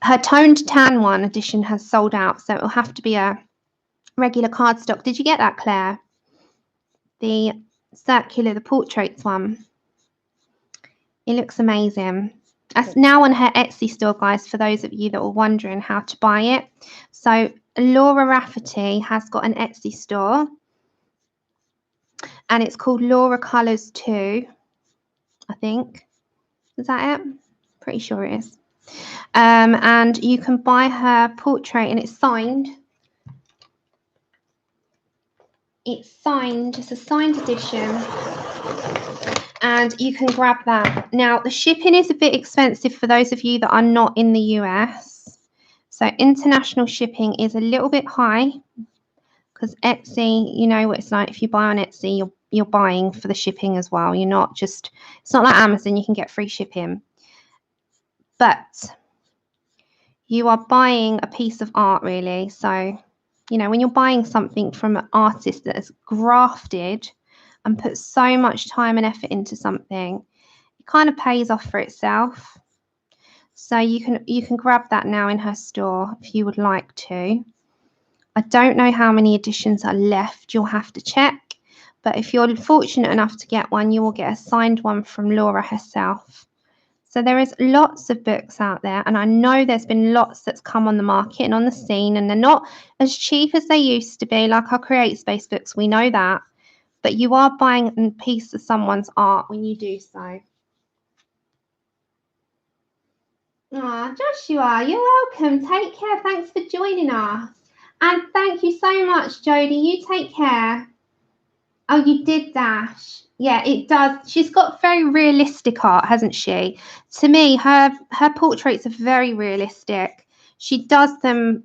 Her toned tan one edition has sold out, so it'll have to be a regular cardstock. Did you get that, Claire? The circular, the portraits one. It looks amazing. That's now on her Etsy store, guys, for those of you that were wondering how to buy it. So Laura Rafferty has got an Etsy store, and it's called Laura Colours 2, I think. Is that it? Pretty sure it is. And you can buy her portrait, and it's signed. It's signed. It's a signed edition. And you can grab that. Now, the shipping is a bit expensive for those of you that are not in the US. So international shipping is a little bit high because Etsy, you know what it's like. If you buy on Etsy, you're buying for the shipping as well. You're not just, it's not like Amazon, you can get free shipping. But you are buying a piece of art, really. So, you know, when you're buying something from an artist that has grafted and put so much time and effort into something, it kind of pays off for itself. So you can grab that now in her store if you would like to. I don't know how many editions are left. You'll have to check. But if you're fortunate enough to get one, you will get a signed one from Laura herself. So there is lots of books out there, and I know there's been lots that's come on the market and on the scene, and they're not as cheap as they used to be, like our Create Space books. We know that. But you are buying a piece of someone's art when you do so. Ah, Joshua, you're welcome. Take care. Thanks for joining us. And thank you so much, Jodie. You take care. Oh, you did dash. Yeah, it does. She's got very realistic art, hasn't she? To me, her portraits are very realistic. She does them.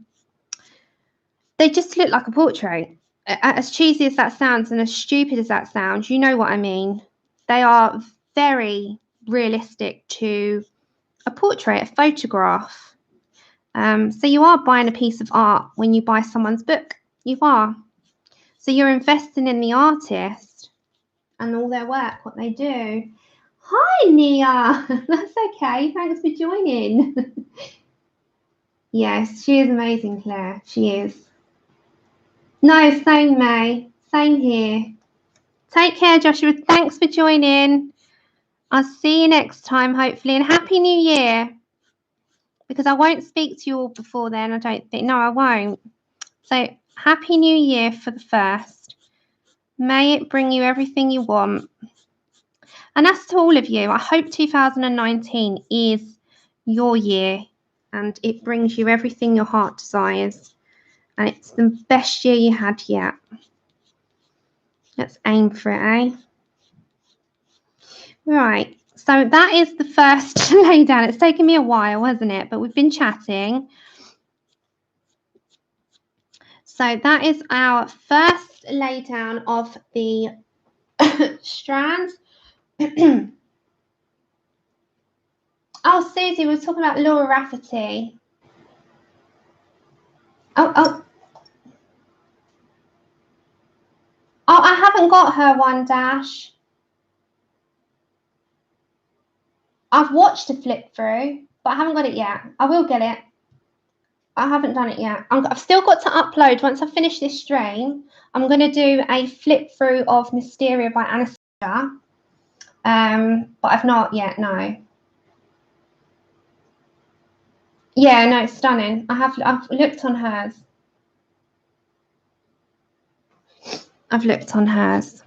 They just look like a portrait. As cheesy as that sounds and as stupid as that sounds, you know what I mean. They are very realistic to a portrait, a photograph. So you are buying a piece of art when you buy someone's book. You are. So you're investing in the artist and all their work, what they do. Hi, Nia. That's okay. Thanks for joining. Yes, she is amazing, Claire. She is. No, same, May. Same here. Take care, Joshua. Thanks for joining. I'll see you next time, hopefully. And Happy New Year. Because I won't speak to you all before then, I don't think. No, I won't. So, Happy New Year for the first. May it bring you everything you want. And that's to all of you. I hope 2019 is your year and it brings you everything your heart desires. And it's the best year you had yet. Let's aim for it, eh? Right. So that is the first lay down. It's taken me a while, hasn't it? But we've been chatting. So that is our first lay down of the strands. Oh, Susie, we were talking about Laura Rafferty. Oh, I haven't got her one, Dash. I've watched a flip through, but I haven't got it yet. I will get it. I haven't done it yet. I've still got to upload. Once I finish this stream, I'm going to do a flip through of Mysteria by Anastasia. But I've not yet, no. Yeah, no, it's stunning. I've looked on hers. I've looked on hers.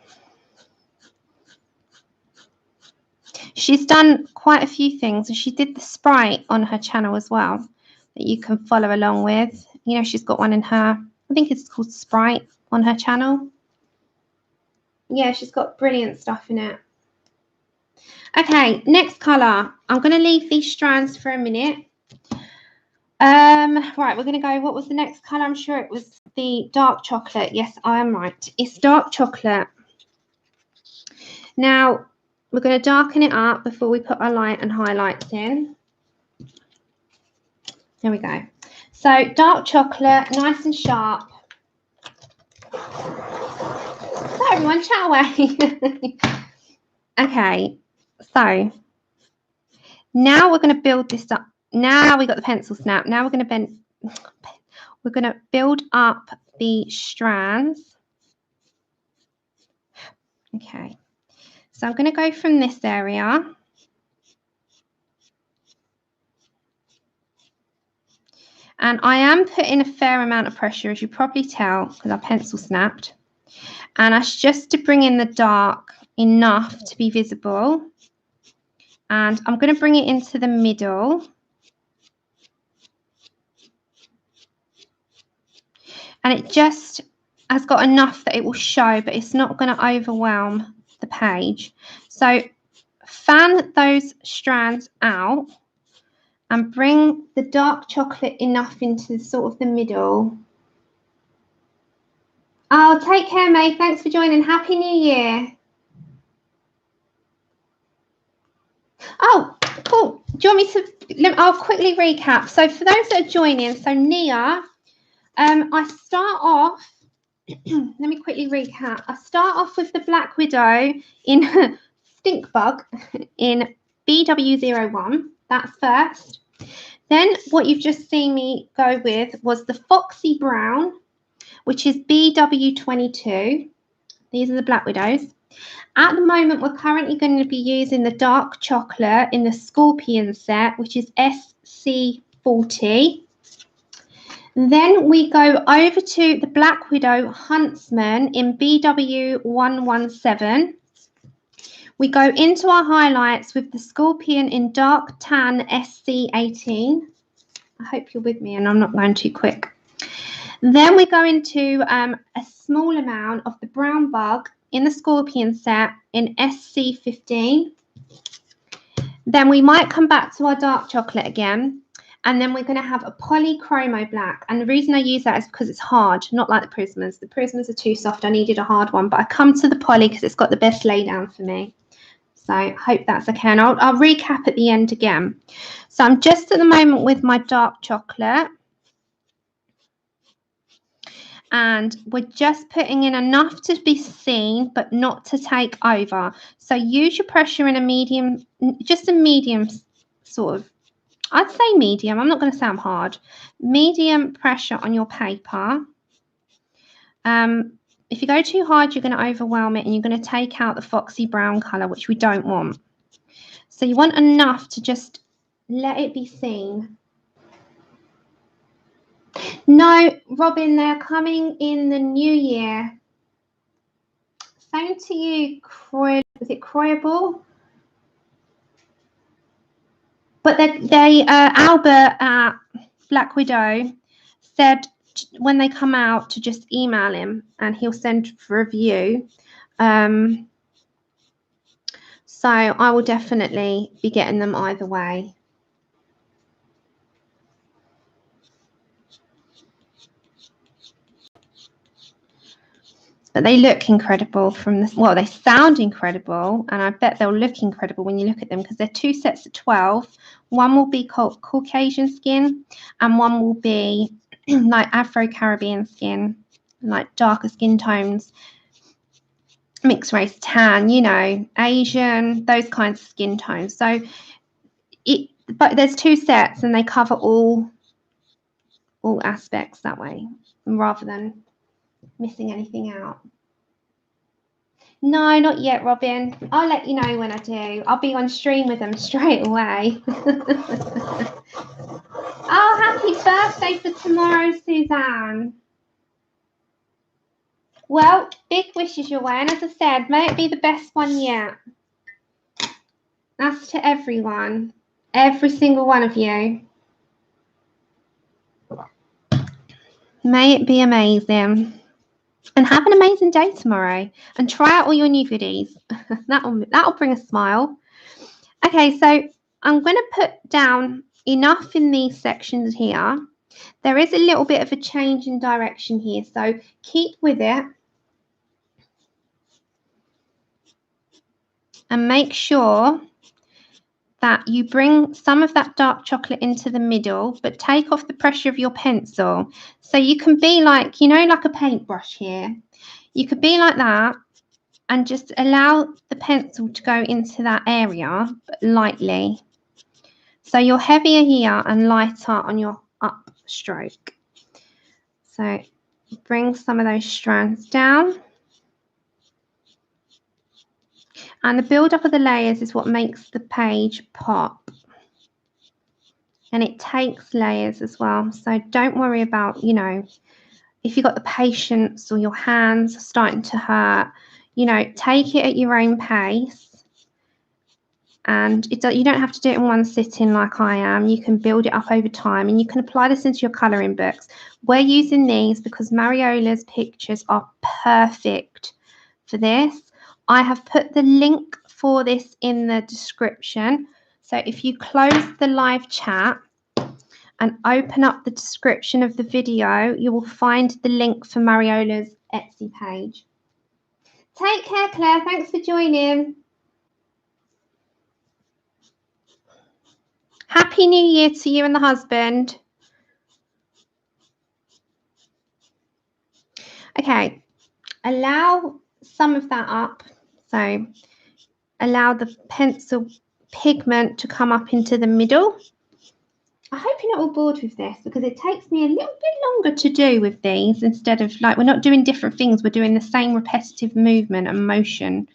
She's done quite a few things. She did the sprite on her channel as well that you can follow along with. You know, she's got one in her, I think it's called Sprite on her channel. Yeah, she's got brilliant stuff in it. Okay, next colour. I'm going to leave these strands for a minute. Right, we're going to go, what was the next colour? I'm sure it was the dark chocolate. Yes, I am right. It's dark chocolate. Now, we're going to darken it up before we put our light and highlights in. There we go. So, dark chocolate, nice and sharp. So, everyone, chat away. Okay, so now we're going to build this up. Now we got the pencil snap. Now we're going to build up the strands. Okay, so I'm going to go from this area. And I am putting a fair amount of pressure, as you probably tell, because our pencil snapped. And that's just to bring in the dark enough to be visible. And I'm going to bring it into the middle. And it just has got enough that it will show, but it's not going to overwhelm the page. So fan those strands out and bring the dark chocolate enough into sort of the middle. Oh, take care, May. Thanks for joining. Happy New Year. Oh, cool. Do you want me to? I'll quickly recap. So for those that are joining, so Nia, I start off. Let me quickly recap. I start off with the Black Widow in Stink Bug in BW01. That's first. Then what you've just seen me go with was the Foxy Brown, which is BW22. These are the Black Widows. At the moment, we're currently going to be using the dark chocolate in the Scorpion set, which is SC40. Then we go over to the Black Widow Huntsman in BW117. We go into our highlights with the Scorpion in Dark Tan SC18. I hope you're with me and I'm not going too quick. Then we go into a small amount of the brown bug in the Scorpion set in SC15. Then we might come back to our dark chocolate again. And then we're going to have a polychromo black. And the reason I use that is because it's hard, not like the Prismas. The Prismas are too soft. I needed a hard one. But I come to the poly because it's got the best lay down for me. So I hope that's okay. And I'll recap at the end again. So I'm just at the moment with my dark chocolate. And we're just putting in enough to be seen, but not to take over. So use your pressure in a medium, just a medium sort of, I'd say medium. I'm not going to say I'm hard. Medium pressure on your paper. If you go too hard, you're going to overwhelm it and you're going to take out the foxy brown colour, which we don't want. So you want enough to just let it be seen. No, Robin, they're coming in the new year. Same to you, Croy. Was it Croyable? But Albert at Black Widow said when they come out to just email him and he'll send for review. So I will definitely be getting them either way. But they look incredible from this. Well, they sound incredible, and I bet they'll look incredible when you look at them because they're 2 sets of 12. One will be called Caucasian skin, and one will be like Afro-Caribbean skin, like darker skin tones, mixed race tan, you know, Asian, those kinds of skin tones. So but there's 2 sets, and they cover all aspects that way, rather than missing anything out. No, not yet, Robin. I'll let you know when I do. I'll be on stream with them straight away. Oh, happy birthday for tomorrow, Suzanne. Well, big wishes your way. And as I said, may it be the best one yet. That's to everyone. Every single one of you. May it be amazing. And have an amazing day tomorrow. And try out all your new goodies. That'll bring a smile. Okay, so I'm going to put down enough in these sections here. There is a little bit of a change in direction here, so keep with it. And make sure that you bring some of that dark chocolate into the middle, but take off the pressure of your pencil. So you can be like, you know, like a paintbrush here. You could be like that and just allow the pencil to go into that area, but lightly. So you're heavier here and lighter on your up stroke. So bring some of those strands down. And the build-up of the layers is what makes the page pop. And it takes layers as well. So don't worry about, you know, if you've got the patience or your hands are starting to hurt, you know, take it at your own pace. And you don't have to do it in one sitting like I am. You can build it up over time, and you can apply this into your colouring books. We're using these because Mariola's pictures are perfect for this. I have put the link for this in the description. So if you close the live chat and open up the description of the video, you will find the link for Mariola's Etsy page. Take care, Claire. Thanks for joining. Happy New Year to you and the husband. Okay, allow some of that up. So allow the pencil pigment to come up into the middle. I hope you're not all bored with this because it takes me a little bit longer to do with these instead of like we're not doing different things. We're doing the same repetitive movement and motion,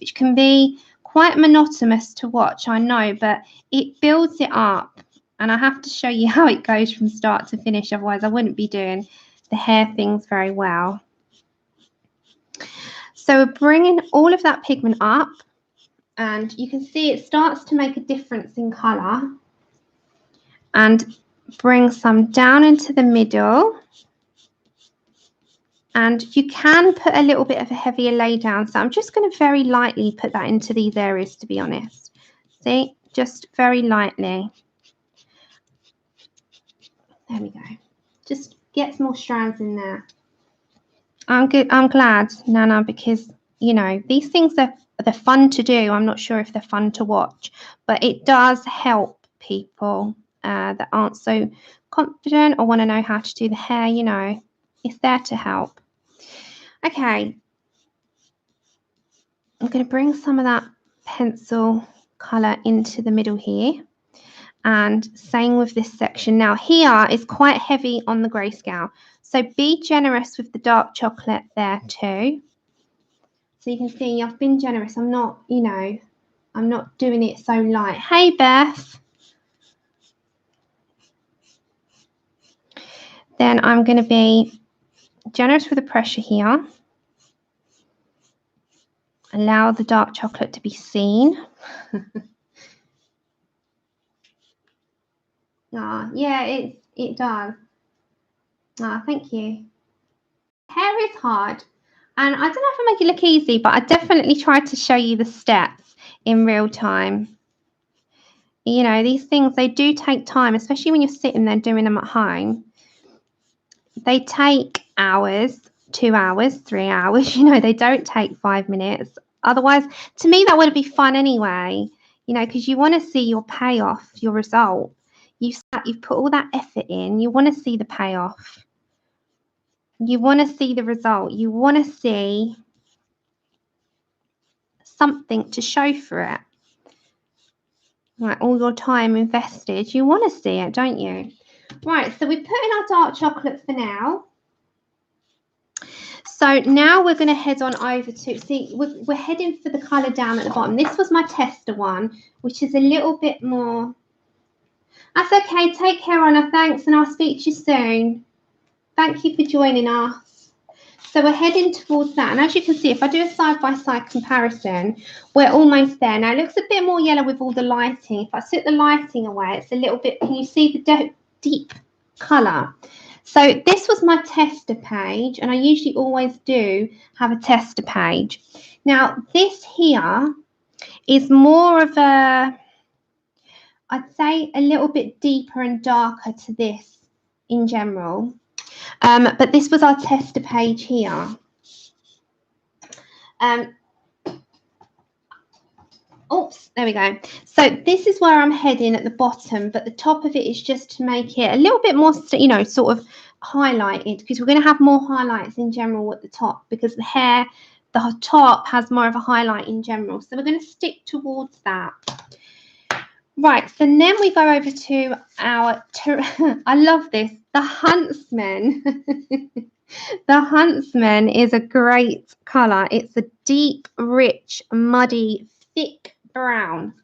which can be quite monotonous to watch, I know, but it builds it up. And I have to show you how it goes from start to finish. Otherwise, I wouldn't be doing the hair things very well. So we're bringing all of that pigment up. And you can see it starts to make a difference in colour. And bring some down into the middle. And you can put a little bit of a heavier lay down. So I'm just going to very lightly put that into these areas, to be honest. See, just very lightly. There we go. Just get some more strands in there. I'm good. I'm glad, Nana, because, you know, these things they're fun to do. I'm not sure if they're fun to watch, but it does help people that aren't so confident or want to know how to do the hair. You know, it's there to help. Okay, I'm going to bring some of that pencil colour into the middle here. And same with this section. Now here is quite heavy on the grayscale. So be generous with the dark chocolate there too. So you can see I've been generous. I'm not, you know, I'm not doing it so light. Hey, Beth. Then I'm going to be generous with the pressure here. Allow the dark chocolate to be seen. Yeah, it does. Thank you. Hair is hard. And I don't know if I make it look easy, but I definitely tried to show you the steps in real time. You know, these things, they do take time, especially when you're sitting there doing them at home. They take hours, 2 hours, 3 hours. You know, they don't take 5 minutes. Otherwise, to me, that would be fun anyway, you know, because you want to see your payoff, your result. You've put all that effort in. You want to see the payoff. You want to see the result. You want to see something to show for it. Like all your time invested, you want to see it, don't you? Right, so we put in our dark chocolate for now. So now we're going to head on over to, see, we're heading for the colour down at the bottom. This was my tester one, which is a little bit more. That's okay. Take care, Anna. Thanks, and I'll speak to you soon. Thank you for joining us. So we're heading towards that. And as you can see, if I do a side-by-side comparison, we're almost there. Now, it looks a bit more yellow with all the lighting. If I took the lighting away, it's a little bit, can you see the deep colour? So this was my tester page, and I usually always do have a tester page. Now, this here is more of a, I'd say a little bit deeper and darker to this in general. But this was our tester page here. Oops, there we go. So this is where I'm heading at the bottom, but the top of it is just to make it a little bit more, you know, sort of highlighted, because we're going to have more highlights in general at the top, because the hair, the top has more of a highlight in general. So we're going to stick towards that. Right, so then we go over to our, I love this, the Huntsman. The Huntsman is a great colour. It's a deep, rich, muddy, thick brown.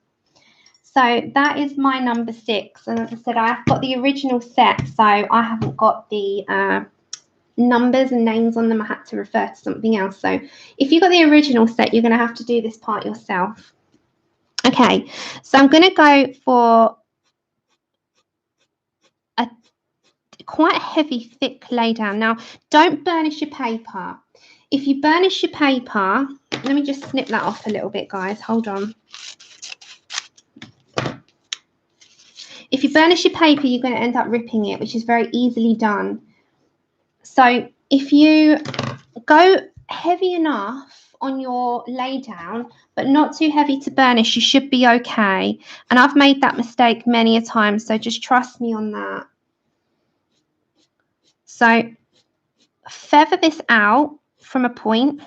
So that is my number 6. And as I said, I've got the original set, so I haven't got the numbers and names on them. I had to refer to something else. So if you've got the original set, you're going to have to do this part yourself. Okay, so I'm going to go for a quite heavy, thick lay down. Now, don't burnish your paper. If you burnish your paper, let me just snip that off a little bit, guys. Hold on. If you burnish your paper, you're going to end up ripping it, which is very easily done. So if you go heavy enough on your lay down, but not too heavy to burnish, you should be okay. And I've made that mistake many a time, so just trust me on that. So feather this out from a point.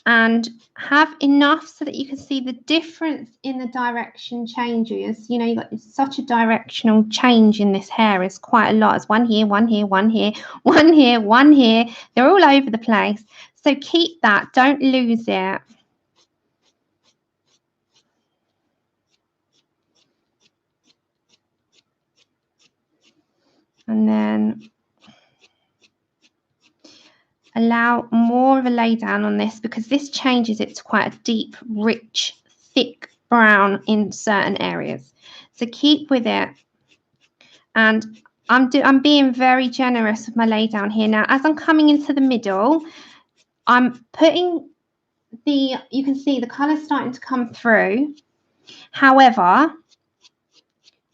And have enough so that you can see the difference in the direction changes. You know, you've got such a directional change in this hair. It's quite a lot. It's one here, one here, one here, one here, one here. They're all over the place. So keep that. Don't lose it. And then allow more of a lay down on this, because this changes it to quite a deep, rich, thick brown in certain areas. So keep with it. And I'm being very generous with my lay down here. Now, as I'm coming into the middle, I'm putting you can see the colour starting to come through. However,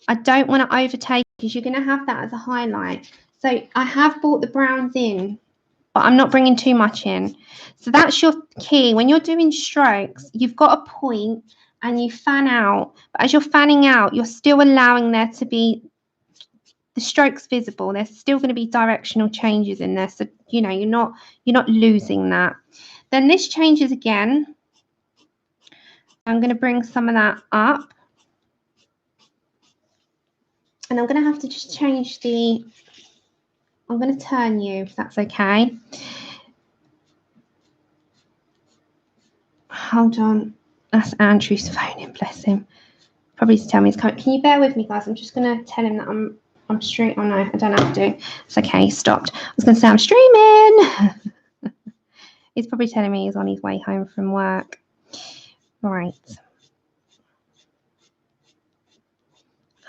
I don't want to overtake because you're going to have that as a highlight. So I have brought the browns in, but I'm not bringing too much in. So that's your key. When you're doing strokes, you've got a point and you fan out. But as you're fanning out, you're still allowing there to be the strokes visible. There's still going to be directional changes in there. So, you know, you're not losing that. Then this changes again. I'm going to bring some of that up. And I'm going to have to just change I'm going to turn you, if that's okay. Hold on. That's Andrew's phoning, bless him. Probably to tell me he's coming. Can you bear with me, guys? I'm just going to tell him that I'm straight. Oh, no, I don't have to. It's okay, he stopped. I was going to say I'm streaming. He's probably telling me he's on his way home from work. Right.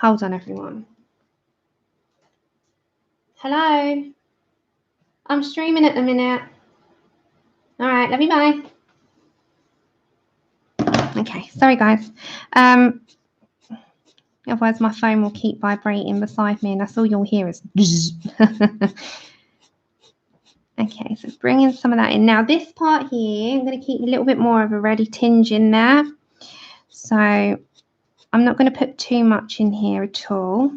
Hold on, everyone. Hello. I'm streaming at the minute. All right, love you, bye. Okay, sorry, guys. Otherwise, my phone will keep vibrating beside me, and that's all you'll hear is. Okay, so bringing some of that in. Now, this part here, I'm going to keep a little bit more of a reddy tinge in there. So I'm not going to put too much in here at all.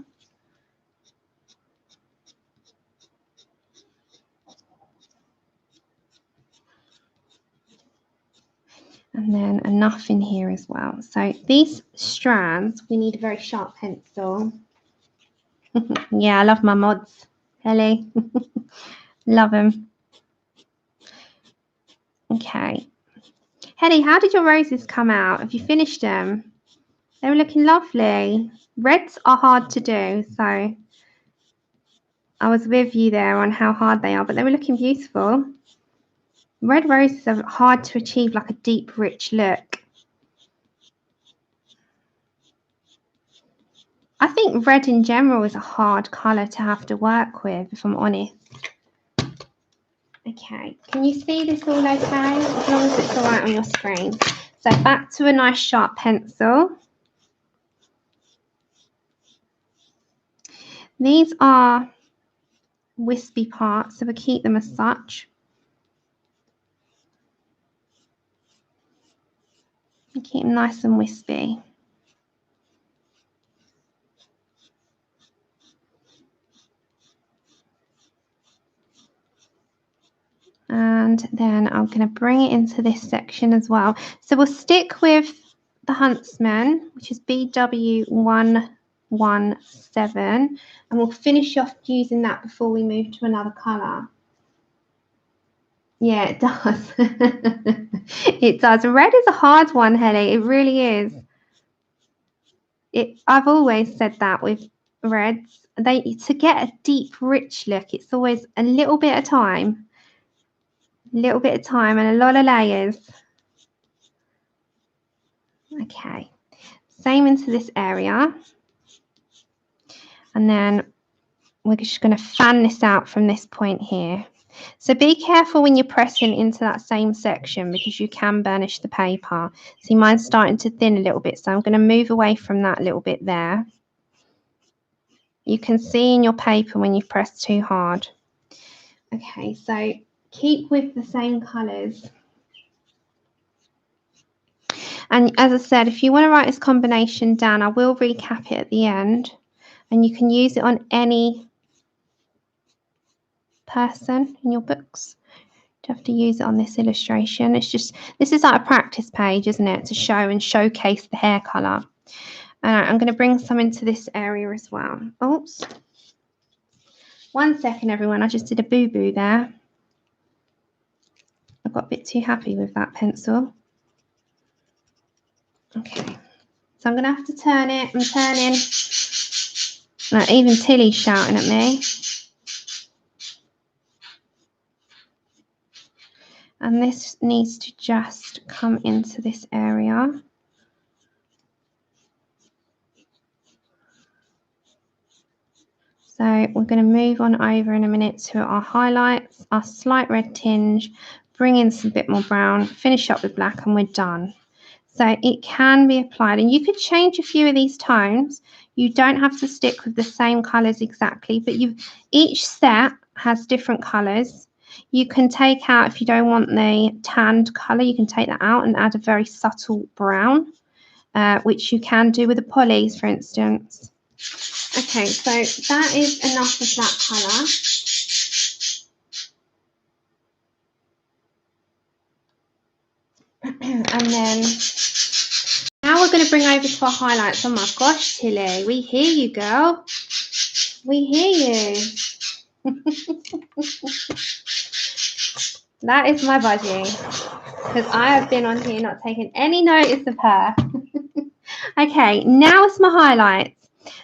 And then enough in here as well. So these strands, we need a very sharp pencil. Yeah, I love my mods, Ellie. Love them. Okay. Helly, how did your roses come out? Have you finished them? They were looking lovely. Reds are hard to do, so I was with you there on how hard they are, but they were looking beautiful. Red roses are hard to achieve like a deep, rich look. I think red in general is a hard colour to have to work with, if I'm honest. Okay, can you see this all okay? As long as it's all right on your screen. So back to a nice sharp pencil. These are wispy parts, so we'll keep them as such. And keep them nice and wispy. And then I'm going to bring it into this section as well. So we'll stick with the Huntsman, which is BW117, and we'll finish off using that before we move to another colour. Yeah, it does. It does. Red is a hard one, Helly. It really is. I've always said that with reds. To get a deep, rich look, it's always a little bit of time. A little bit of time and a lot of layers. Okay. Same into this area. And then we're just going to fan this out from this point here. So be careful when you're pressing into that same section because you can burnish the paper. See, mine's starting to thin a little bit, so I'm going to move away from that little bit there. You can see in your paper when you press too hard. Okay, so keep with the same colours. And as I said, if you want to write this combination down, I will recap it at the end. And you can use it on any person in your books. You have to use it on this illustration. It's just, this is like a practice page, isn't it, to show and showcase the hair colour. I'm going to bring some into this area as well. Oops. 1 second, everyone. I just did a boo-boo there. I got a bit too happy with that pencil. Okay. So I'm going to have to turn it. I'm turning. Like, even Tilly's shouting at me. And this needs to just come into this area. So we're going to move on over in a minute to our highlights, our slight red tinge, bring in some bit more brown, finish up with black, and we're done. So it can be applied, and you could change a few of these tones. You don't have to stick with the same colours exactly, but each set has different colours. You can take out, if you don't want the tanned colour, you can take that out and add a very subtle brown, which you can do with the polys, for instance. Okay, so that is enough of that colour. And then now we're going to bring over to our highlights. Oh my gosh, Tilly, we hear you, girl. We hear you. That is my budgie, because I have been on here not taking any notice of her. Okay, now it's my highlights.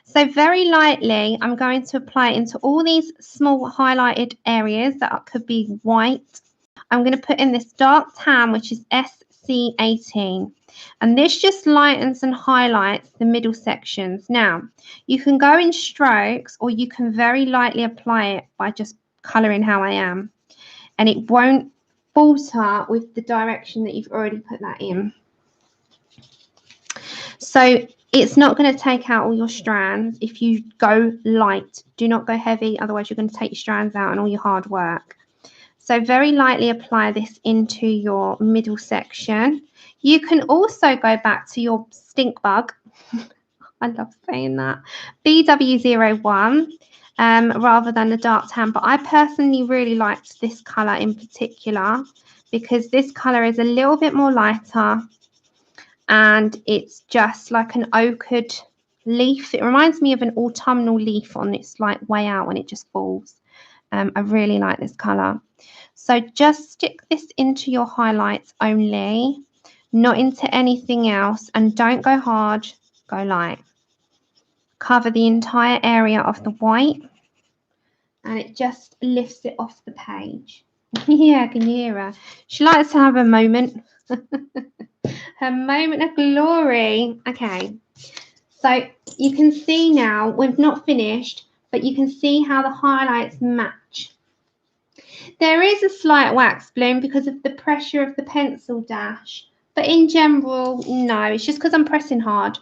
So very lightly, I'm going to apply it into all these small highlighted areas that could be white. I'm going to put in this dark tan, which is SC18. And this just lightens and highlights the middle sections. Now, you can go in strokes, or you can very lightly apply it by just colouring how I am. And it won't falter with the direction that you've already put that in. So it's not going to take out all your strands if you go light. Do not go heavy, otherwise you're going to take your strands out and all your hard work. So very lightly apply this into your middle section. You can also go back to your stink bug. I love saying that. BW01 rather than the dark tan. But I personally really liked this colour in particular because this colour is a little bit more lighter and it's just like an ochred leaf. It reminds me of an autumnal leaf on its like way out when it just falls. I really like this colour. So just stick this into your highlights only, not into anything else, and don't go hard, go light. Cover the entire area of the white and it just lifts it off the page. Yeah, can you hear her? She likes to have a moment. Her moment of glory. Okay, so you can see now, we've not finished, but you can see how the highlights match. There is a slight wax bloom because of the pressure of the pencil dash, but in general, no, it's just because I'm pressing hard.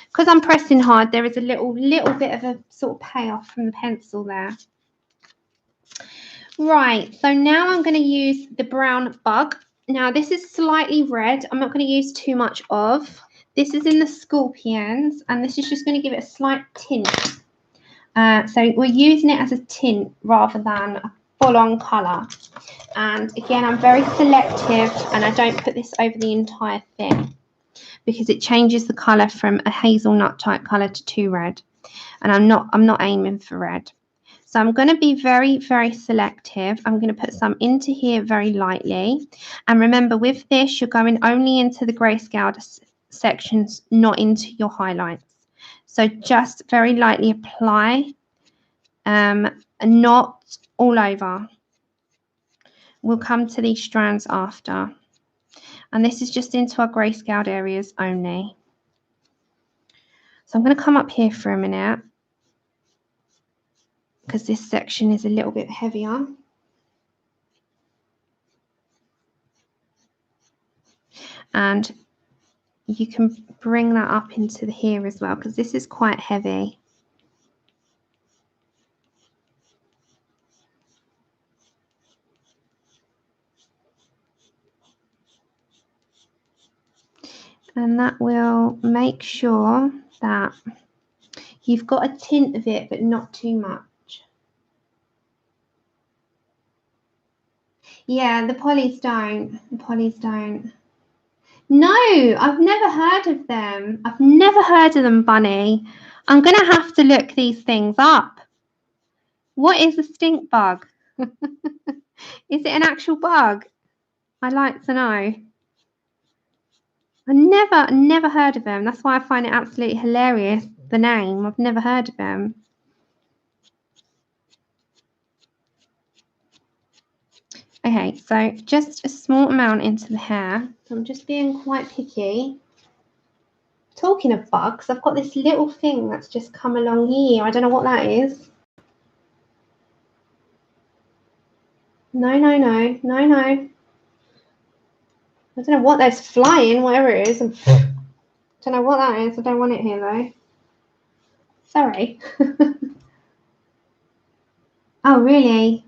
Because I'm pressing hard, there is a little bit of a sort of payoff from the pencil there. Right, so now I'm going to use the brown bug. Now this is slightly red. I'm not going to use too much of. This is in the Scorpions, and this is just going to give it a slight tint. So we're using it as a tint rather than a full-on colour. And again, I'm very selective, and I don't put this over the entire thing because it changes the colour from a hazelnut type colour to too red. And I'm not aiming for red. So I'm going to be very, very selective. I'm going to put some into here very lightly. And remember, with this, you're going only into the grayscale sections, not into your highlights. So just very lightly apply, and not all over. We'll come to these strands after. And this is just into our grayscaled areas only. So I'm going to come up here for a minute, because this section is a little bit heavier. And you can bring that up into here as well, because this is quite heavy. And that will make sure that you've got a tint of it, but not too much. Yeah, the polys don't. The polys don't. No, I've never heard of them. I've never heard of them, Bunny. I'm going to have to look these things up. What is a stink bug? Is it an actual bug? I'd like to know. I never heard of them. That's why I find it absolutely hilarious, the name. I've never heard of them. Okay, so just a small amount into the hair. So I'm just being quite picky. Talking of bugs, I've got this little thing that's just come along here. I don't know what that is. No, no, no, no, no. I don't know what that's flying, whatever it is. I don't know what that is. I don't want it here though. Sorry. Oh, really?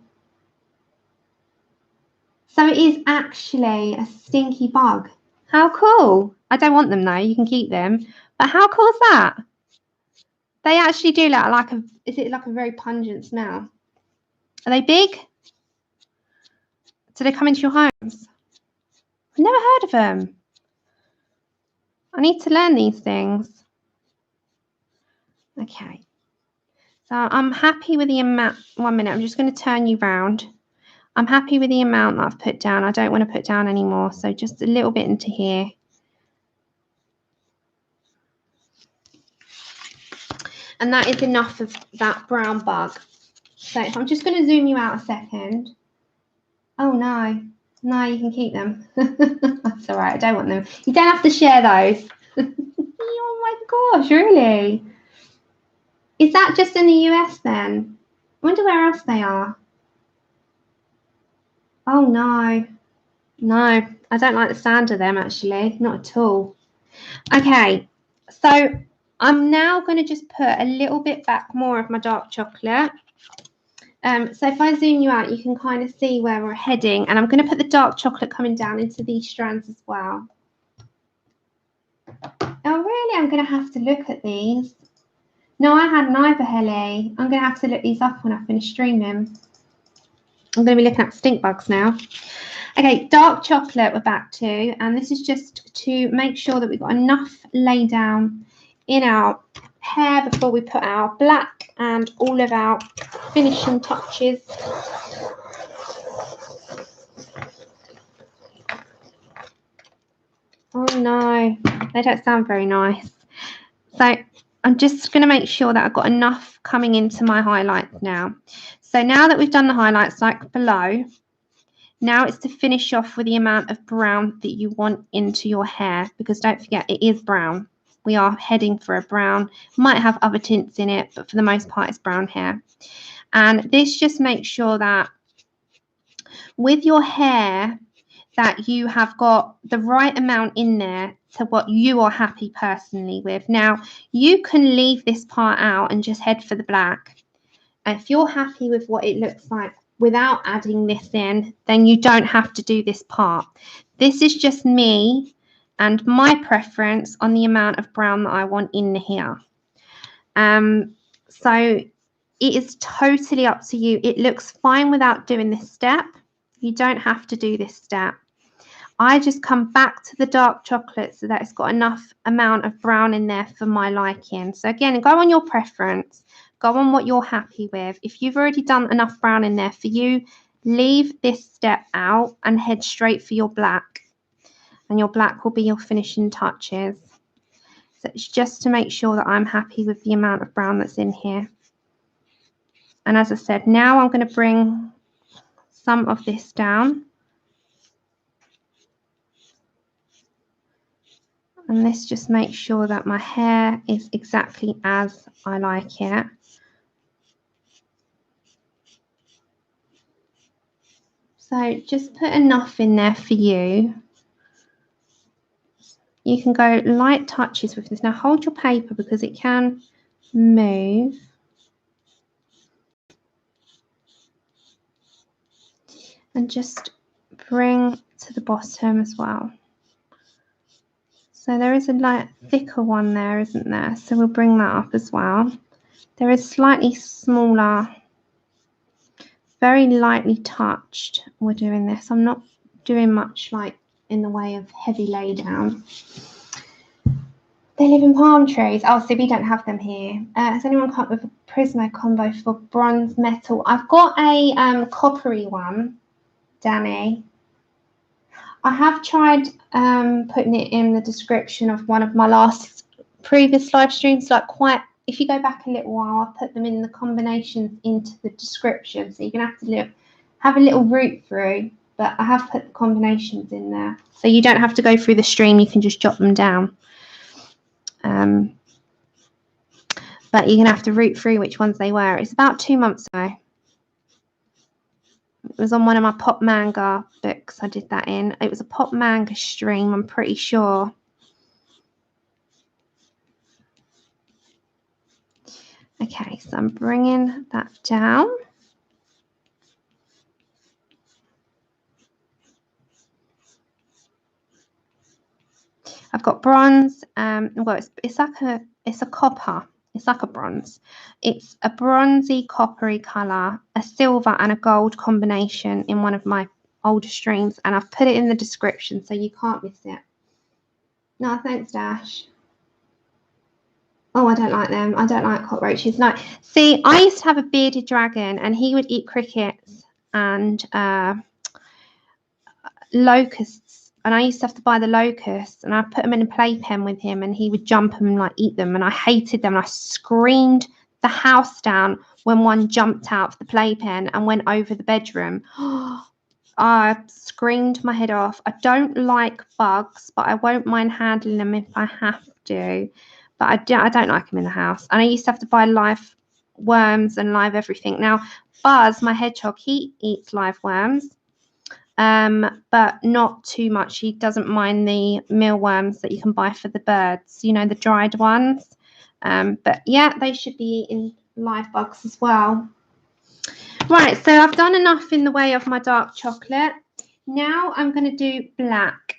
So it is actually a stinky bug. How cool. I don't want them though. You can keep them. But how cool is that? They actually do look like a, is it like a very pungent smell? Are they big? Do they come into your homes? I've never heard of them. I need to learn these things. Okay. So I'm happy with the amount. 1 minute. I'm just going to turn you round. I'm happy with the amount that I've put down. I don't want to put down any more. So just a little bit into here. And that is enough of that brown bug. So I'm just going to zoom you out a second. Oh, no. No, you can keep them. That's all right. I don't want them. You don't have to share those. Oh, my gosh. Really? Is that just in the US then? I wonder where else they are. Oh, no. No, I don't like the sound of them, actually. Not at all. Okay. So I'm now going to just put a little bit back more of my dark chocolate. So if I zoom you out, you can kind of see where we're heading. And I'm going to put the dark chocolate coming down into these strands as well. Oh, really? I'm going to have to look at these. No, I hadn't either, Helly. I'm going to have to look these up when I finish streaming. I'm going to be looking at stink bugs now. Okay, dark chocolate we're back to. And this is just to make sure that we've got enough lay down in our hair before we put our black and all of our finishing touches. Oh no, they don't sound very nice. So I'm just going to make sure that I've got enough coming into my highlights now. So now that we've done the highlights like below, now it's to finish off with the amount of brown that you want into your hair, because don't forget it is brown. We are heading for a brown. Might have other tints in it, but for the most part it's brown hair. And this just makes sure that with your hair that you have got the right amount in there to what you are happy personally with. Now, you can leave this part out and just head for the black. And if you're happy with what it looks like without adding this in, then you don't have to do this part. This is just me and my preference on the amount of brown that I want in here. So it is totally up to you. It looks fine without doing this step. You don't have to do this step. I just come back to the dark chocolate so that it's got enough amount of brown in there for my liking. So again, go on your preference. Go on what you're happy with. If you've already done enough brown in there for you, leave this step out and head straight for your black. And your black will be your finishing touches. So it's just to make sure that I'm happy with the amount of brown that's in here. And as I said, now I'm going to bring some of this down. And this just makes sure that my hair is exactly as I like it. So just put enough in there for you. You can go light touches with this. Now hold your paper because it can move. And just bring to the bottom as well. So there is a light thicker one there, isn't there? So we'll bring that up as well. There is slightly smaller, very lightly touched. We're doing this. I'm not doing much like in the way of heavy lay down. They live in palm trees. Oh, so we don't have them here. Has anyone come up with a Prismo combo for bronze metal? I've got a coppery one, Danny. I have tried putting it in the description of one of my previous live streams. Like if you go back a little while, I put them in the combinations into the description. So you're gonna have to have a little root through. But I have put the combinations in there, so you don't have to go through the stream. You can just jot them down. But you're gonna have to root through which ones they were. It's about 2 months ago. It was on one of my pop manga books I did that in. It was a pop manga stream, I'm pretty sure. Okay, so I'm bringing that down. I've got bronze. Well, it's a copper. It's like a bronze. It's a bronzy, coppery colour, a silver and a gold combination in one of my older streams, and I've put it in the description so you can't miss it. No, thanks, Dash. Oh, I don't like them. I don't like cockroaches. No. See, I used to have a bearded dragon, and he would eat crickets and locusts. And I used to have to buy the locusts, and I put them in a playpen with him, and he would jump them and like eat them. And I hated them. And I screamed the house down when one jumped out of the playpen and went over the bedroom. I screamed my head off. I don't like bugs, but I won't mind handling them if I have to. But I don't like them in the house. And I used to have to buy live worms and live everything. Now, Buzz, my hedgehog, he eats live worms, but not too much. He doesn't mind the mealworms that you can buy for the birds, you know, the dried ones. But yeah, they should be eating live bugs as well. Right, so I've done enough in the way of my dark chocolate. Now I'm going to do black.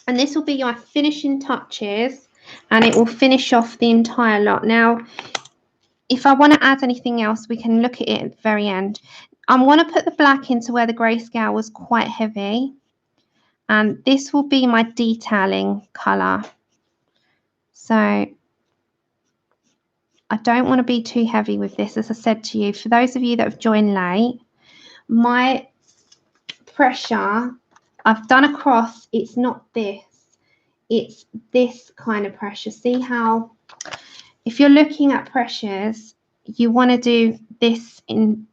And this will be my finishing touches, and it will finish off the entire lot. Now, if I want to add anything else, we can look at it at the very end. I want to put the black into where the grayscale was quite heavy. And this will be my detailing colour. So I don't want to be too heavy with this, as I said to you. For those of you that have joined late, my pressure I've done across, it's not this. It's this kind of pressure. See how, if you're looking at pressures, you want to do this in,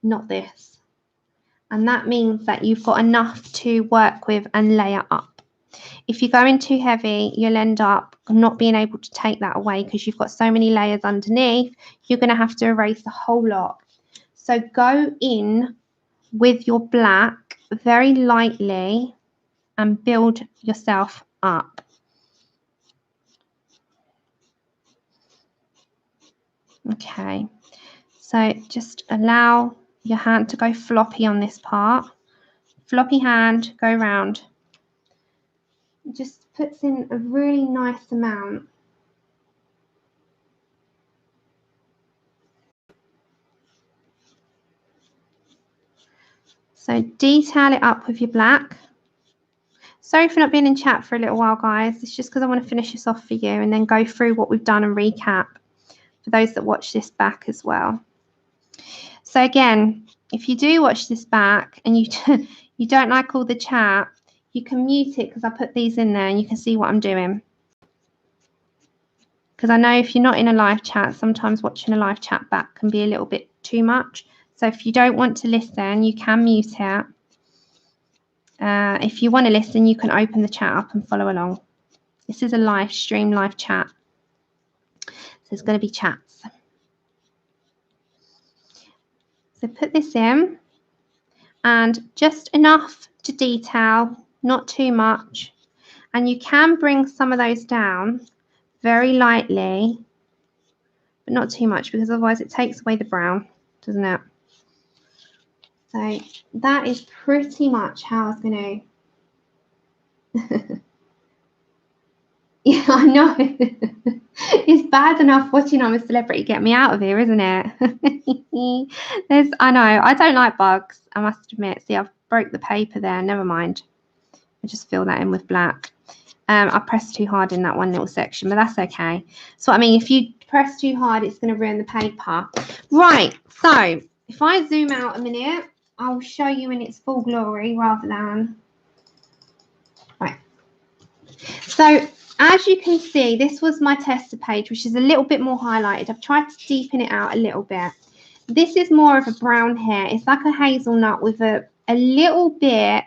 not this. And that means that you've got enough to work with and layer up. If you're going too heavy, you'll end up not being able to take that away because you've got so many layers underneath. You're going to have to erase a whole lot. So go in with your black very lightly and build yourself up. Okay, so just allow your hand to go floppy on this part. Floppy hand, go round. It just puts in a really nice amount. So detail it up with your black. Sorry for not being in chat for a little while, guys. It's just because I want to finish this off for you and then go through what we've done and recap for those that watch this back as well. So again, if you do watch this back and you don't like all the chat, you can mute it because I put these in there and you can see what I'm doing. Because I know if you're not in a live chat, sometimes watching a live chat back can be a little bit too much. So if you don't want to listen, you can mute it. If you want to listen, you can open the chat up and follow along. This is a live stream, live chat. So there's going to be chats. So put this in and just enough to detail, not too much. And you can bring some of those down very lightly, but not too much because otherwise it takes away the brown, doesn't it? So that is pretty much how I was going to... Yeah, I know. It's bad enough watching I'm a Celebrity get me out of here, isn't it? I know, I don't like bugs, I must admit. See, I've broke the paper there. Never mind. I just fill that in with black. I pressed too hard in that one little section, but that's okay. So, I mean, if you press too hard, it's going to ruin the paper. Right, so if I zoom out a minute, I'll show you in its full glory rather than... Right. So, as you can see, this was my tester page, which is a little bit more highlighted. I've tried to deepen it out a little bit. This is more of a brown hair. It's like a hazelnut with a little bit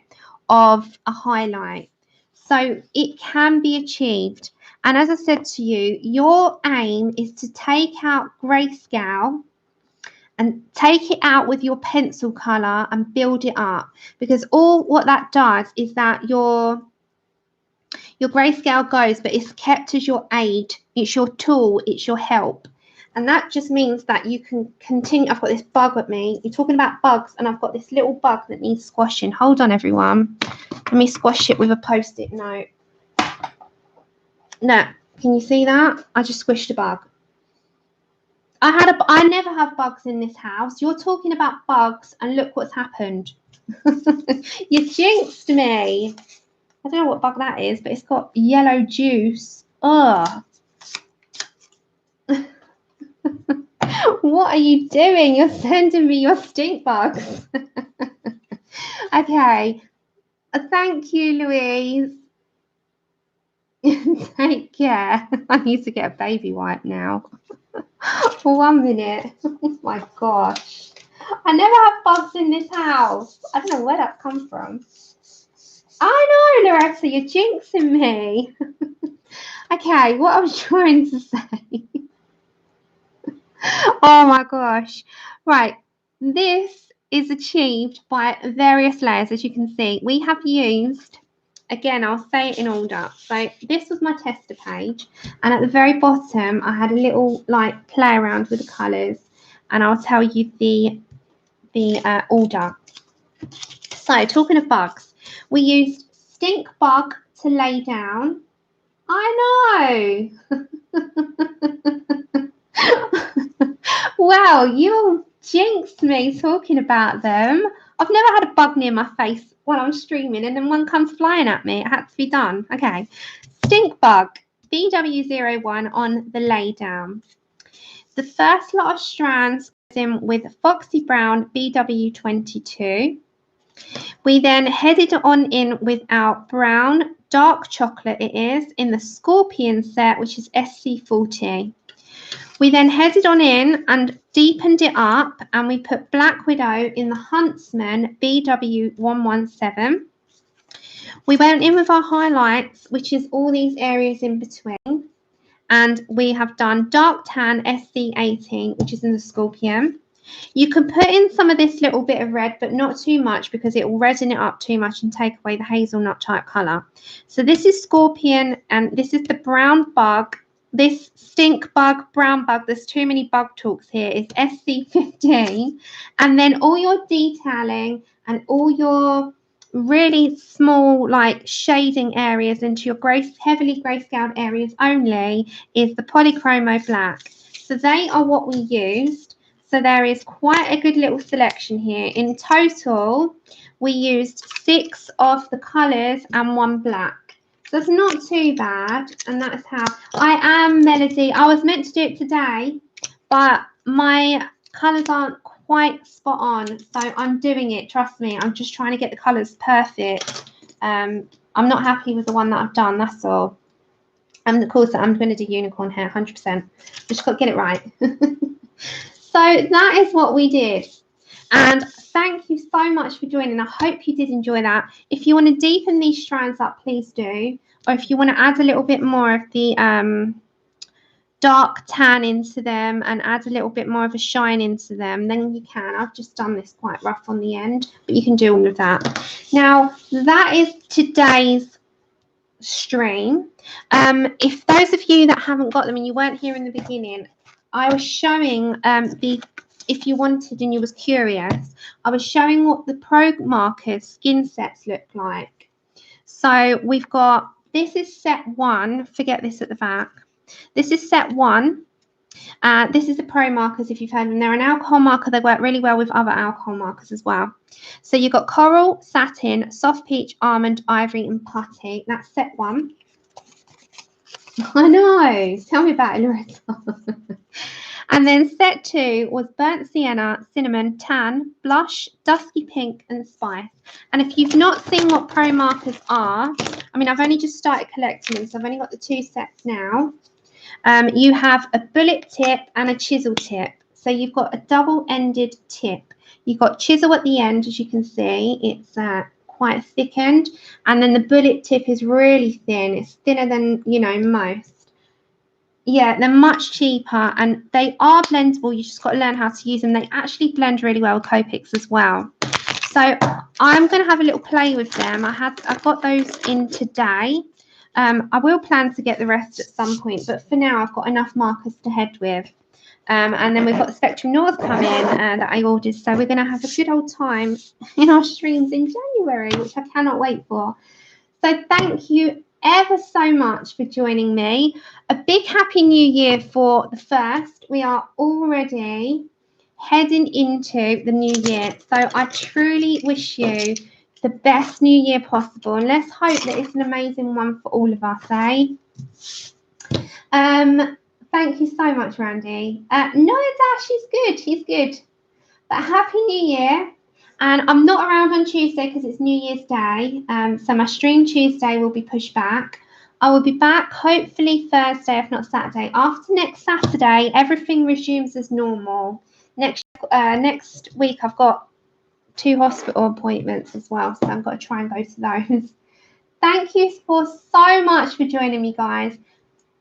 of a highlight. So it can be achieved. And as I said to you, your aim is to take out grayscale and take it out with your pencil colour and build it up, because all what that does is that your grayscale goes, but it's kept as your aid. It's your tool, it's your help. And that just means that you can continue. I've got this bug with me. You're talking about bugs, and I've got this little bug that needs squashing. Hold on, everyone. Let me squash it with a Post-it note. No, can you see that? I just squished a bug. I never have bugs in this house. You're talking about bugs, and look what's happened. You jinxed me. I don't know what bug that is, but it's got yellow juice. Ugh. What are you doing? You're sending me your stink bugs. Okay. Thank you, Louise. Take care. I need to get a baby wipe now. For 1 minute. Oh my gosh. I never have bugs in this house. I don't know where that come from. I know, Loretta, you're jinxing me. Okay, what I was trying to say. Oh my gosh. Right, this is achieved by various layers, as you can see. We have used, again, I'll say it in order. So this was my tester page, and at the very bottom I had a little like play around with the colours, and I'll tell you the order. So talking of bugs, we used stink bug to lay down. I know. Wow, you jinxed me talking about them. I've never had a bug near my face while I'm streaming, and then one comes flying at me. It had to be done. Okay. Stink bug, BW01 on the lay down. The first lot of strands goes in with Foxy Brown, BW22. We then headed on in with our brown, dark chocolate it is, in the Scorpion set, which is SC40. We then headed on in and deepened it up, and we put Black Widow in the Huntsman, BW117. We went in with our highlights, which is all these areas in between. And we have done Dark Tan, SC18, which is in the Scorpion. You can put in some of this little bit of red, but not too much, because it will redden it up too much and take away the hazelnut type colour. So this is Scorpion, and this is the brown bug. This stink bug, brown bug, there's too many bug talks here, is SC15. And then all your detailing and all your really small like shading areas into your heavily grayscaled areas only is the Polychromo Black. So they are what we used. So there is quite a good little selection here. In total, we used 6 of the colours and 1 black. So it's not too bad, and that is how I am. Melody, I was meant to do it today, but my colours aren't quite spot on, so I'm doing it. Trust me, I'm just trying to get the colours perfect. I'm not happy with the one that I've done, that's all. And of course, I'm going to do unicorn hair, 100%. Just got to get it right. So that is what we did. And thank you so much for joining. I hope you did enjoy that. If you want to deepen these strands up, please do. Or if you want to add a little bit more of the dark tan into them and add a little bit more of a shine into them, then you can. I've just done this quite rough on the end, but you can do all of that. Now, that is today's stream. If those of you that haven't got them and you weren't here in the beginning, I was showing if you wanted and you was curious, I was showing what the Pro Markers skin sets look like. So we've got, this is set 1, forget this at the back. This is set 1. This is the Pro Markers, if you've heard them. They're an alcohol marker. They work really well with other alcohol markers as well. So you've got Coral, Satin, Soft Peach, Almond, Ivory and Putty. That's set 1. I know. Tell me about it, Loretta. And then set 2 was Burnt Sienna, Cinnamon, Tan, Blush, Dusky Pink and Spice. And if you've not seen what Pro Markers are, I mean, I've only just started collecting them, so I've only got the 2 sets now. You have a bullet tip and a chisel tip. So you've got a double-ended tip. You've got chisel at the end, as you can see. It's quite thickened. And then the bullet tip is really thin. It's thinner than, you know, most. Yeah, they're much cheaper and they are blendable. You just got to learn how to use them. They actually blend really well with Copics as well. So I'm going to have a little play with them. I've got those in today. I will plan to get the rest at some point, but for now I've got enough markers to head with. And then we've got the Spectrum North coming that I ordered. So we're going to have a good old time in our streams in January, which I cannot wait for. So thank you ever so much for joining me. A big happy new year for the first. We are already heading into the new year. So I truly wish you the best new year possible. And let's hope that it's an amazing one for all of us, eh? Thank you so much, Randy. No, she's good. She's good. But happy new year. And I'm not around on Tuesday because it's New Year's Day. So my stream Tuesday will be pushed back. I will be back hopefully Thursday, if not Saturday. After next Saturday, everything resumes as normal. Next week, I've got 2 hospital appointments as well. So I've got to try and go to those. Thank you so much for joining me, guys.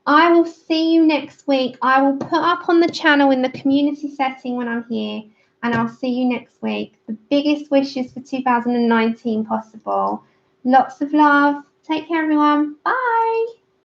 I will see you next week. I will put up on the channel in the community setting when I'm here. And I'll see you next week. The biggest wishes for 2019 possible. Lots of love. Take care, everyone. Bye.